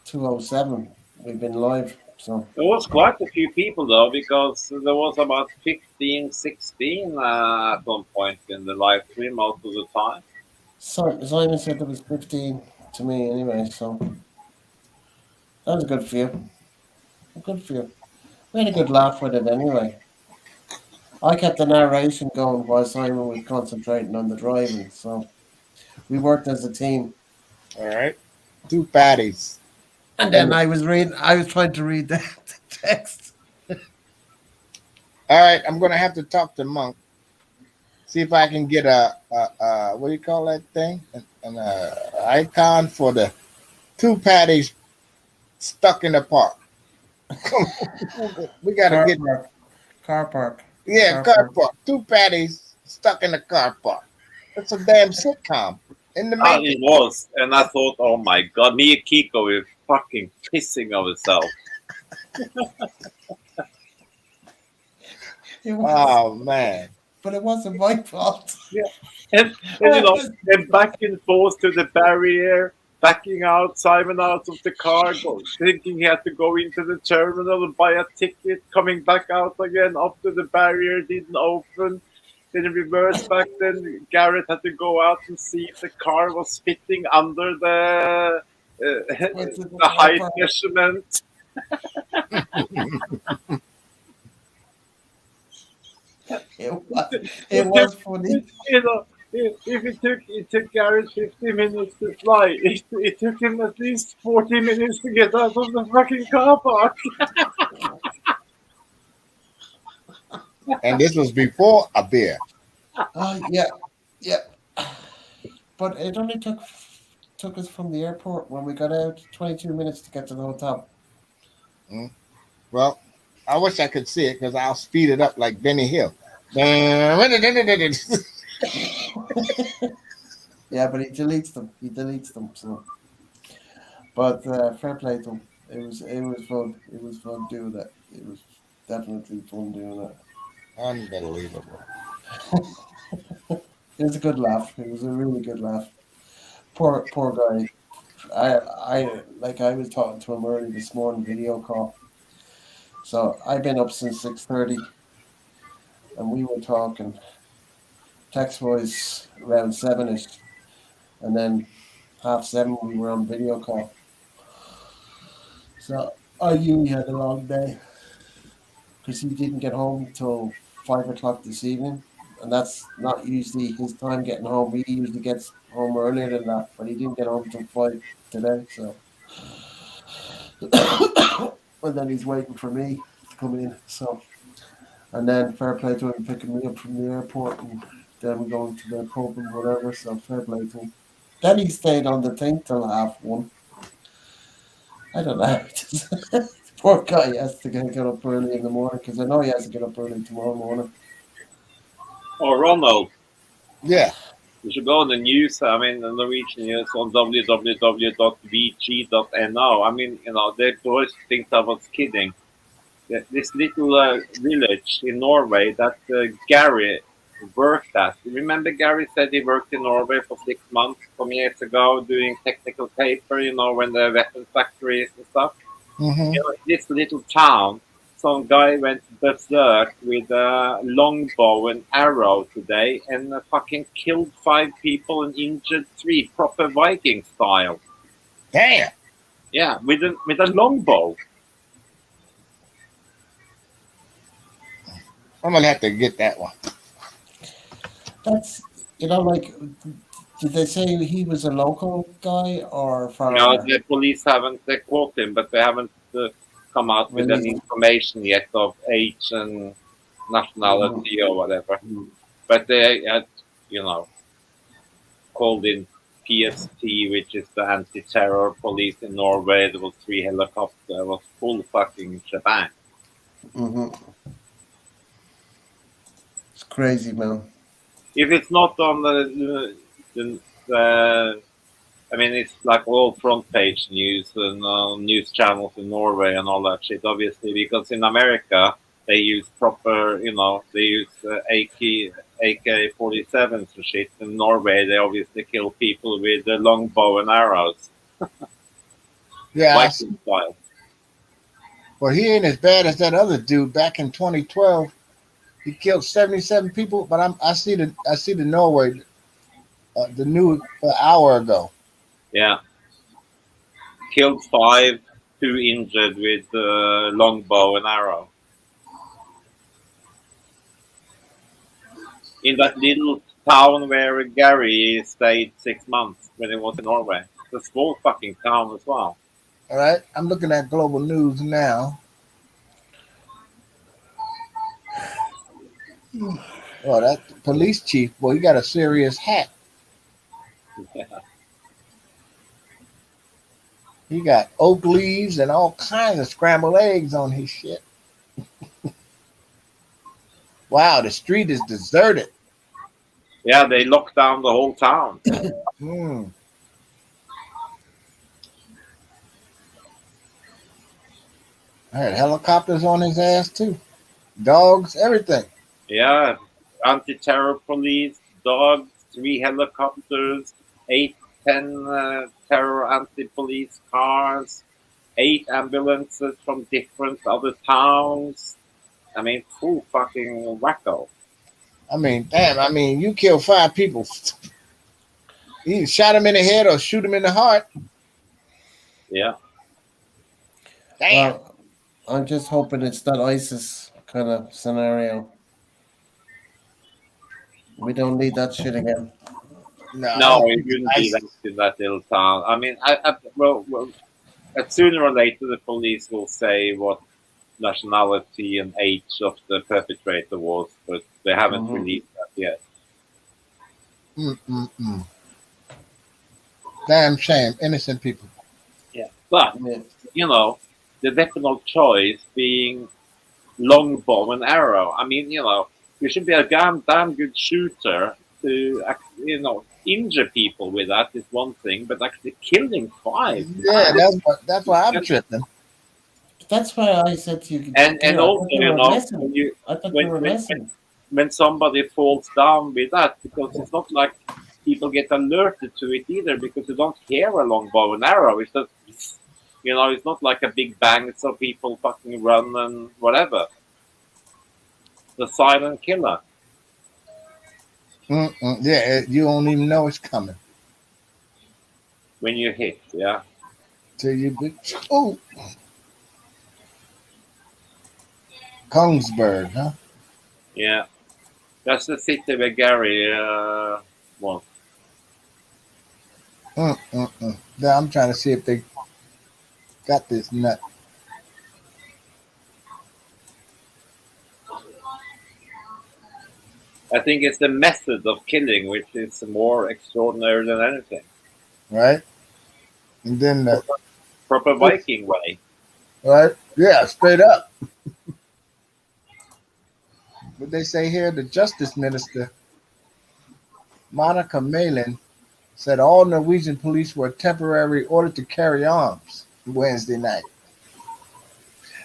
2:07, we've been live. So There was quite a few people though, because there was about 15, 16 at one point in the live stream most of the time. Simon said there was 15 to me anyway. So that was a good few. A good few. We had a good laugh with it anyway. I kept the narration going while Simon was concentrating on the driving. So we worked as a team. All right. 2 patties. And then I was trying to read the text. All right. I'm going to have to talk to Monk. See if I can get a what do you call that thing? An icon for the 2 patties stuck in the park. We got to get Car park. Yeah, car park. 2 patties stuck in the car park. That's a damn sitcom in the Ah, making. it was, and I thought, oh my god, me and Kiko were fucking pissing ourselves. It was, Oh man. but it wasn't my fault. And you know, and back and forth to the barrier, backing out Simon out of the car, thinking he had to go into the terminal and buy a ticket, coming back out again up to the barrier, didn't open. Then reverse back. Then Garrett had to go out and see if the car was fitting under Went to the the height car park. measurement. It was funny. You know, if it took Garrett 50 minutes to fly, it took him at least 40 minutes to get out of the fucking car park. And this was before a beer. Yeah. But it only took us from the airport when we got out 22 minutes to get to the hotel. Well, I wish I could see it because I'll speed it up like Benny Hill. Yeah, Yeah, but he deletes them. So, but fair play to him. It was fun. It was fun doing that. It was definitely fun doing that. unbelievable. It was a good laugh. It was a really good laugh. Poor guy. I was talking to him early this morning, video call. So I've been up since 6:30, and we were talking text voice around 7ish, and then 7:30 we were on video call. So I knew he had a long day because he didn't get home till 5 o'clock this evening, and that's not usually his time getting home. He usually gets home earlier than that, but he didn't get home till 5 today. So, and then he's waiting for me to come in. So, and then fair play to him picking me up from the airport, and then we're going to the pub and whatever. So fair play to him. Then he stayed on the thing till 1:30. I don't know. Poor guy has to get up early in the morning because I know he has to get up early tomorrow morning. Or Ronald. Yeah. You should go on the news, I mean, the Norwegian news on www.vg.no. I mean, you know, they always think I was kidding. This little village in Norway that Gary worked at. Remember Gary said he worked in Norway for 6 months some years ago doing technical paper, you know, when the weapon factories and stuff. Mm-hmm. You know, this little town, some guy went berserk with a longbow and arrow today and fucking killed 5 people and injured 3, proper Viking style. Damn. Yeah, with a longbow. I'm gonna have to get that one. That's like, did they say he was a local guy or No, foreigner? the police haven't they caught him, but they haven't come out with any Released. information yet of age and nationality or whatever. Mhm. But they had, called in PST, which is the anti-terror police in Norway. There was 3 helicopters. It was full fucking shebang. Mhm. It's crazy, man. If it's not on the I mean, it's like all front page news and news channels in Norway and all that shit, obviously, because in America they use proper, they use AK-47s and shit. In Norway, they obviously kill people with the long bow and arrows, Yeah. Viking style. Well, he ain't as bad as that other dude back in 2012. He killed 77 people, but I see the Norway, the new hour ago. Yeah, killed 5, 2 injured with long bow and arrow. In that little town where Gary stayed 6 months when he was in Norway. It's a small fucking town as well. All right, I'm looking at global news now. Oh, that police chief, boy, he got a serious hat. Yeah. He got oak leaves and all kinds of scrambled eggs on his shit. Wow, the street is deserted. Yeah, they locked down the whole town. Hmm. I had helicopters on his ass too. Dogs, everything. Yeah, anti-terror police, dogs, 3 helicopters, 8, 10 terror anti-police cars, 8 ambulances from different other towns. I mean, full fucking wacko. I mean, damn. I mean, you kill 5 people. You shot him in the head or shoot him in the heart. Yeah. Damn. Well, I'm just hoping it's that ISIS kind of scenario. We don't need that shit again. No, I No, don't it think it's wouldn't be that ISIS. in that little town. I mean, well, sooner or later the police will say what nationality and age of the perpetrator was, but they haven't Mhm. released that yet. Mm-mm-mm. Damn shame. Innocent people. Yeah. But, Yeah. the weapon of choice being long bow and arrow. I mean, you should be a damn good shooter to, injure people with that is one thing, but actually killing 5. Yeah, that's why I'm tripping. That's why I said to you, And I also, thought they were messing. when you I thought they when were when messing. when somebody falls down with that, because it's not like people get alerted to it either, because you don't hear a long bow and arrow. It's just, it's not like a big bang, so people fucking run and whatever. The silent killer. Mm-mm. Yeah, you don't even know it's coming When you hit, yeah. till you be. Oh, Kongsberg, huh? Yeah. That's the city where Gary was. Mm-mm-mm. Yeah, I'm trying to see if they got this nut. I think it's the method of killing which is more extraordinary than anything. Right? And then Proper Viking way. right? Yeah, straight up. What they say here, the Justice Minister, Monica Malin, said all Norwegian police were temporarily ordered to carry arms Wednesday night.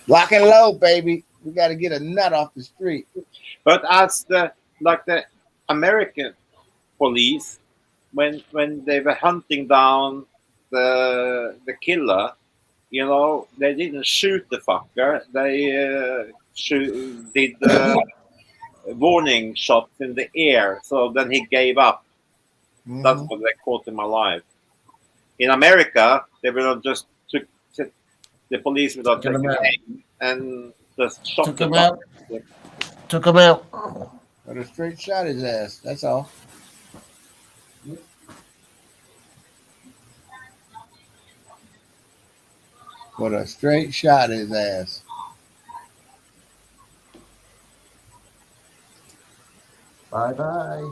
Lock and load, baby. We got to get a nut off the street. But as the American police, when they were hunting down the killer, they didn't shoot the fucker. They did warning shots in the air. So then he gave up. That's Hmm. what they caught him alive. In America, they would have just took the police would have Took him taken out. aim and just shot Took the him dog. out. Took him out. But a straight shot his ass. That's all. But a straight shot his ass. Bye bye.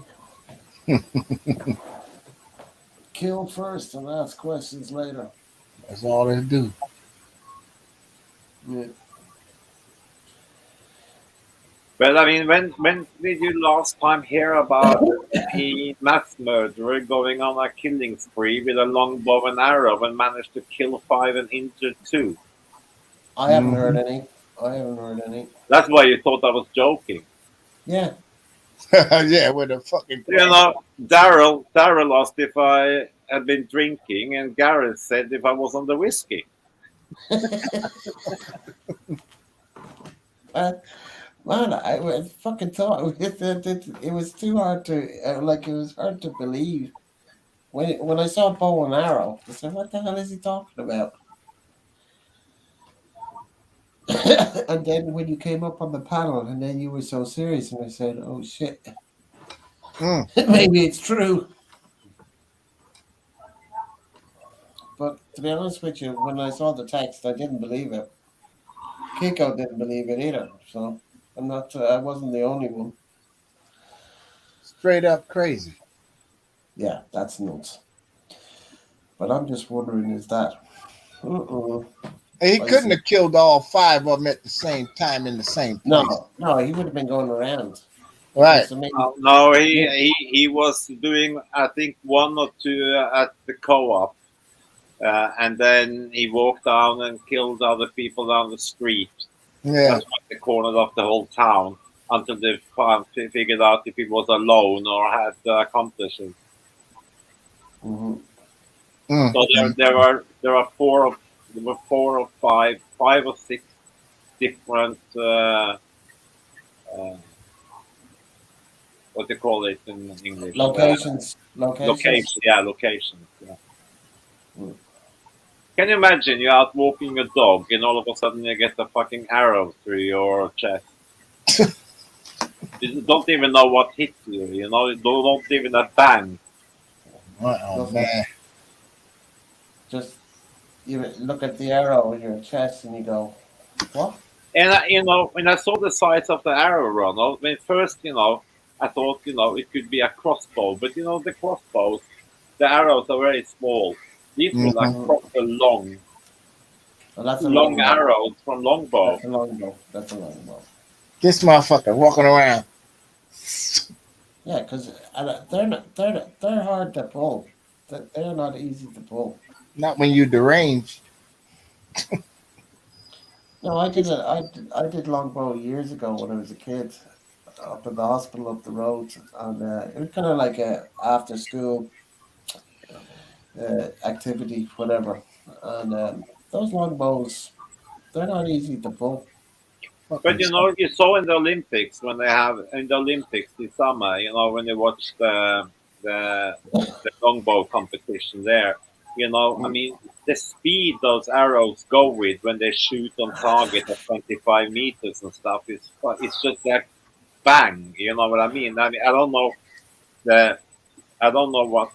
Kill first and ask questions later. That's all they do. Yeah. But I mean, when did you last time hear about a mass murderer going on a killing spree with a long bow and arrow and managed to kill 5 and injure 2? I haven't heard any. I haven't heard any. That's why you thought I was joking. Yeah. Yeah, with a fucking You know, Daryl asked if I had been drinking, and Gareth said if I was on the whiskey. Man, I fucking thought it was too hard to like. It was hard to believe when I saw bow and arrow. I said, "What the hell is he talking about?" And then when you came up on the panel, and then you were so serious, and I said, "Oh shit, Mm. maybe it's true." But to be honest with you, when I saw the text, I didn't believe it. Kiko didn't believe it either. So I'm not. I wasn't the only one. Straight up crazy. Yeah, that's nuts. But I'm just wondering, is that? Uh-uh. And he I couldn't see. have killed all 5 of them at the same time in the same place. No, he would have been going around. Right. Because, I mean, No, he was doing I think 1 or 2 at the co-op, and then he walked down and killed other people down the street. Yeah. That's why they cornered off the whole town until they figured out if he was alone or had accomplices. mhm. So there are 4 or 5 or 6 different uh, what do you call it in English? Locations. Locations. Yeah, locations. Yeah. Mm. Can you imagine you're out walking a dog and all of a sudden you get a fucking arrow through your chest? You don't even know what hit you. You know, you don't even a bang. Oh, Nothing. man. Just you look at the arrow in your chest and you go, what? And you know, when I saw the size of the arrow run, when first, I thought, it could be a crossbow, but the crossbows, the arrows are very small. These were like Mhm. proper long, Well, that's a long longbow. arrows from longbow. That's a longbow. That's a longbow. This motherfucker walking around. Yeah, because they're hard to pull. They're not easy to pull. Not when you deranged. No, I did longbow years ago when I was a kid, up in the hospital up the road, and it was kind of like a after school activity, whatever. And those longbows, they're not easy to pull. But Fucking you saw in the Olympics when they have in the Olympics this summer, when you watch the longbow competition there, I mean the speed those arrows go with when they shoot on target at 25 meters and stuff it's just like bang. You know what I mean? I mean the I don't know what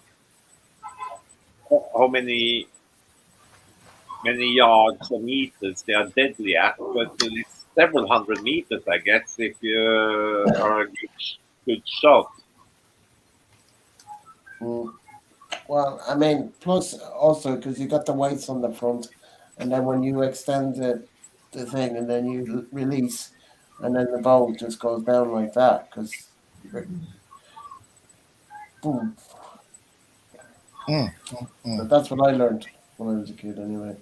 how many yards or meters they are deadly at, but it's several hundred meters, I guess, if you are a good shot. Mm. Well, I mean, plus also because you got the weights on the front, and then when you extend the thing and then you release, and then the bow just goes down like that because boom. Mm. But that's what I learned when I was a kid, anyway.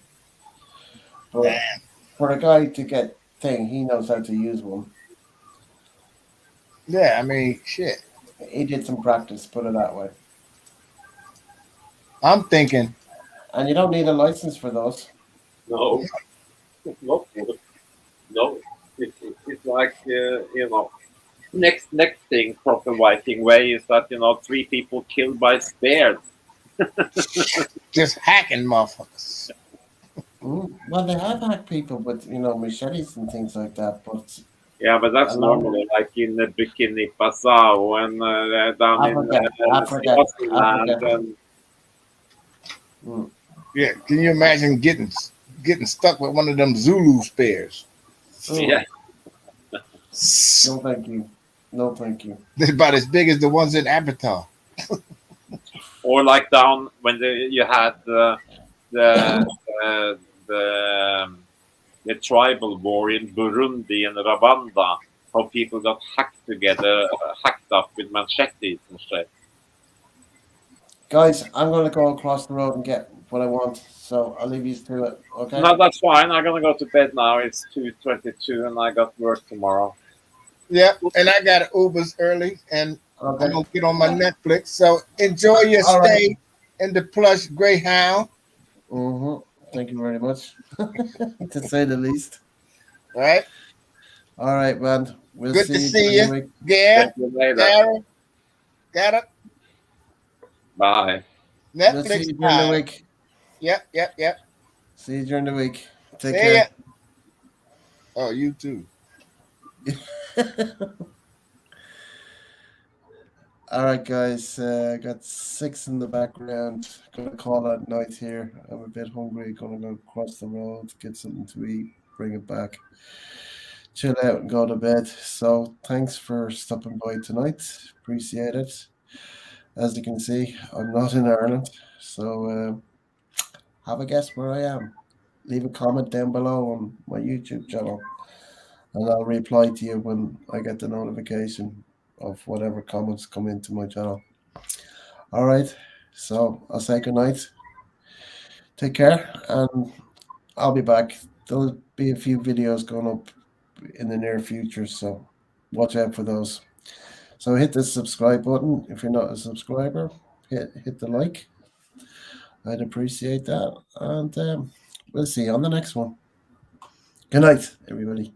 But Damn. for a guy to get thing, he knows how to use one. Yeah, I mean, shit. He did some practice, put it that way. I'm thinking, And you don't need a license for those. No, not good. No, it's like next thing proper Viking way is that 3 people killed by spears. Just hacking motherfuckers. Well, they have hacked people with machetes and things like that, but Yeah, but that's a lot of normally like in the Bikini Passau and down in Africa. Swaziland and Mm. Yeah, can you imagine getting stuck with one of them Zulu spears? yeah. No, thank you. No, thank you. They're about as big as the ones in Avatar. Or like down when you had the uh, the the tribal war in Burundi and Rwanda, how people got hacked together, hacked up with machetes and shit. Guys, I'm going to go across the road and get what I want, so I'll leave you to it, okay? No, that's fine. I'm gonna go to bed now. It's 2:22, and I got work tomorrow. Yep, and I got Ubers early, and I'm Okay. gonna get on my Netflix. So enjoy your All right. stay in the plush Greyhound. Thank you very much, to say the least. All right, All right, man. We'll good to see you see during you, the week. Gab, Catch you later. Sarah. Got it. Bye. We'll see Netflix you during the time. week. Yep. See you during the week. Take See ya. care. Oh, you too. All right, guys. I got 6 in the background. Gonna call it night here. I'm a bit hungry. Gonna go across the road, get something to eat, bring it back, chill out, and go to bed. So thanks for stopping by tonight. Appreciate it. As you can see, I'm not in Ireland, so have a guess where I am. Leave a comment down below on my YouTube channel, and I'll reply to you when I get the notification of whatever comments come into my channel. All right, so I'll say good night. Take care, and I'll be back. There'll be a few videos going up in the near future, so watch out for those. So hit the subscribe button if you're not a subscriber. Hit the like. I'd appreciate that, and we'll see you on the next one. Good night, everybody.